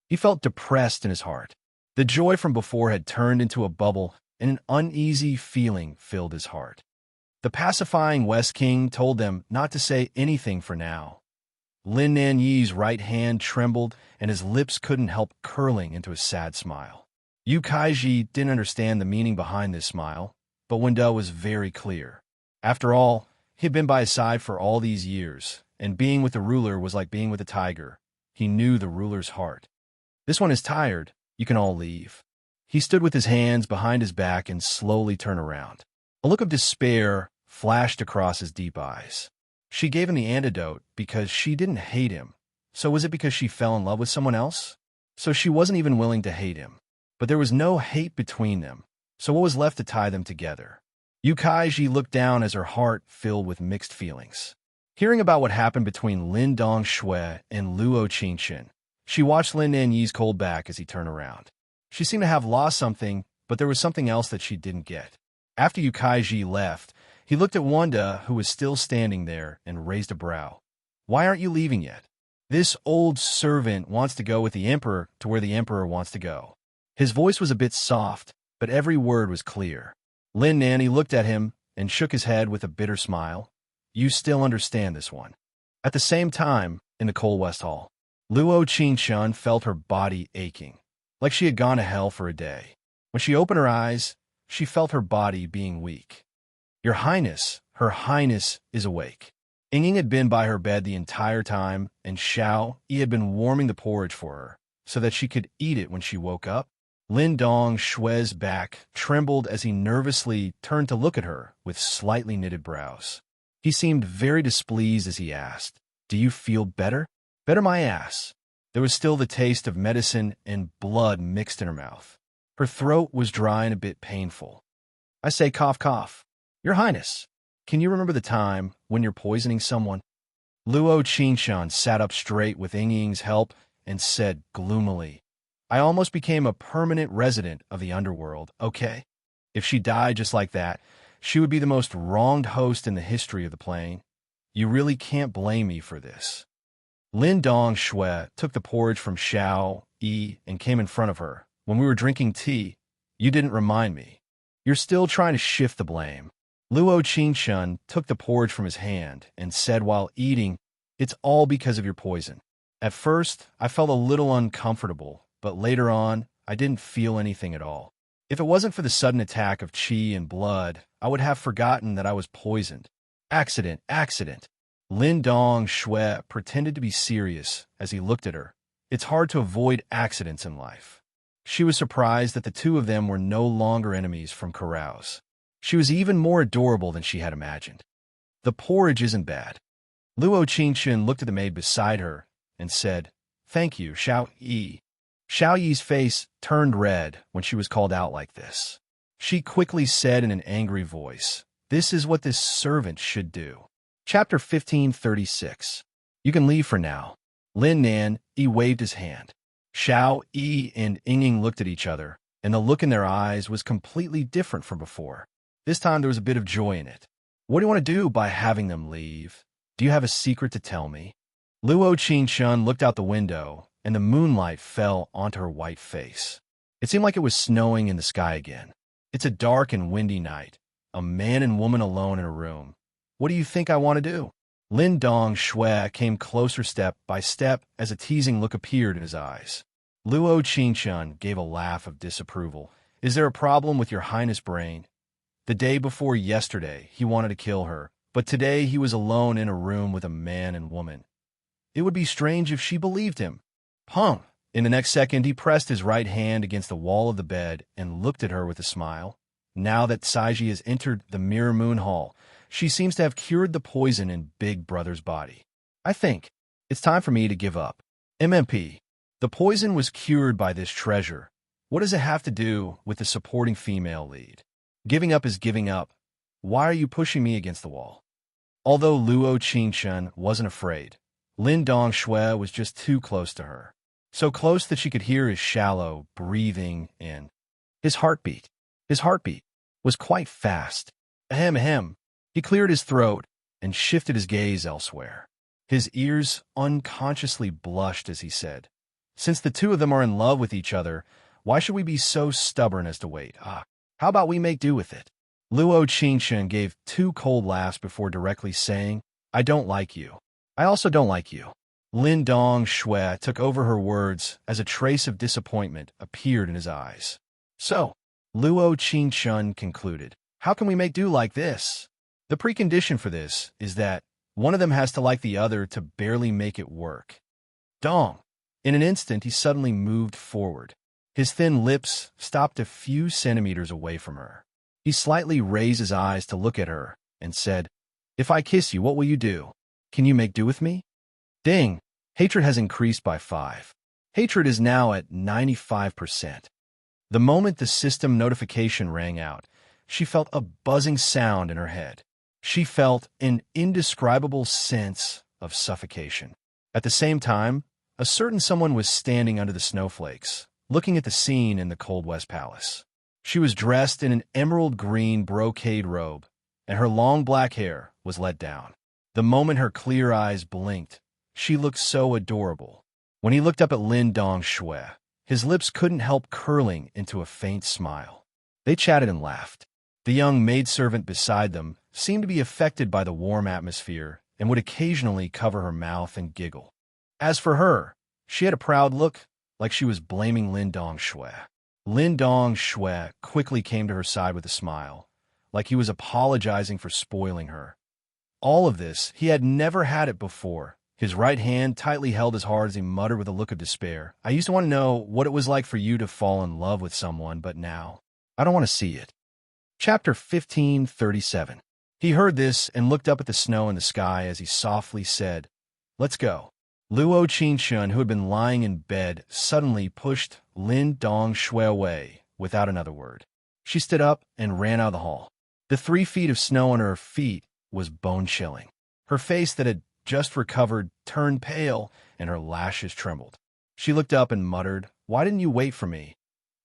Speaker 1: He felt depressed in his heart. The joy from before had turned into a bubble, and an uneasy feeling filled his heart. The pacifying West King told them not to say anything for now. Lin Nanyi's right hand trembled, and his lips couldn't help curling into a sad smile. Yu Kaiji didn't understand the meaning behind this smile, but Wenda was very clear. After all, he had been by his side for all these years, and being with the ruler was like being with a tiger. He knew the ruler's heart. This one is tired. You can all leave. He stood with his hands behind his back and slowly turned around. A look of despair flashed across his deep eyes. She gave him the antidote because she didn't hate him. So was it because she fell in love with someone else? So she wasn't even willing to hate him. But there was no hate between them. So what was left to tie them together? Yu Kaiji looked down as her heart filled with mixed feelings. Hearing about what happened between Lin Dong Shui and Luo Qingchen, she watched Lin Nanyi's cold back as he turned around. She seemed to have lost something, but there was something else that she didn't get. After Yu Kaiji left, he looked at Wanda, who was still standing there, and raised a brow. Why aren't you leaving yet? This old servant wants to go with the emperor to where the emperor wants to go. His voice was a bit soft, but every word was clear. Lin Nanny looked at him and shook his head with a bitter smile. You still understand this one. At the same time, in the cold West Hall, Luo Qingchun felt her body aching, like she had gone to hell for a day. When she opened her eyes, she felt her body being weak. Your Highness, Her Highness is awake. Ying had been by her bed the entire time, and Xiao Yi had been warming the porridge for her, so that she could eat it when she woke up. Lin Dong Shue's back trembled as he nervously turned to look at her with slightly knitted brows. He seemed very displeased as he asked, "Do you feel better?" "Better my ass." There was still the taste of medicine and blood mixed in her mouth. Her throat was dry and a bit painful. I say cough cough. Your Highness, can you remember the time when you're poisoning someone? Luo Qingchun sat up straight with Ying's help and said gloomily, I almost became a permanent resident of the underworld, okay? If she died just like that, she would be the most wronged host in the history of the plane. You really can't blame me for this. Lin Dong Shui took the porridge from Xiao Yi and came in front of her. When we were drinking tea, you didn't remind me. You're still trying to shift the blame. Luo Qingchun took the porridge from his hand and said while eating, It's all because of your poison. At first, I felt a little uncomfortable, but later on, I didn't feel anything at all. If it wasn't for the sudden attack of qi and blood, I would have forgotten that I was poisoned. Accident, accident. Lin Dong Shui pretended to be serious as he looked at her. It's hard to avoid accidents in life. She was surprised that the two of them were no longer enemies from carouse. She was even more adorable than she had imagined. The porridge isn't bad. Luo Qingchun looked at the maid beside her and said, Thank you, Xiao Yi. Xiao Yi's face turned red when she was called out like this. She quickly said in an angry voice, This is what this servant should do. Chapter 1536. You can leave for now. Lin Nan Yi waved his hand. Xiao Yi and Ying looked at each other, and the look in their eyes was completely different from before. This time there was a bit of joy in it. What do you want to do by having them leave? Do you have a secret to tell me? Luo Qingchun looked out the window, and the moonlight fell onto her white face. It seemed like it was snowing in the sky again. It's a dark and windy night. A man and woman alone in a room. What do you think I want to do? Lin Dong Shui came closer step by step as a teasing look appeared in his eyes. Luo Qingchun gave a laugh of disapproval. Is there a problem with your highness' brain? The day before yesterday, he wanted to kill her, but today he was alone in a room with a man and woman. It would be strange if she believed him. Pung! In the next second, he pressed his right hand against the wall of the bed and looked at her with a smile. Now that Saiji has entered the Mirror Moon Hall, she seems to have cured the poison in Big Brother's body. I think it's time for me to give up. MMP. The poison was cured by this treasure. What does it have to do with the supporting female lead? Giving up is giving up. Why are you pushing me against the wall? Although Luo Qingchun wasn't afraid, Lin Dong Shui was just too close to her. So close that she could hear his shallow breathing in. His heartbeat was quite fast. Ahem, ahem. He cleared his throat and shifted his gaze elsewhere. His ears unconsciously blushed as he said, "Since the two of them are in love with each other, why should we be so stubborn as to wait? How about we make do with it?" Luo Qingchun gave two cold laughs before directly saying, "I don't like you. I also don't like you." Lin Dong Shui took over her words as a trace of disappointment appeared in his eyes. So, Luo Qingchun concluded, how can we make do like this? The precondition for this is that one of them has to like the other to barely make it work. Dong! In an instant, he suddenly moved forward. His thin lips stopped a few centimeters away from her. He slightly raised his eyes to look at her and said, "If I kiss you, what will you do? Can you make do with me?" Ding! Hatred has increased by 5. Hatred is now at 95%. The moment the system notification rang out, she felt a buzzing sound in her head. She felt an indescribable sense of suffocation. At the same time, a certain someone was standing under the snowflakes, looking at the scene in the Cold West Palace. She was dressed in an emerald green brocade robe, and her long black hair was let down. The moment her clear eyes blinked, she looked so adorable. When he looked up at Lin Dong Shui, his lips couldn't help curling into a faint smile. They chatted and laughed. The young maidservant beside them seemed to be affected by the warm atmosphere and would occasionally cover her mouth and giggle. As for her, she had a proud look, like she was blaming Lin Dong Shui. Lin Dong Shui quickly came to her side with a smile, like he was apologizing for spoiling her. All of this, he had never had it before. His right hand tightly held as hard as he muttered with a look of despair. "I used to want to know what it was like for you to fall in love with someone, but now, I don't want to see it." Chapter 1537. He heard this and looked up at the snow in the sky as he softly said, "Let's go." Luo Qingchun, who had been lying in bed, suddenly pushed Lin Dong Shui away without another word. She stood up and ran out of the hall. The 3 feet of snow under her feet was bone-chilling. Her face that had just recovered turned pale, and her lashes trembled. She looked up and muttered, "Why didn't you wait for me?"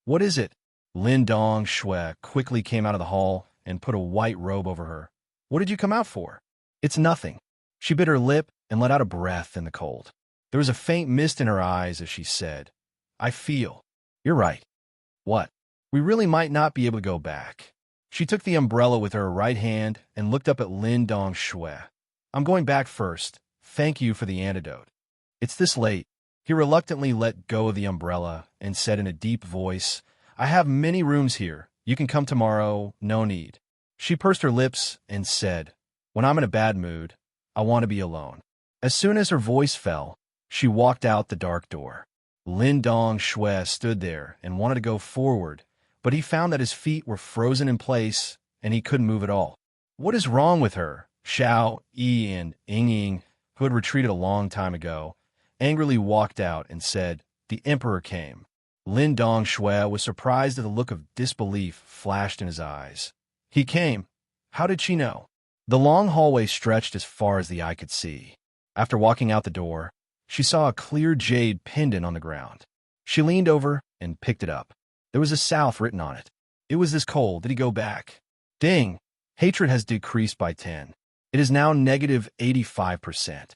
Speaker 1: "What is it?" Lin Dong Shui quickly came out of the hall and put a white robe over her. "What did you come out for?" "It's nothing." She bit her lip and let out a breath in the cold. There was a faint mist in her eyes as she said, "I feel." "You're right." "What?" "We really might not be able to go back." She took the umbrella with her right hand and looked up at Lin Dong Shui. "I'm going back first. Thank you for the antidote." "It's this late." He reluctantly let go of the umbrella and said in a deep voice, "I have many rooms here. You can come tomorrow. No need." She pursed her lips and said, "When I'm in a bad mood, I want to be alone." As soon as her voice fell, she walked out the dark door. Lin Dong Shui stood there and wanted to go forward, but he found that his feet were frozen in place and he couldn't move at all. What is wrong with her? Xiao, Yi, and Ying, who had retreated a long time ago, angrily walked out and said, "The emperor came." Lin Dong Shui was surprised at the look of disbelief flashed in his eyes. "He came? How did she know?" The long hallway stretched as far as the eye could see. After walking out the door, she saw a clear jade pendant on the ground. She leaned over and picked it up. There was a south written on it. It was this cold. Did he go back? Ding! Hatred has decreased by 10. It is now negative 85%.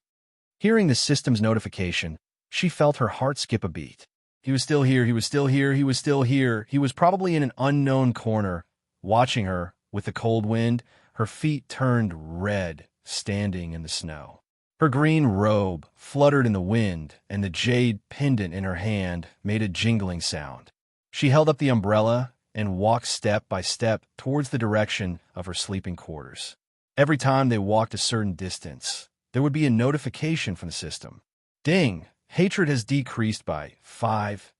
Speaker 1: Hearing the system's notification, she felt her heart skip a beat. He was still here, he was still here, he was still here. He was probably in an unknown corner, watching her with the cold wind. Her feet turned red, standing in the snow. Her green robe fluttered in the wind, and the jade pendant in her hand made a jingling sound. She held up the umbrella and walked step by step towards the direction of her sleeping quarters. Every time they walked a certain distance, there would be a notification from the system. Ding! Hatred has decreased by 5.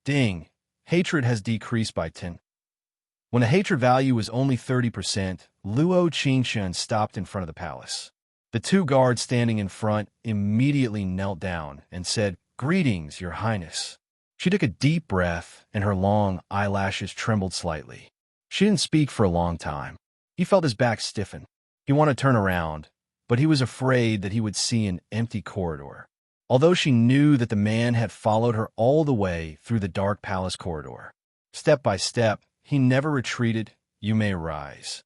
Speaker 1: Ding! Hatred has decreased by 10. When the hatred value was only 30%, Luo Qingshun stopped in front of the palace. The two guards standing in front immediately knelt down and said, "Greetings, Your Highness." She took a deep breath, and her long eyelashes trembled slightly. She didn't speak for a long time. He felt his back stiffen. He wanted to turn around, but he was afraid that he would see an empty corridor. Although she knew that the man had followed her all the way through the dark palace corridor. Step by step, he never retreated. "You may rise."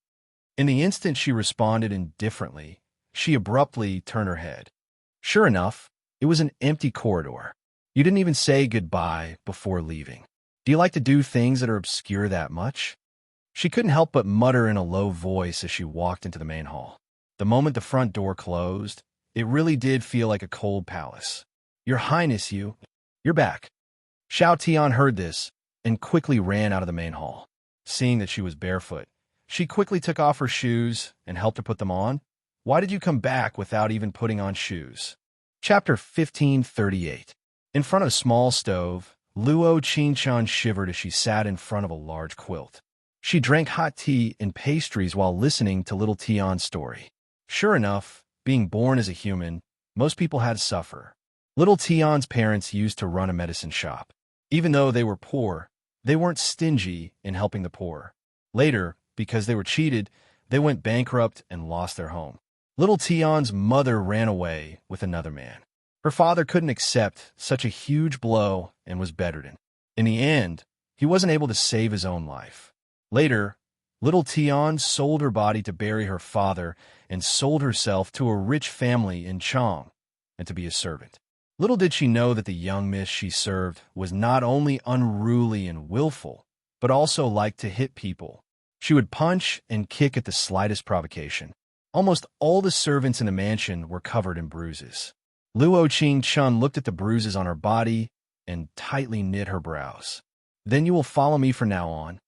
Speaker 1: In the instant she responded indifferently, she abruptly turned her head. Sure enough, it was an empty corridor. You didn't even say goodbye before leaving. Do you like to do things that are obscure that much? She couldn't help but mutter in a low voice as she walked into the main hall. The moment the front door closed, it really did feel like a cold palace. "Your Highness, you're back." Xiao Tian heard this and quickly ran out of the main hall. Seeing that she was barefoot, she quickly took off her shoes and helped her put them on. "Why did you come back without even putting on shoes?" Chapter 1538. In front of a small stove, Luo Qingshun shivered as she sat in front of a large quilt. She drank hot tea and pastries while listening to little Tian's story. Sure enough, being born as a human, most people had to suffer. Little Tian's parents used to run a medicine shop. Even though they were poor, they weren't stingy in helping the poor. Later, because they were cheated, they went bankrupt and lost their home. Little Tian's mother ran away with another man. Her father couldn't accept such a huge blow and was bedridden. In the end, he wasn't able to save his own life. Later, little Tian sold her body to bury her father and sold herself to a rich family in Chang and to be a servant. Little did she know that the young miss she served was not only unruly and willful, but also liked to hit people. She would punch and kick at the slightest provocation. Almost all the servants in the mansion were covered in bruises. Luo Qingshun looked at the bruises on her body and tightly knit her brows. "Then you will follow me from now on."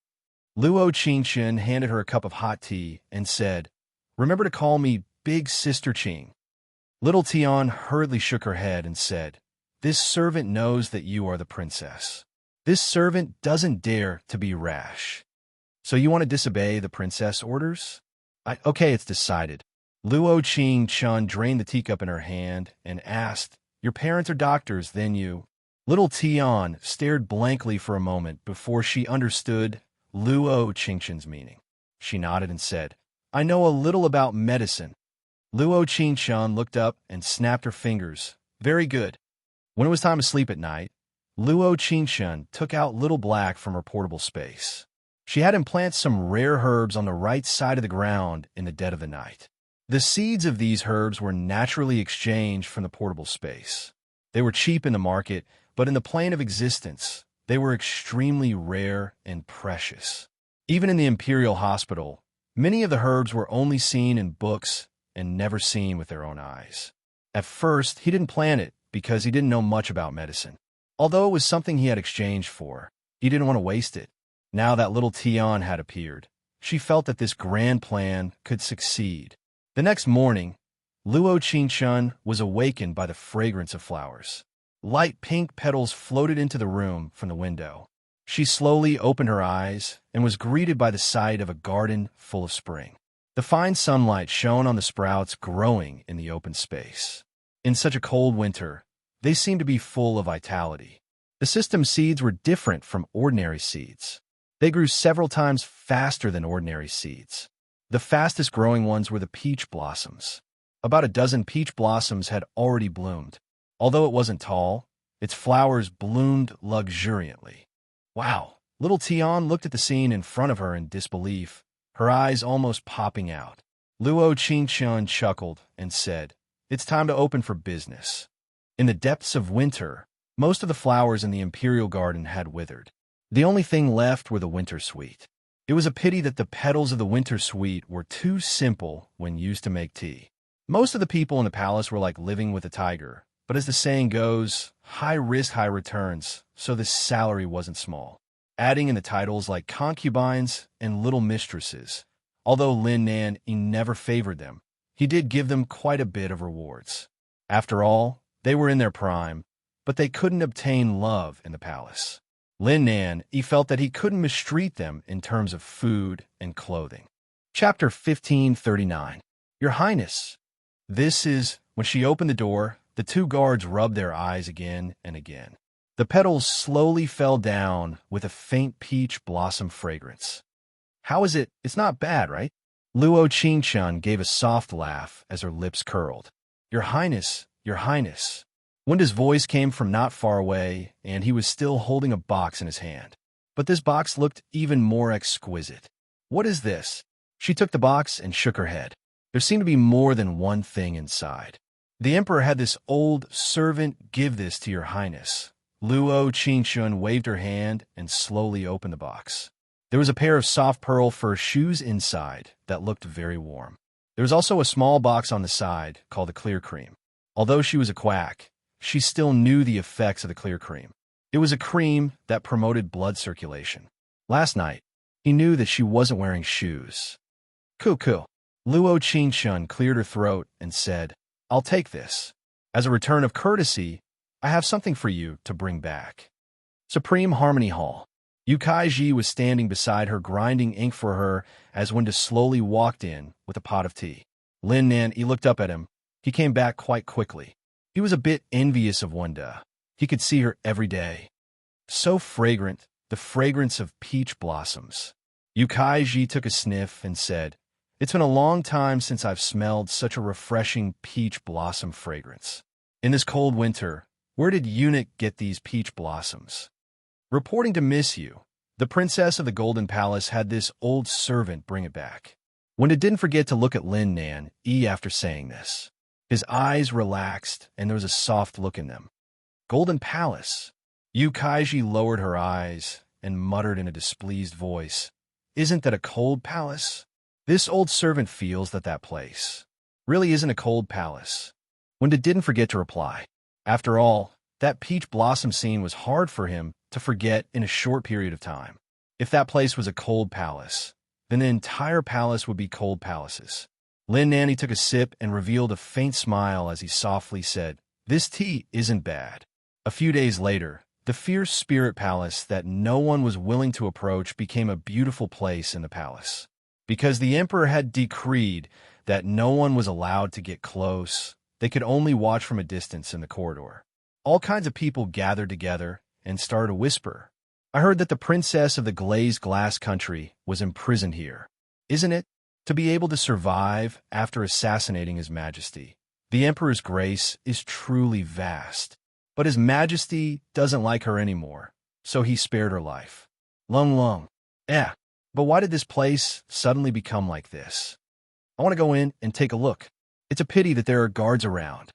Speaker 1: Luo Qingshun handed her a cup of hot tea and said, "Remember to call me Big Sister Qing." Little Tian hurriedly shook her head and said, "This servant knows that you are the princess. This servant doesn't dare to be rash. So you want to disobey the princess orders? Okay, it's decided." Luo Qingshun drained the teacup in her hand and asked, "Your parents are doctors, then you?" Little Tian stared blankly for a moment before she understood Luo Qingshun's meaning. She nodded and said, "I know a little about medicine." Luo Qingshun looked up and snapped her fingers. "Very good." When it was time to sleep at night, Luo Qingshun took out Little Black from her portable space. She had him plant some rare herbs on the right side of the ground in the dead of the night. The seeds of these herbs were naturally exchanged from the portable space. They were cheap in the market, but in the plane of existence, they were extremely rare and precious. Even in the Imperial Hospital, many of the herbs were only seen in books and never seen with their own eyes. At first, he didn't plant it because he didn't know much about medicine. Although it was something he had exchanged for, he didn't want to waste it. Now that little Tian had appeared, she felt that this grand plan could succeed. The next morning, Luo Qingshun was awakened by the fragrance of flowers. Light pink petals floated into the room from the window. She slowly opened her eyes and was greeted by the sight of a garden full of spring. The fine sunlight shone on the sprouts growing in the open space. In such a cold winter, they seemed to be full of vitality. The system seeds were different from ordinary seeds. They grew several times faster than ordinary seeds. The fastest growing ones were the peach blossoms. About a dozen peach blossoms had already bloomed. Although it wasn't tall, its flowers bloomed luxuriantly. Wow! Little Tian looked at the scene in front of her in disbelief, her eyes almost popping out. Luo Qingshun chuckled and said, "It's time to open for business." In the depths of winter, most of the flowers in the imperial garden had withered. The only thing left were the winter sweet. It was a pity that the petals of the winter sweet were too simple when used to make tea. Most of the people in the palace were like living with a tiger, but as the saying goes, high risk, high returns, so this salary wasn't small. Adding in the titles like concubines and little mistresses. Although Lin Nan he never favored them, he did give them quite a bit of rewards. After all, they were in their prime, but they couldn't obtain love in the palace. Lin Nan he felt that he couldn't mistreat them in terms of food and clothing. Chapter 1539. Your Highness. This is when she opened the door, the two guards rubbed their eyes again and again. The petals slowly fell down with a faint peach blossom fragrance. How is it? It's not bad, right? Luo Qingchun gave a soft laugh as her lips curled. Your Highness, Your Highness. Wenda's voice came from not far away, and he was still holding a box in his hand. But this box looked even more exquisite. What is this? She took the box and shook her head. There seemed to be more than one thing inside. The emperor had this old servant give this to Your Highness. Luo Qingchun waved her hand and slowly opened the box. There was a pair of soft pearl fur shoes inside that looked very warm. There was also a small box on the side called the clear cream. Although she was a quack, she still knew the effects of the clear cream. It was a cream that promoted blood circulation. Last night, he knew that she wasn't wearing shoes. Cuckoo. Luo Qingchun cleared her throat and said, I'll take this. As a return of courtesy, I have something for you to bring back. Supreme Harmony Hall. Yu Kaiji was standing beside her grinding ink for her as Wenda slowly walked in with a pot of tea. Lin Nan, he looked up at him. He came back quite quickly. He was a bit envious of Wenda. He could see her every day. So fragrant, the fragrance of peach blossoms. Yu Kaiji took a sniff and said, It's been a long time since I've smelled such a refreshing peach blossom fragrance. In this cold winter, where did Eunuch get these peach blossoms? Reporting to Miss Yu, the princess of the Golden Palace had this old servant bring it back. Wenda didn't forget to look at Lin Nan after saying this. His eyes relaxed, and there was a soft look in them. Golden Palace. Yu Kaiji lowered her eyes and muttered in a displeased voice, Isn't that a cold palace? This old servant feels that place really isn't a cold palace. Wenda didn't forget to reply. After all, that peach blossom scene was hard for him to forget in a short period of time. If that place was a cold palace, then the entire palace would be cold palaces. Lin Nan took a sip and revealed a faint smile as he softly said, This tea isn't bad. A few days later, the fierce spirit palace that no one was willing to approach became a beautiful place in the palace. Because the emperor had decreed that no one was allowed to get close, they could only watch from a distance in the corridor. All kinds of people gathered together and started to whisper. I heard that the princess of the glazed glass country was imprisoned here. Isn't it? To be able to survive after assassinating His Majesty. The Emperor's grace is truly vast. But His Majesty doesn't like her anymore, so he spared her life. Lung. But why did this place suddenly become like this? I want to go in and take a look. It's a pity that there are guards around.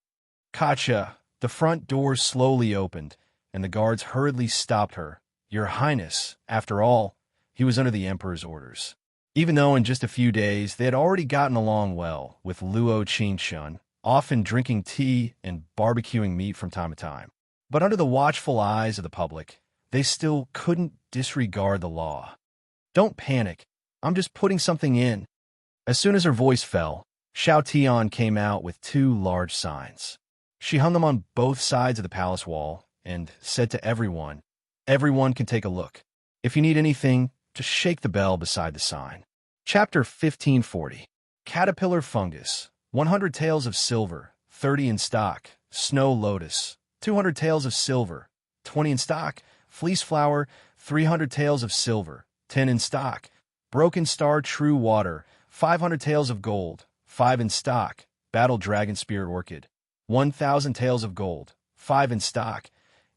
Speaker 1: Katja, the front door slowly opened, and the guards hurriedly stopped her. Your Highness, after all, he was under the Emperor's orders. Even though in just a few days they had already gotten along well with Luo Qingchun, often drinking tea and barbecuing meat from time to time. But under the watchful eyes of the public, they still couldn't disregard the law. Don't panic. I'm just putting something in. As soon as her voice fell, Xiao Tian came out with two large signs. She hung them on both sides of the palace wall and said to everyone, Everyone can take a look. If you need anything, just shake the bell beside the sign. Chapter 1540. Caterpillar Fungus. 100 taels of silver, 30 in stock. Snow Lotus. 200 taels of silver, 20 in stock. Fleece Flower. 300 taels of silver, 10 in stock. Broken Star True Water. 500 taels of gold, 5 in stock. Battle Dragon Spirit Orchid. 1,000 taels of gold, 5 in stock.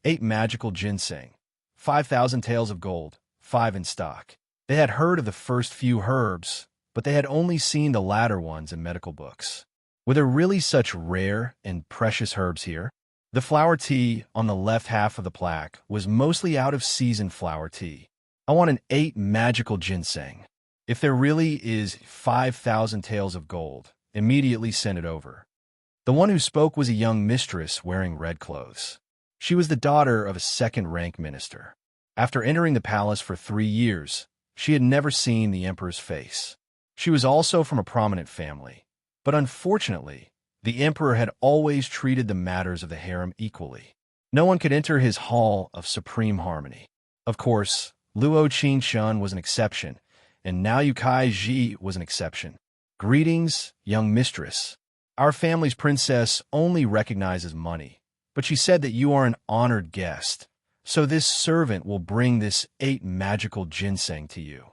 Speaker 1: 8 Magical Ginseng. 5,000 taels of gold, 5 in stock. They had heard of the first few herbs, but they had only seen the latter ones in medical books. Were there really such rare and precious herbs here? The flower tea on the left half of the plaque was mostly out-of-season flower tea. I want an 8 Magical Ginseng. If there really is 5,000 taels of gold immediately sent it over. The one who spoke was a young mistress wearing red clothes. She was the daughter of a second-rank minister. After entering the palace for 3 years, she had never seen the emperor's face. She was also from a prominent family, but unfortunately, the emperor had always treated the matters of the harem equally. No one could enter his hall of supreme harmony. Of course, Luo Qingshun was an exception, and now Yukai Ji was an exception. Greetings, young mistress. Our family's princess only recognizes money, but she said that you are an honored guest, so this servant will bring this 8 magical ginseng to you.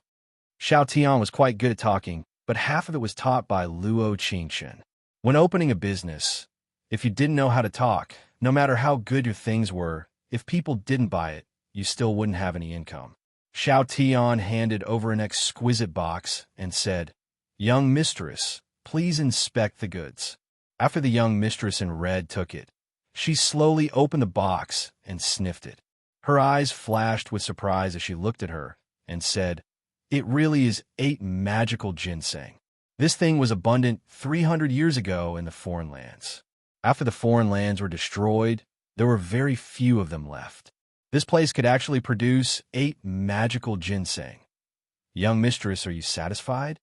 Speaker 1: Xiao Tian was quite good at talking, but half of it was taught by Luo Qingshun. When opening a business, if you didn't know how to talk, no matter how good your things were, if people didn't buy it, you still wouldn't have any income. Xiao Tian handed over an exquisite box and said, "Young mistress, please inspect the goods." After the young mistress in red took it, she slowly opened the box and sniffed it. Her eyes flashed with surprise as she looked at her and said, "It really is 8 magical ginseng. This thing was abundant 300 years ago in the foreign lands. After the foreign lands were destroyed, there were very few of them left. This place could actually produce 8 magical ginseng. Young mistress, are you satisfied?"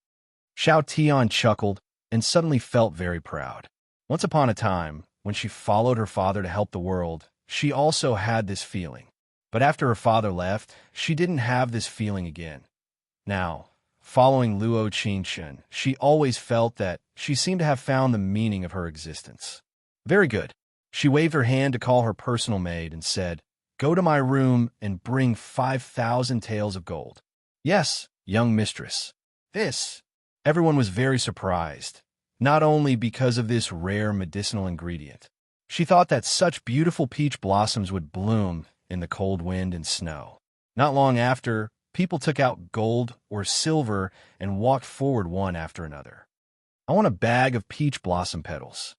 Speaker 1: Xiao Tian chuckled and suddenly felt very proud. Once upon a time, when she followed her father to help the world, she also had this feeling. But after her father left, she didn't have this feeling again. Now, following Luo Qingshun, she always felt that she seemed to have found the meaning of her existence. Very good. She waved her hand to call her personal maid and said, "Go to my room and bring 5,000 taels of gold." "Yes, young mistress." This. Everyone was very surprised, not only because of this rare medicinal ingredient. She thought that such beautiful peach blossoms would bloom in the cold wind and snow. Not long after, people took out gold or silver and walked forward one after another. "I want a bag of peach blossom petals.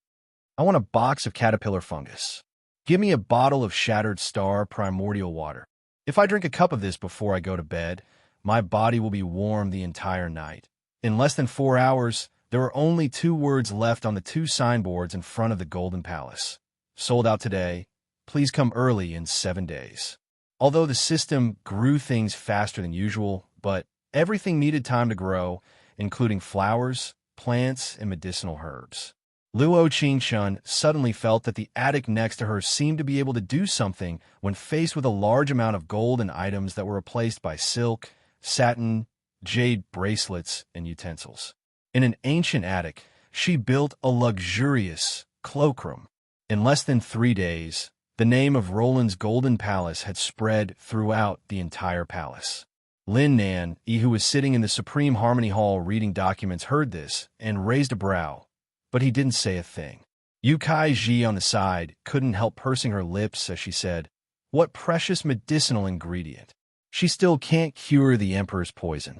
Speaker 1: I want a box of caterpillar fungus. Give me a bottle of shattered star primordial water. If I drink a cup of this before I go to bed, my body will be warm the entire night." In less than 4 hours, there were only 2 words left on the 2 signboards in front of the Golden Palace. "Sold out today. Please come early in 7 days." Although the system grew things faster than usual, but everything needed time to grow, including flowers, plants, and medicinal herbs. Luo Qingshun suddenly felt that the attic next to her seemed to be able to do something when faced with a large amount of gold and items that were replaced by silk, satin, jade bracelets, and utensils. In an ancient attic, she built a luxurious cloakroom. In less than 3 days, the name of Roland's Golden Palace had spread throughout the entire palace. Lin Nan, who was sitting in the Supreme Harmony Hall reading documents, heard this and raised a brow, but he didn't say a thing. Yukai Ji on the side couldn't help pursing her lips as she said, "What precious medicinal ingredient. She still can't cure the emperor's poison."